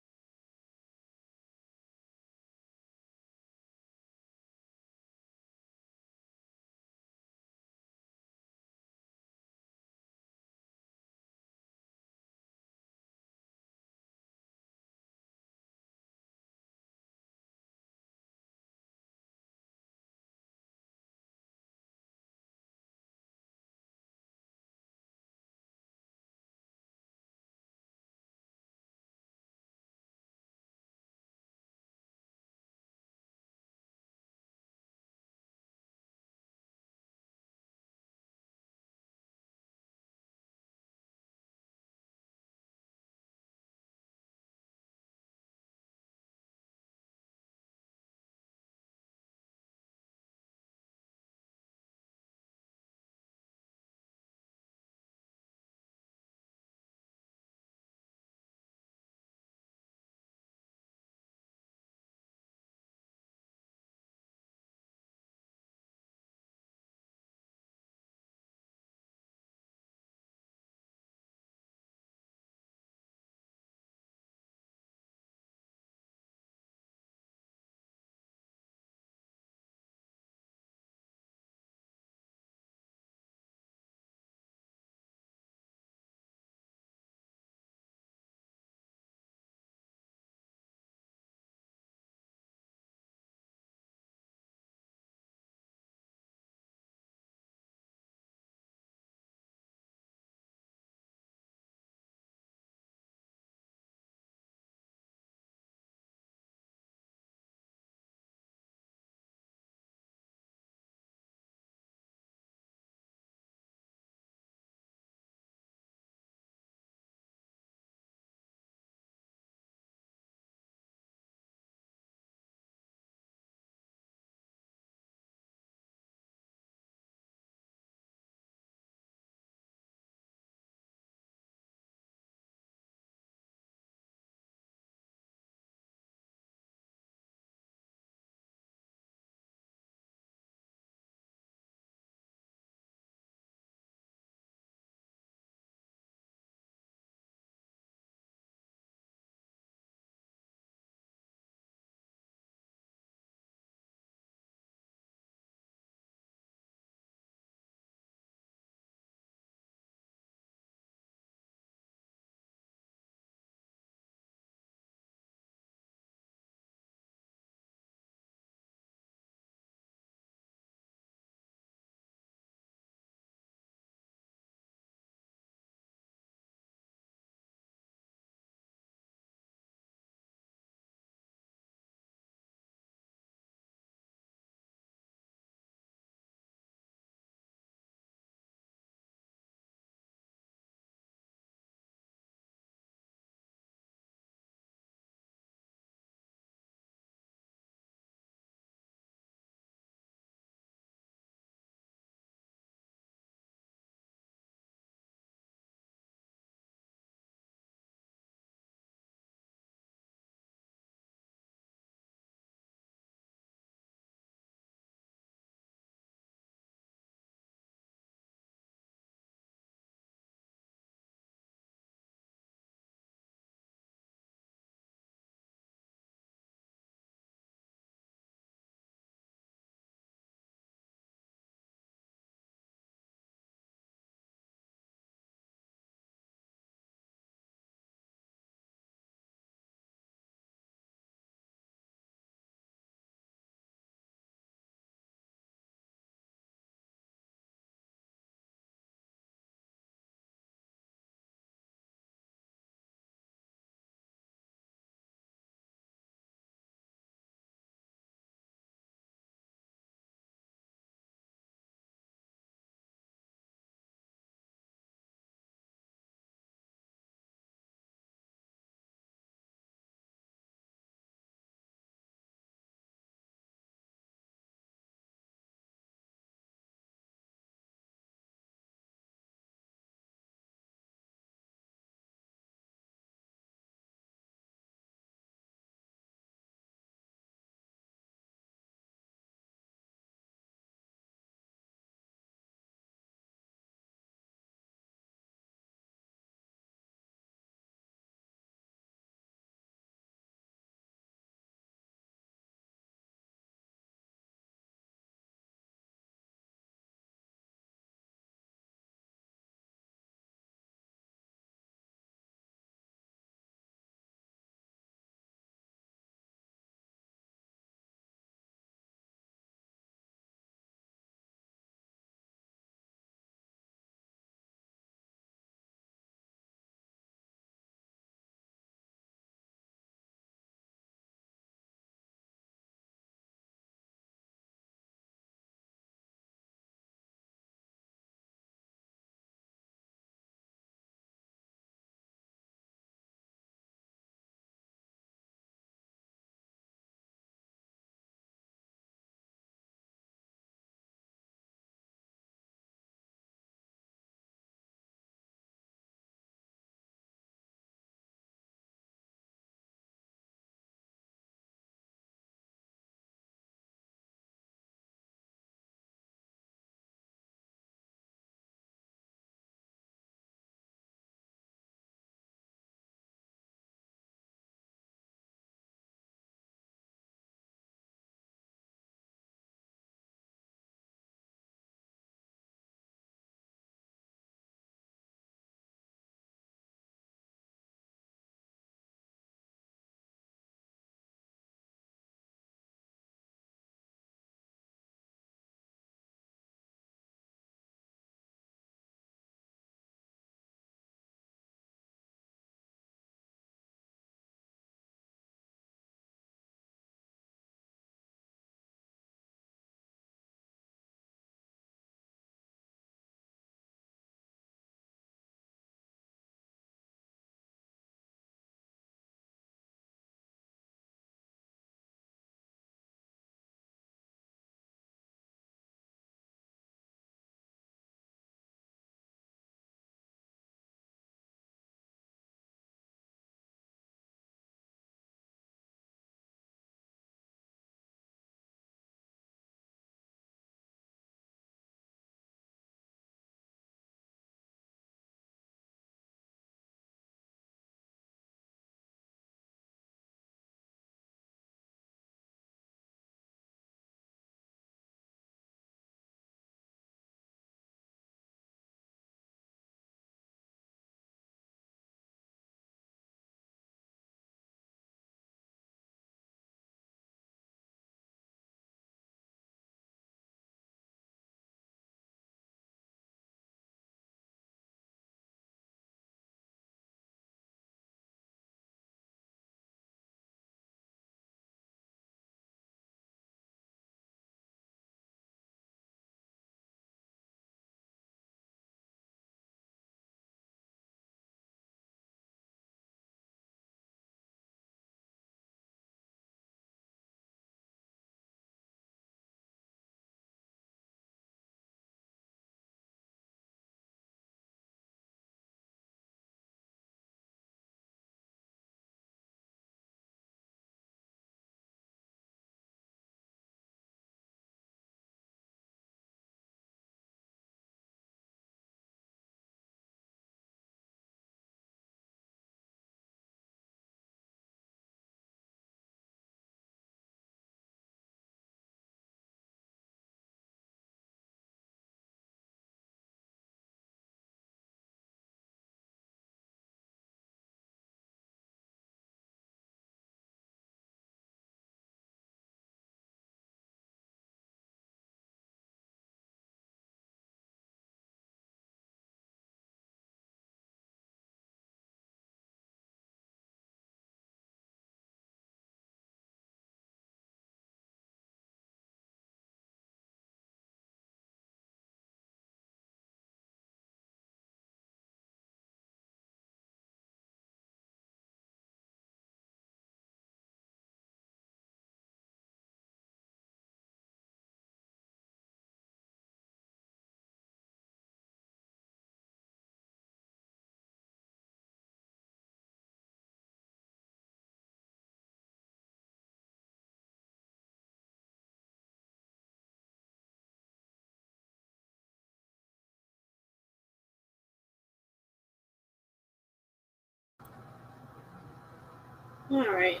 All right.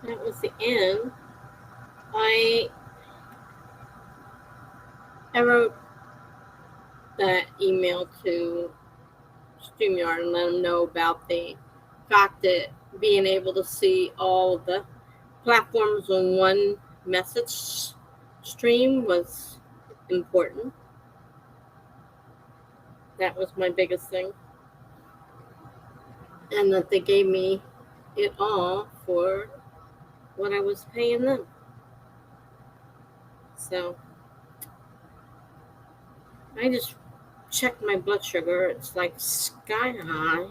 That was the end. I wrote that email to StreamYard and let them know about the fact that being able to see all the platforms on one message stream was important. That was my biggest thing. And that they gave me it all for what I was paying them. So I just checked my blood sugar. It's like sky high.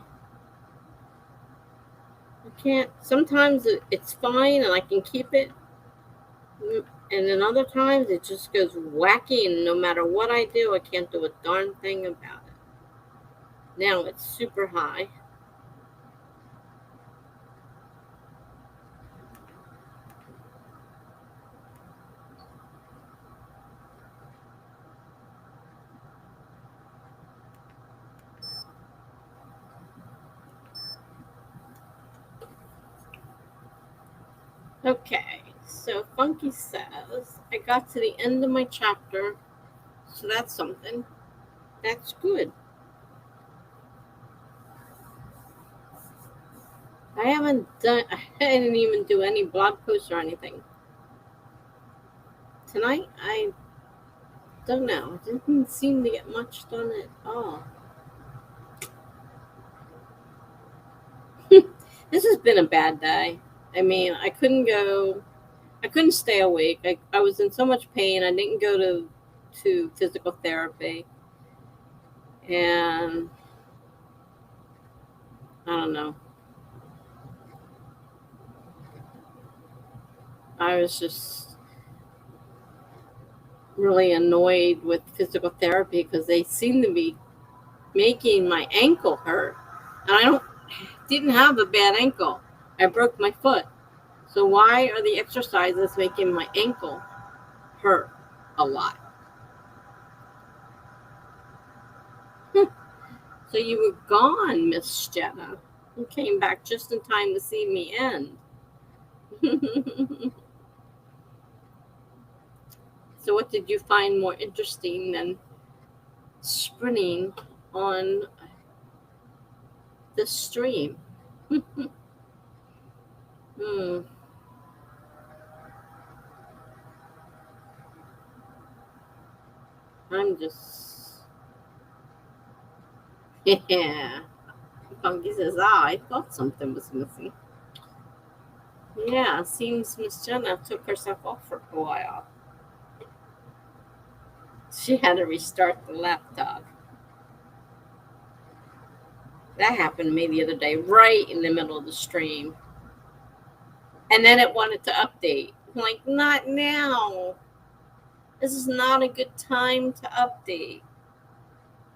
I can't, sometimes it's fine and I can keep it. And then other times it just goes wacky, and no matter what I do, I can't do a darn thing about it. Now it's super high. Okay, so Funky says, I got to the end of my chapter, so that's something. That's good. I didn't even do any blog posts or anything. Tonight, I don't know. I didn't seem to get much done at all. This has been a bad day. I mean, I couldn't stay awake. I was in so much pain. I didn't go to physical therapy. And I don't know. I was just really annoyed with physical therapy because they seem to be making my ankle hurt. And didn't have a bad ankle. I broke my foot. So why are the exercises making my ankle hurt a lot? So you were gone, Miss Jenna. You came back just in time to see me end. So what did you find more interesting than sprinting on the stream? Hmm. I'm just, yeah. Funky says, I thought something was missing. Yeah, seems Miss Jenna took herself off for a while. She had to restart the laptop. That happened to me the other day, right in the middle of the stream. And then it wanted to update. I'm like, not now. This is not a good time to update.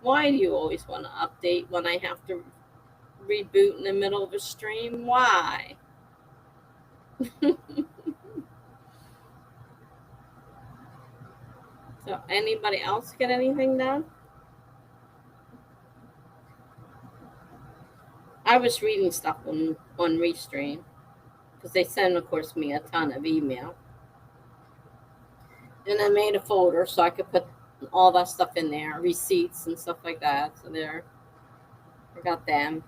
Why do you always want to update when I have to reboot in the middle of a stream? Why? So, anybody else get anything done? I was reading stuff on Restream because they send, of course, me a ton of email. And I made a folder so I could put all that stuff in there, receipts and stuff like that. So there, I got them.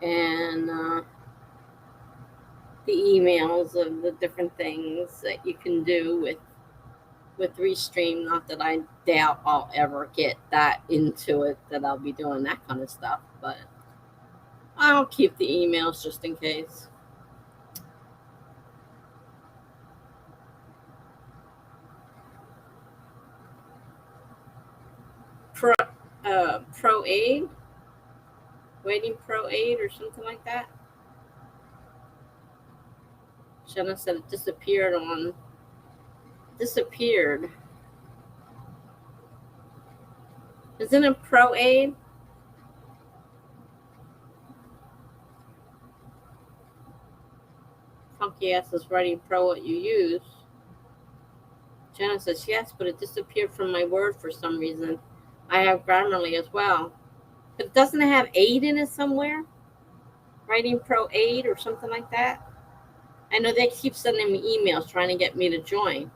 And the emails of the different things that you can do with Restream. Not that I doubt I'll ever get that into it, that I'll be doing that kind of stuff, but I'll keep the emails just in case. Pro aid, waiting pro aid or something like that. Jenna said it disappeared. Isn't it pro aid? Funky ass is writing pro what you use. Jenna says yes, but it disappeared from my Word for some reason. I have Grammarly as well. But doesn't it have aid in it somewhere? Writing Pro Aid or something like that? I know they keep sending me emails trying to get me to join.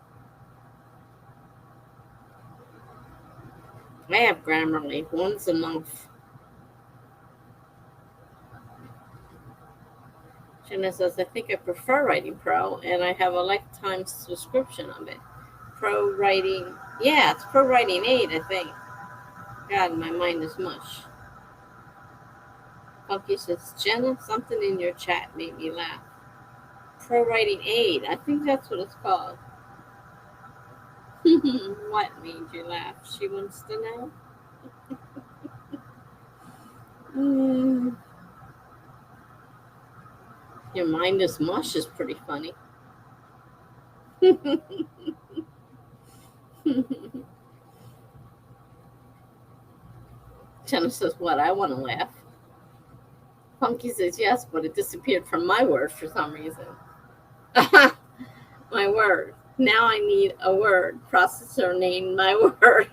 I have Grammarly. One's enough. Jenna says, I think I prefer Writing Pro, and I have a lifetime subscription of it. Pro Writing, yeah, it's Pro Writing Aid, I think. God, my mind is mush. Funky says, Jenna, something in your chat made me laugh. Pro Writing Aid, I think that's what it's called. What made you laugh? She wants to know. Your mind is mush is pretty funny. Jenna says, what? I want to laugh. Funky says, yes, but it disappeared from my word for some reason. My word. Now I need a word processor named my word.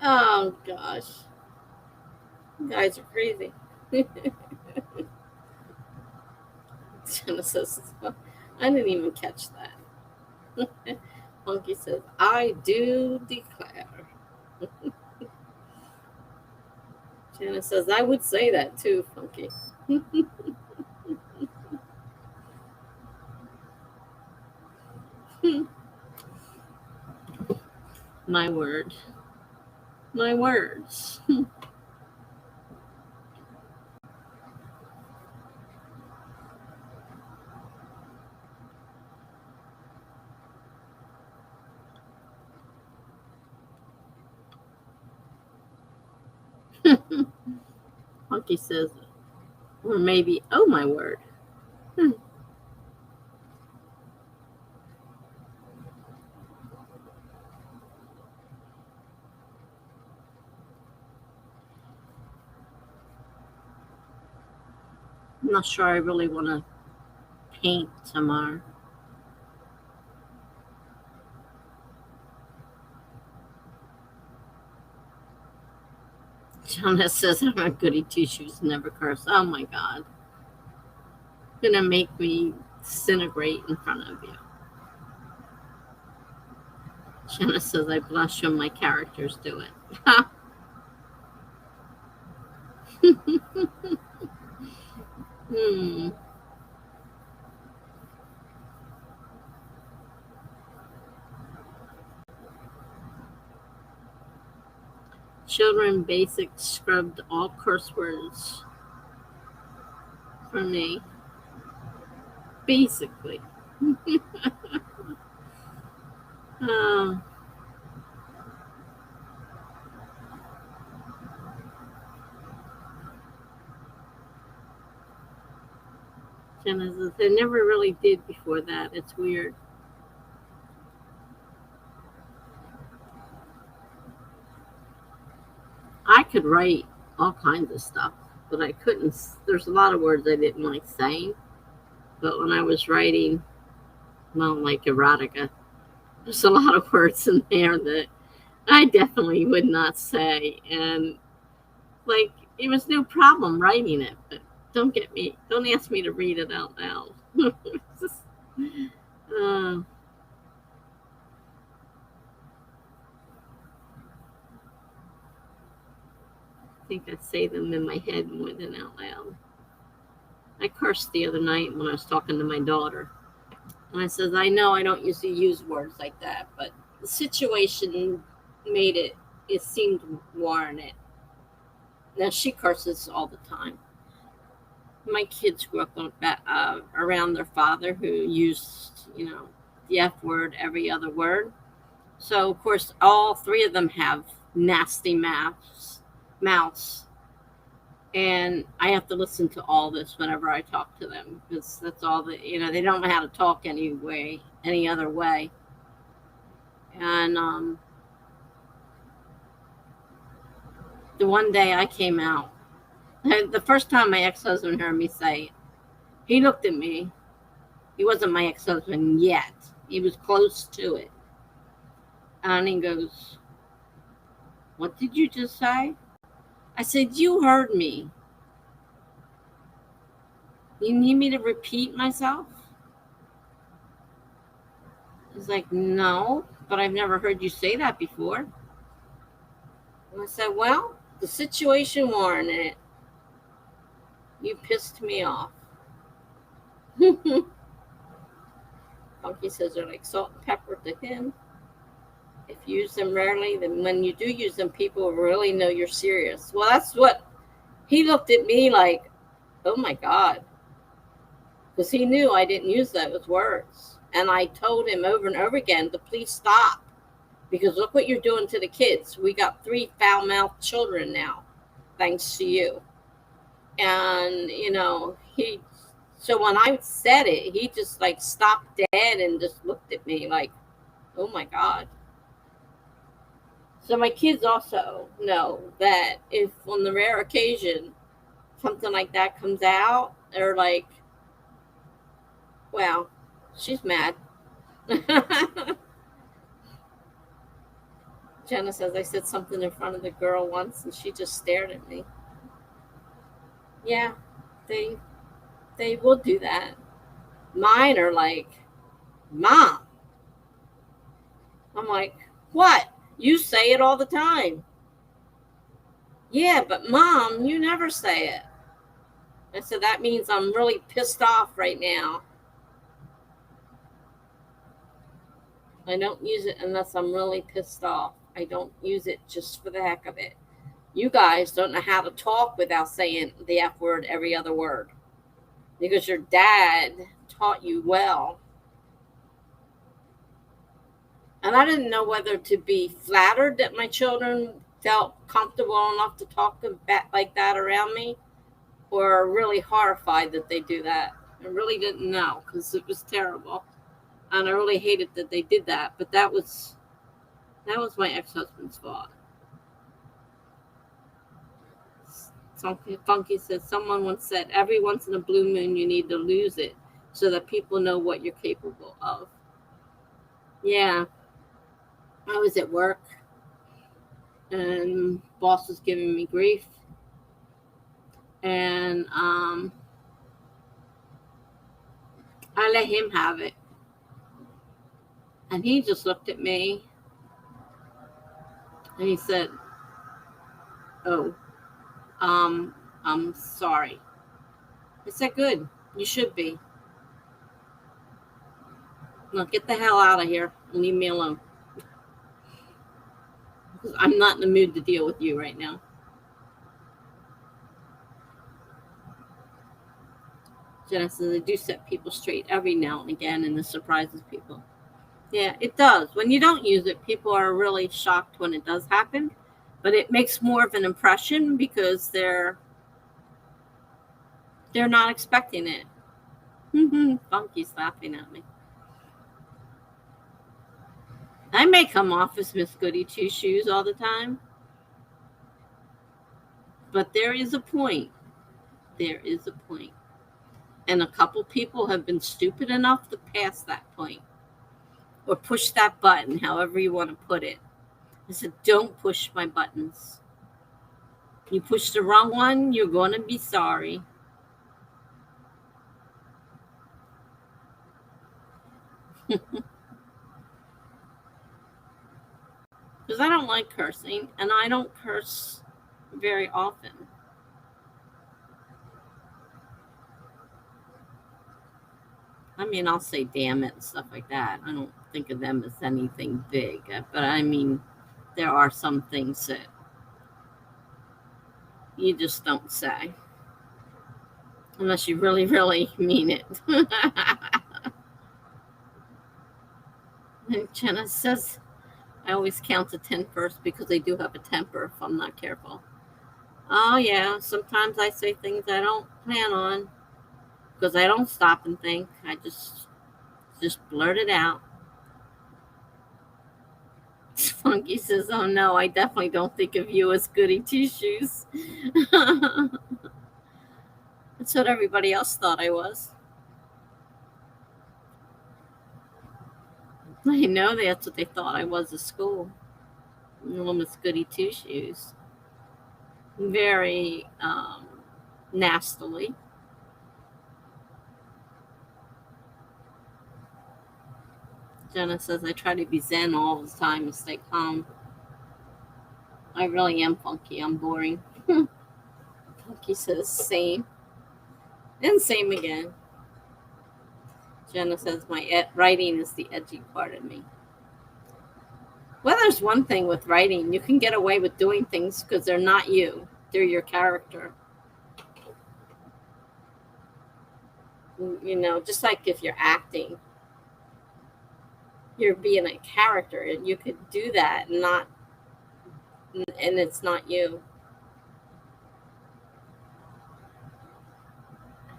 Oh, gosh. You guys are crazy. Jenna says, I didn't even catch that. Funky says, I do declare. Jenna says, I would say that too, Funky. My word. My words. Funky says, or maybe, oh my word. I'm not sure I really want to paint tomorrow. Jonah says I'm a goody two shoes, never curse. Oh my God. Gonna make me disintegrate in front of you. Jenna says I blush when my characters do it. Children basic scrubbed all curse words for me. Basically. Jenna says I never really did before that. It's weird. I could write all kinds of stuff, but I couldn't. There's a lot of words I didn't like saying. But when I was writing, well, like erotica, there's a lot of words in there that I definitely would not say. And like, it was no problem writing it, but don't ask me to read it out loud. Just, I think I say them in my head more than out loud. I cursed the other night when I was talking to my daughter. And I says, I know I don't usually use words like that, but the situation made it seemed warranted. Now, she curses all the time. My kids grew up around their father who used, the F word every other word. So, of course, all three of them have nasty mouths. And I have to listen to all this whenever I talk to them because that's all that, they don't know how to talk any other way. And the one day I came out, the first time my ex-husband heard me say it, he looked at me. He wasn't my ex-husband yet. He was close to it. And he goes, What did you just say? I said, you heard me. You need me to repeat myself? He's like, no, but I've never heard you say that before. And I said, well, the situation warranted it. You pissed me off. Funky says they're like salt and pepper to him. If you use them rarely, then when you do use them, people really know you're serious. Well, that's what he looked at me like, oh my God. Because he knew I didn't use those words. And I told him over and over again to please stop. Because look what you're doing to the kids. We got 3 foul-mouthed children now, thanks to you. And, so when I said it, he just like stopped dead and just looked at me like, oh my God. So my kids also know that if on the rare occasion something like that comes out, they're like, wow, she's mad. Jenna says I said something in front of the girl once and she just stared at me. Yeah, they will do that. Mine are like, Mom. I'm like, what? You say it all the time. Yeah, but Mom, you never say it. I said, that means I'm really pissed off right now. I don't use it unless I'm really pissed off. I don't use it just for the heck of it. You guys don't know how to talk without saying the F word every other word. Because your dad taught you well. And I didn't know whether to be flattered that my children felt comfortable enough to talk like that around me, or really horrified that they do that. I really didn't know because it was terrible. And I really hated that they did that. But that was my ex-husband's fault. Funky says, someone once said, every once in a blue moon you need to lose it so that people know what you're capable of. Yeah. I was at work and boss was giving me grief. And I let him have it. And he just looked at me and he said, oh, I'm sorry. I said, good, you should be. Now get the hell out of here and leave me alone. Because I'm not in the mood to deal with you right now. Jenna says, they do set people straight every now and again, and this surprises people. Yeah, it does. When you don't use it, people are really shocked when it does happen. But it makes more of an impression because they're not expecting it. Funky's laughing at me. I may come off as Miss Goody Two Shoes all the time. But there is a point. There is a point. And a couple people have been stupid enough to pass that point. Or push that button, however you want to put it. I said, don't push my buttons. You push the wrong one, you're going to be sorry. Because I don't like cursing, and I don't curse very often. I mean, I'll say damn it and stuff like that. I don't think of them as anything big. But I mean, there are some things that you just don't say. Unless you really, really mean it. And Jenna says, I always count to 10 first because I do have a temper if I'm not careful. Oh, yeah. Sometimes I say things I don't plan on because I don't stop and think. I just blurt it out. Funky says, oh, no, I definitely don't think of you as Goody Two Shoes. That's what everybody else thought I was. I know that's what they thought I was at school. Almost goody two shoes. Very nastily. Jenna says, I try to be zen all the time and stay calm. I really am funky. I'm boring. Funky says, same. And same again. Jenna says, my writing is the edgy part of me. Well, there's one thing with writing. You can get away with doing things because they're not you. They're your character. You know, just like if you're acting, you're being a character, and you could do that and it's not you.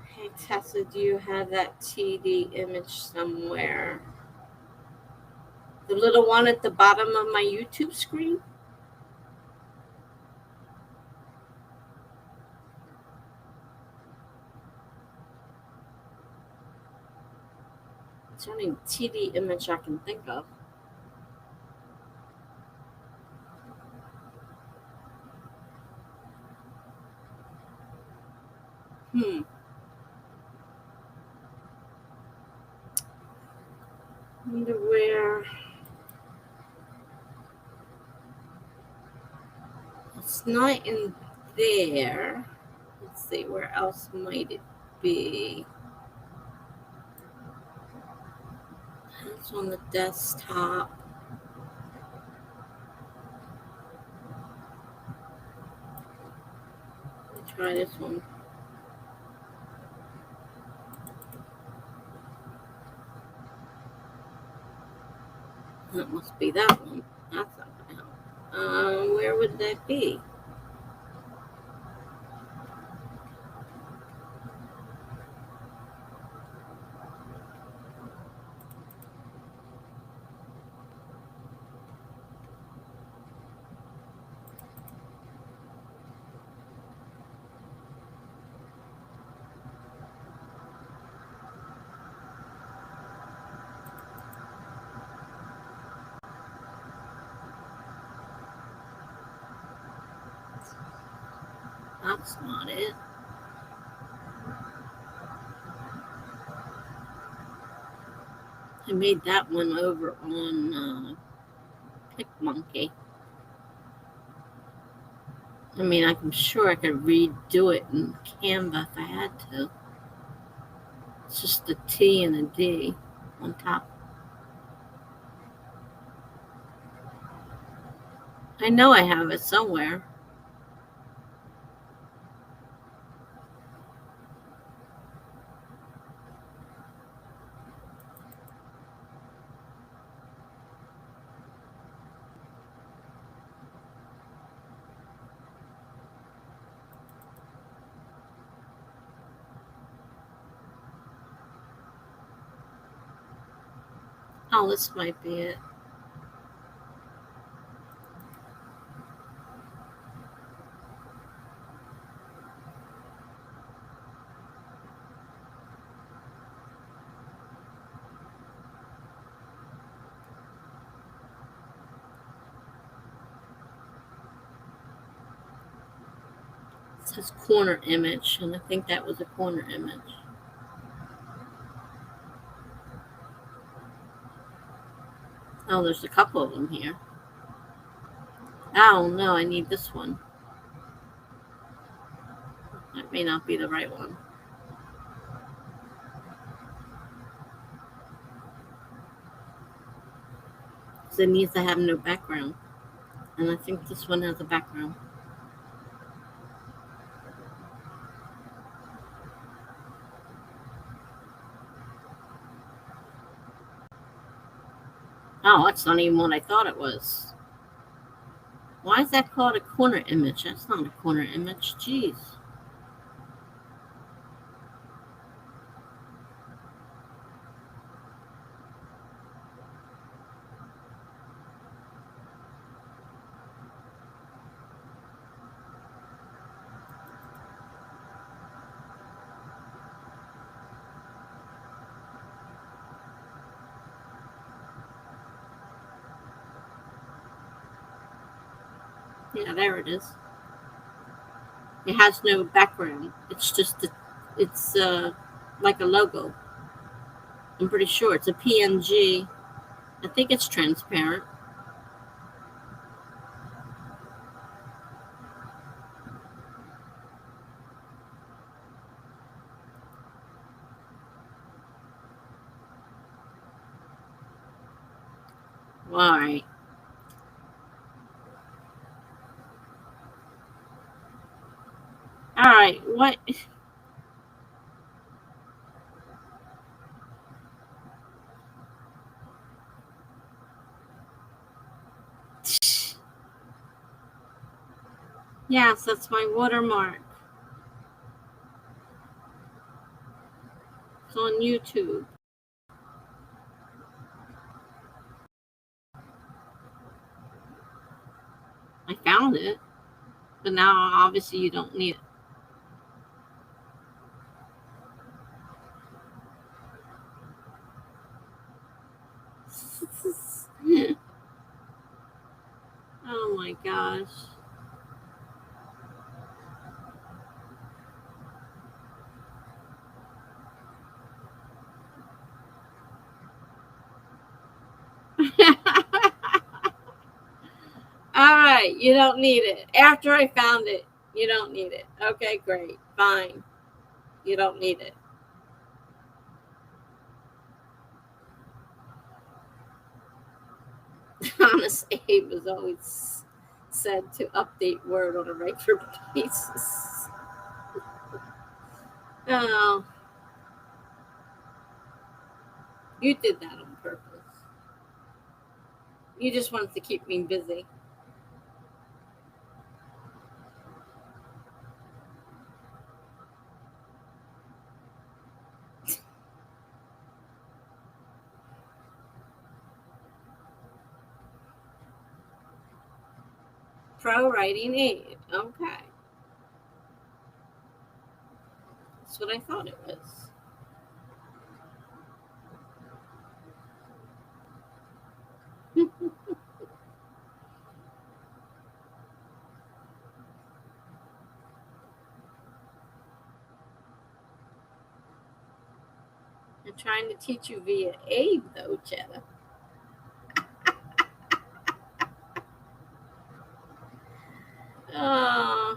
Hey, Tessa, do you have that TD image somewhere? The little one at the bottom of my YouTube screen? It's the only TD image I can think of. Wonder where. It's not in there. Let's see, where else might it be? It's on the desktop. Let me try this one. That must be that one. That's not gonna help. Where would that be? That's not it. I made that one over on PicMonkey. I mean, I'm sure I could redo it in Canva if I had to. It's just a T and a D on top. I know I have it somewhere. Oh, this might be it. It says corner image, and I think that was a corner image. Oh, there's a couple of them here. Oh, no, I need this one. That may not be the right one. So it needs to have no background. And I think this one has a background. Oh, that's not even what I thought it was. Why is that called a corner image? That's not a corner image. Jeez. Yeah, there it is. It has no background. It's just it's like a logo. I'm pretty sure it's a PNG. I think it's transparent. All right. All right. What? Yes, that's my watermark. It's on YouTube. I found it, but now obviously you don't need it. Oh my gosh. All right, you don't need it. After I found it, you don't need it. Okay, great. Fine. You don't need it. Honest Abe was always said to update Word on a regular basis. Oh, you did that on purpose. You just wanted to keep me busy. Pro writing aid. Okay. That's what I thought it was. I'm trying to teach you via Abe, though, Cheddar. Oh,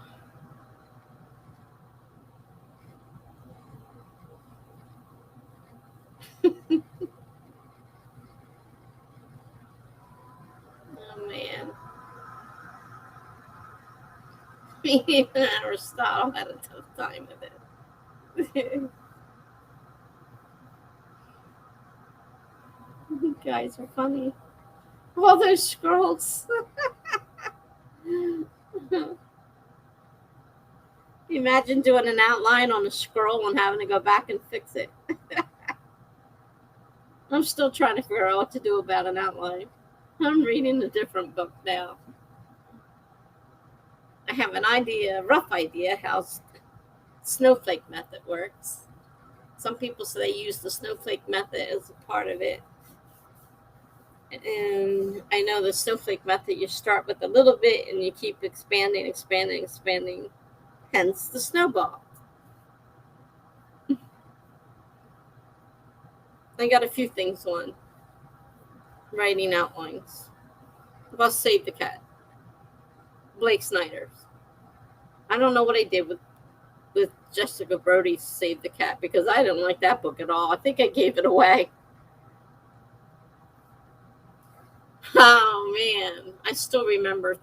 oh man. Even Aristotle had a tough time with it. You guys are funny. All those scrolls. Imagine doing an outline on a scroll and having to go back and fix it. I'm still trying to figure out what to do about an outline. I'm reading a different book now. I have an idea, a rough idea, how snowflake method works. Some people say they use the snowflake method as a part of it. And I know the snowflake method, you start with a little bit and you keep expanding, expanding, expanding, hence the snowball. I got a few things on writing outlines. About Save the Cat, Blake Snyder's. I don't know what I did with Jessica Brody's Save the Cat because I didn't like that book at all. I think I gave it away. Oh man, I still remember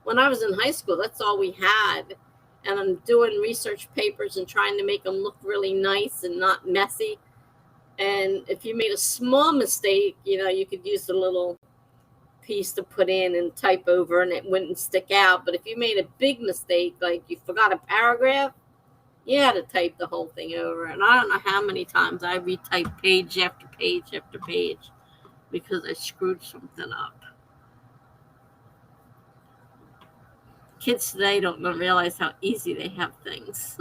when I was in high school, that's all we had. And I'm doing research papers and trying to make them look really nice and not messy. And if you made a small mistake, you could use a little piece to put in and type over and it wouldn't stick out. But if you made a big mistake, like you forgot a paragraph, you had to type the whole thing over. And I don't know how many times I retyped page after page after page because I screwed something up. Kids today don't realize how easy they have things.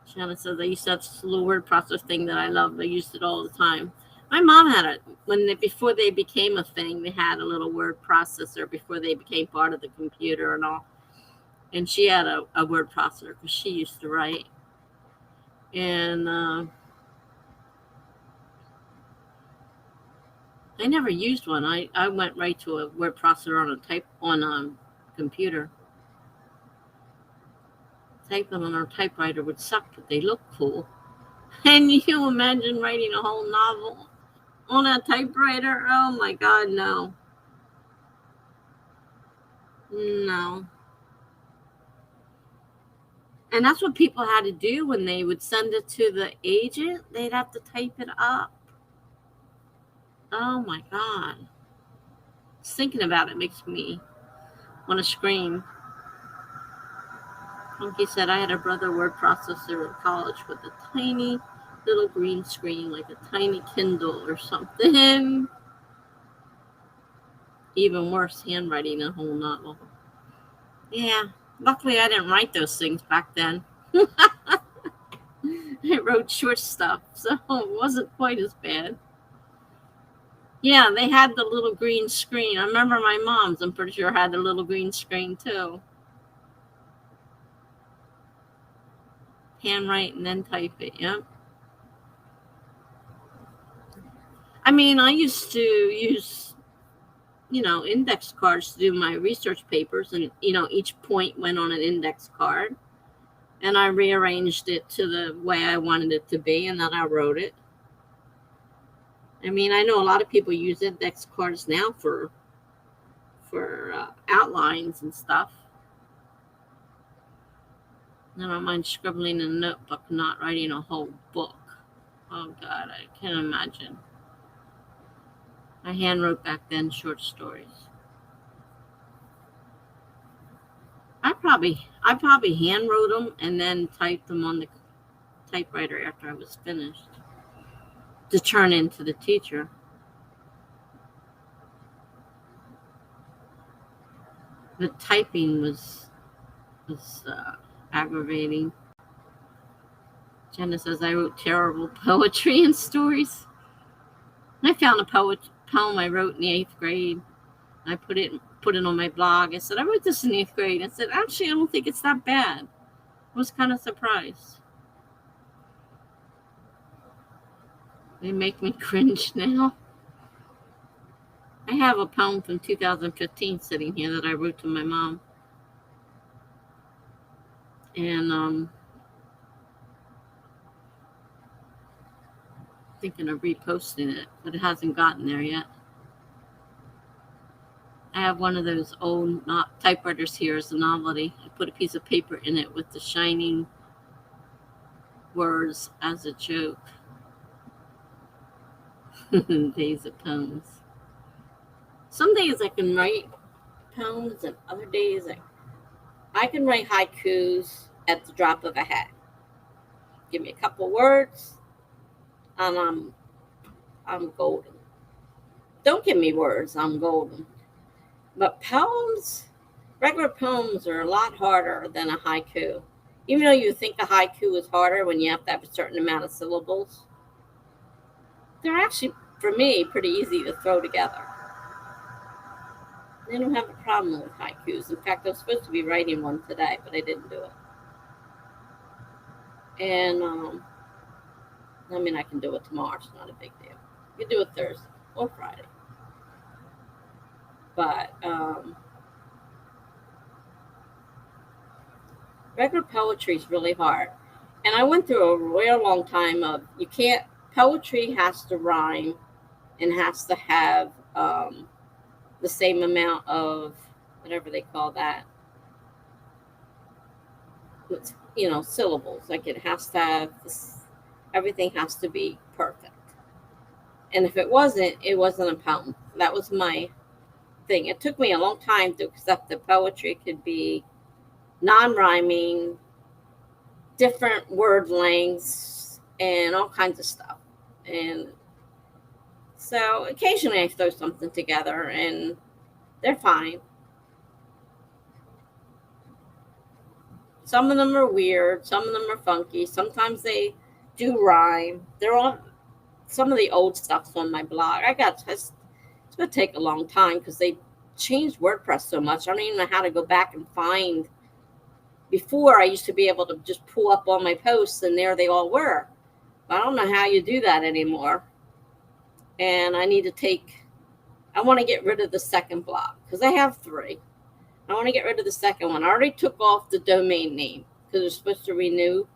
Shannon says I used to have this little word processor thing that I love. I used it all the time. My mom had it before they became a thing. They had a little word processor before they became part of the computer and all. And she had a word processor because she used to write. And I never used one. I went right to a word processor on a computer. Typing on our typewriter would suck, but they look cool. And you imagine writing a whole novel on a typewriter? Oh my God, no. No. And that's what people had to do when they would send it to the agent. They'd have to type it up. Oh my God. Just thinking about it makes me want to scream. Funky said, I had a brother word processor in college with a tiny little green screen, like a tiny Kindle or something. Even worse, handwriting a whole novel. Yeah, luckily I didn't write those things back then. I wrote short stuff, so it wasn't quite as bad. Yeah, they had the little green screen. I remember my mom's, I'm pretty sure, had the little green screen too. Handwrite and then type it, yep. I mean, I used to use, index cards to do my research papers, and, each point went on an index card, and I rearranged it to the way I wanted it to be, and then I wrote it. I mean, I know a lot of people use index cards now for outlines and stuff. I don't mind scribbling in a notebook, not writing a whole book. Oh God, I can't imagine. I hand wrote back then short stories. I probably hand wrote them and then typed them on the typewriter after I was finished to turn into the teacher. The typing was aggravating. Jenna says I wrote terrible poetry and stories. I found a poem I wrote in the 8th grade. I put it on my blog. I said, I wrote this in 8th grade. I said, actually, I don't think it's that bad. I was kind of surprised. They make me cringe now. I have a poem from 2015 sitting here that I wrote to my mom. And thinking of reposting it, but it hasn't gotten there yet. I have one of those old typewriters here as a novelty. I put a piece of paper in it with the shining words as a joke. Days of poems. Some days I can write poems, and other days I can write haikus at the drop of a hat. Give me a couple words, and I'm golden. Don't give me words, I'm golden. But poems, regular poems, are a lot harder than a haiku. Even though you think a haiku is harder when you have to have a certain amount of syllables, they're actually, for me, pretty easy to throw together. I don't have a problem with haikus. In fact, I was supposed to be writing one today, but I didn't do it. And, I mean, I can do it tomorrow. It's not a big deal. You can do it Thursday or Friday. But regular poetry is really hard. And I went through a real long time of poetry has to rhyme and has to have the same amount of whatever they call that, syllables. Like it has to have everything has to be perfect. And if it wasn't a poem. That was my thing. It took me a long time to accept that poetry could be non-rhyming, different word lengths, and all kinds of stuff. And so occasionally I throw something together and they're fine. Some of them are weird, some of them are funky, sometimes they do rhyme. some of the old stuff's on my blog. It's going to take a long time because they changed WordPress so much. I don't even know how to go back and find. Before, I used to be able to just pull up all my posts and there they all were. But I don't know how you do that anymore. And I want to get rid of the second blog because I have 3. I want to get rid of the second one. I already took off the domain name because they're supposed to renew.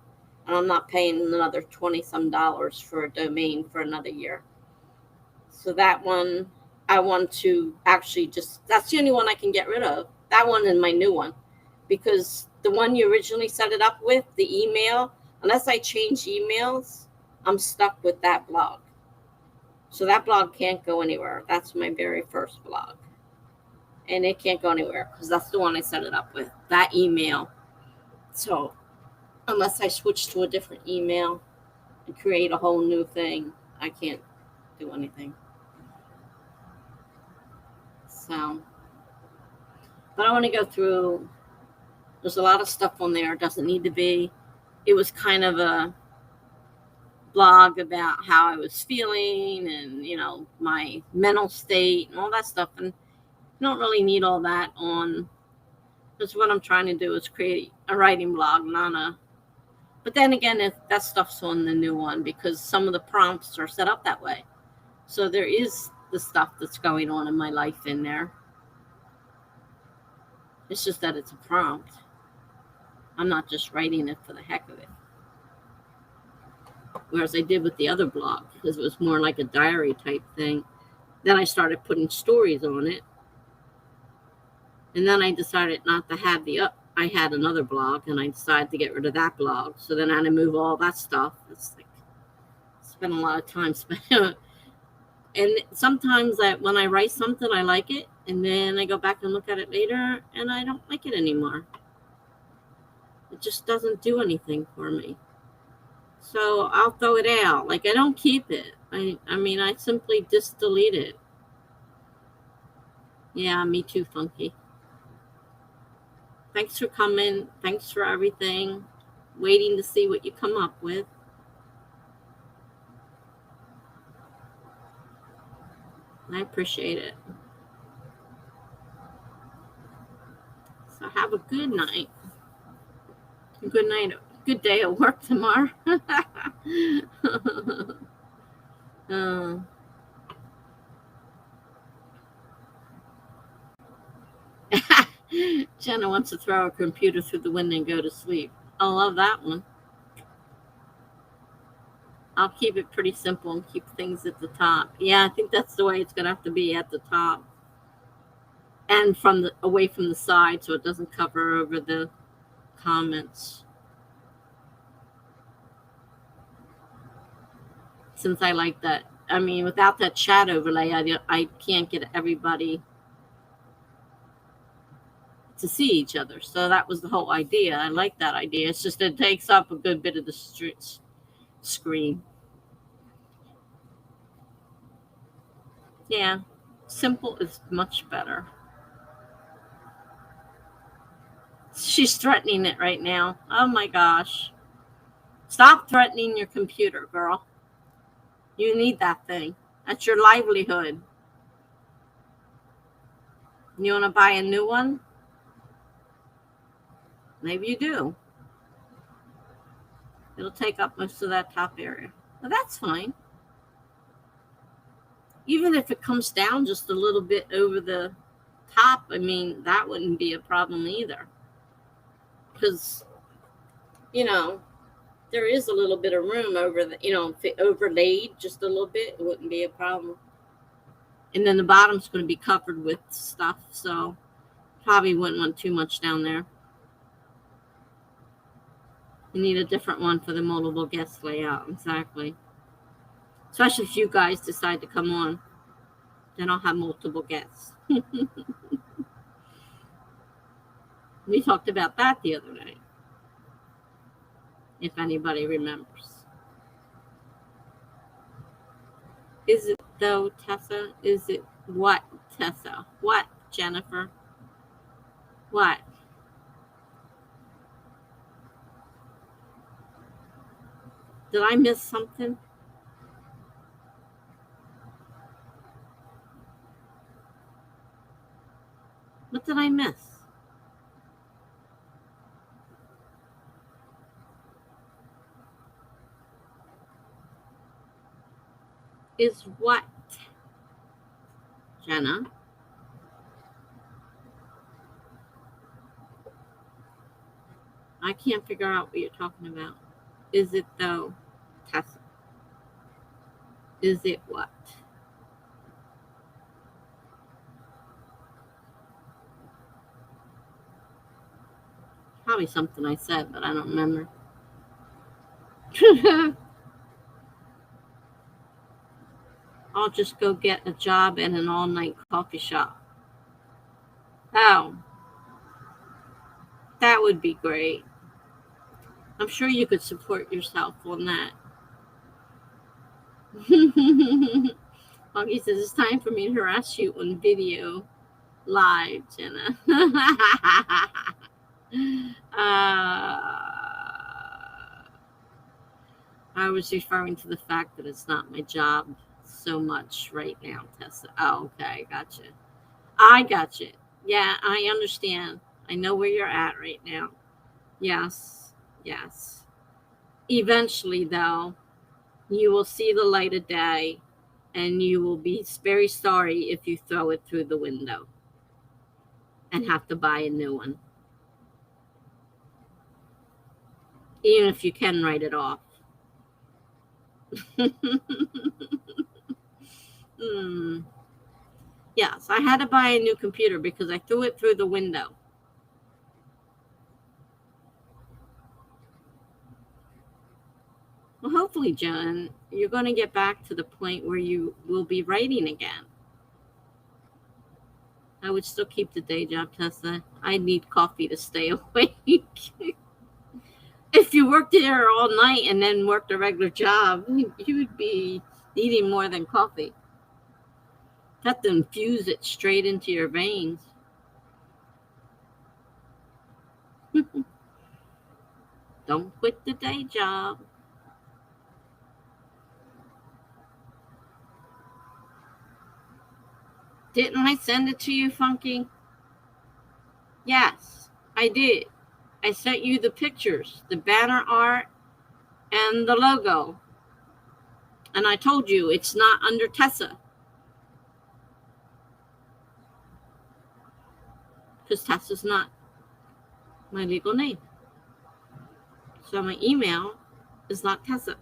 And I'm not paying another $20-some for a domain for another year. So that one, I want to actually that's the only one I can get rid of. That one and my new one. Because the one you originally set it up with, the email, unless I change emails, I'm stuck with that blog. So that blog can't go anywhere. That's my very first blog. And it can't go anywhere because that's the one I set it up with, that email. So unless I switch to a different email and create a whole new thing, I can't do anything. So, but I want to go through. There's a lot of stuff on there. It doesn't need to be. It was kind of a blog about how I was feeling and, my mental state and all that stuff. And you don't really need all that on. Because what I'm trying to do is create a writing blog, but then again, that stuff's on the new one because some of the prompts are set up that way. So there is the stuff that's going on in my life in there. It's just that it's a prompt. I'm not just writing it for the heck of it. Whereas I did with the other blog because it was more like a diary type thing. Then I started putting stories on it. And then I decided not to have I had another blog and I decided to get rid of that blog. So then I had to move all that stuff. It's like, spend a lot of time spent. And sometimes when I write something, I like it. And then I go back and look at it later and I don't like it anymore. It just doesn't do anything for me. So I'll throw it out. Like I don't keep it. I simply just delete it. Yeah, me too, Funky. Thanks for coming. Thanks for everything. Waiting to see what you come up with. I appreciate it. So have a good night. Good night. Good day at work tomorrow. Jenna wants to throw her computer through the window and go to sleep. I love that one. I'll keep it pretty simple and keep things at the top. Yeah, I think that's the way it's going to have to be, at the top. And away from the side so it doesn't cover over the comments. Since I like that. Without that chat overlay, I can't get everybody to see each other. So that was the whole idea. I like that idea. It's just it takes up a good bit of the screen. Yeah, simple is much better. She's threatening it right now. Oh my gosh. Stop threatening your computer, girl. You need that thing. That's your livelihood. You want to buy a new one? Maybe you do. It'll take up most of that top area. But that's fine. Even if it comes down just a little bit over the top, that wouldn't be a problem either. Because, there is a little bit of room over if it overlaid just a little bit, it wouldn't be a problem. And then the bottom's going to be covered with stuff, so probably wouldn't want too much down there. You need a different one for the multiple guest layout, exactly. Especially if you guys decide to come on, then I'll have multiple guests. We talked about that the other night, if anybody remembers. Is it though, Tessa? Is it what, Tessa? What, Jennifer? What? Did I miss something? What did I miss? Is what, Jenna? I can't figure out what you're talking about. Is it though, Tessa? Is it what? Probably something I said, but I don't remember. I'll just go get a job at an all-night coffee shop. Oh, that would be great. I'm sure you could support yourself on that. Funky says it's time for me to harass you on video live, Jenna. I was referring to the fact that it's not my job so much right now, Tessa. Oh, okay, gotcha. I gotcha. Yeah, I understand. I know where you're at right now. Yes, yes. Eventually, though, you will see the light of day, and you will be very sorry if you throw it through the window and have to buy a new one. Even if you can write it off. Yes, I had to buy a new computer because I threw it through the window. Well, hopefully, Jen, you're going to get back to the point where you will be writing again. I would still keep the day job, Tessa. I need coffee to stay awake. If you worked there all night and then worked a regular job, you would be needing more than coffee. You have to infuse it straight into your veins. Don't quit the day job. Didn't I send it to you, Funky? Yes, I did. I sent you the pictures, the banner art, and the logo. And I told you it's not under Tessa. Because Tessa's not my legal name. So my email is not Tessa.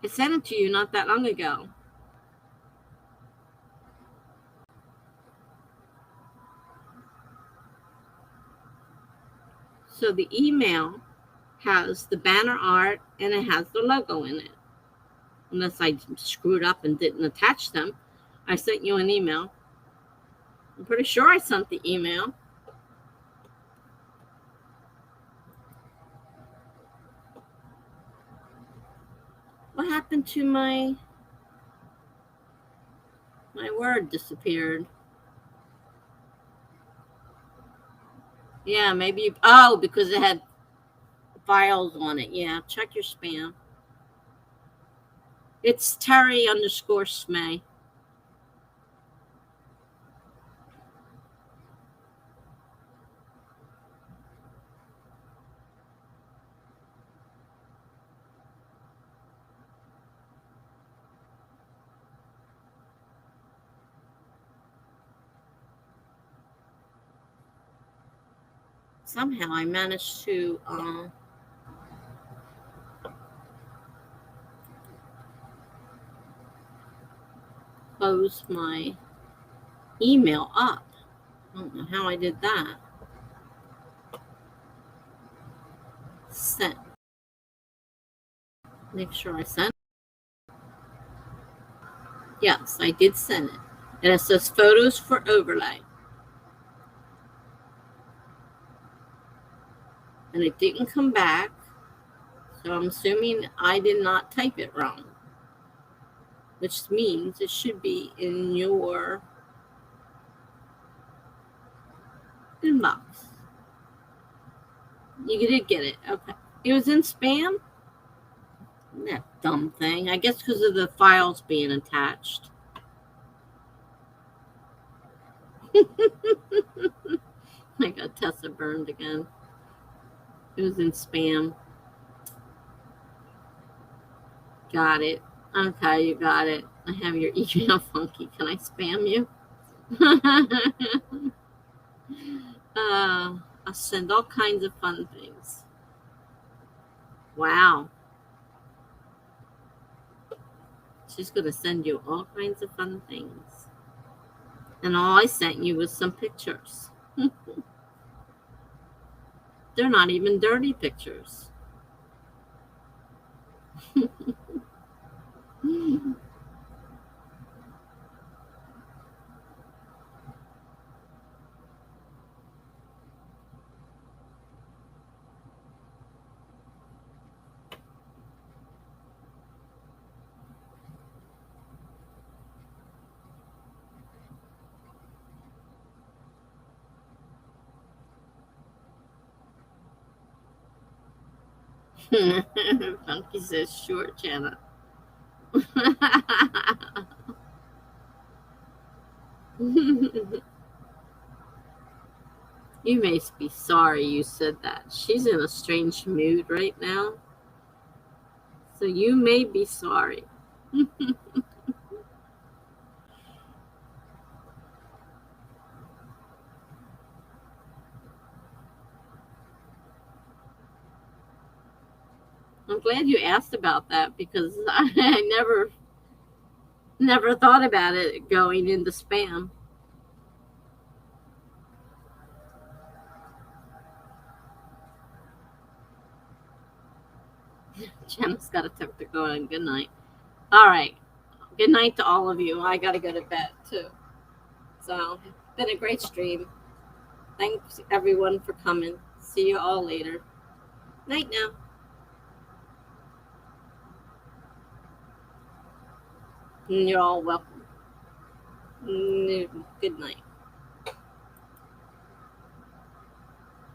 I sent it to you not that long ago. So the email has the banner art and it has the logo in it. Unless I screwed up and didn't attach them. I sent you an email. I'm pretty sure I sent the email. What happened to my word disappeared? Yeah, maybe. Oh, because it had files on it. Yeah, check your spam. It's Terry_Smay. Somehow I managed to close my email up. I don't know how I did that. Sent. Make sure I sent. Yes, I did send it. And it says photos for overlay. And it didn't come back. So I'm assuming I did not type it wrong. Which means it should be in your inbox. You did get it. Okay. It was in spam? That dumb thing. I guess because of the files being attached. I got Tessa burned again. It was in spam. Got it. Okay, you got it. I have your email funky. Can I spam you? I'll send all kinds of fun things. Wow. She's going to send you all kinds of fun things. And all I sent you was some pictures. They're not even dirty pictures. Funky says, sure, Janet. You may be sorry you said that. She's in a strange mood right now. So you may be sorry. I'm glad you asked about that because I never thought about it going into spam. Jenna's got a tip to go on. Good night. All right. Good night to all of you. I got to go to bed too. So, been a great stream. Thanks everyone for coming. See you all later. Night now. You're all welcome. Good night.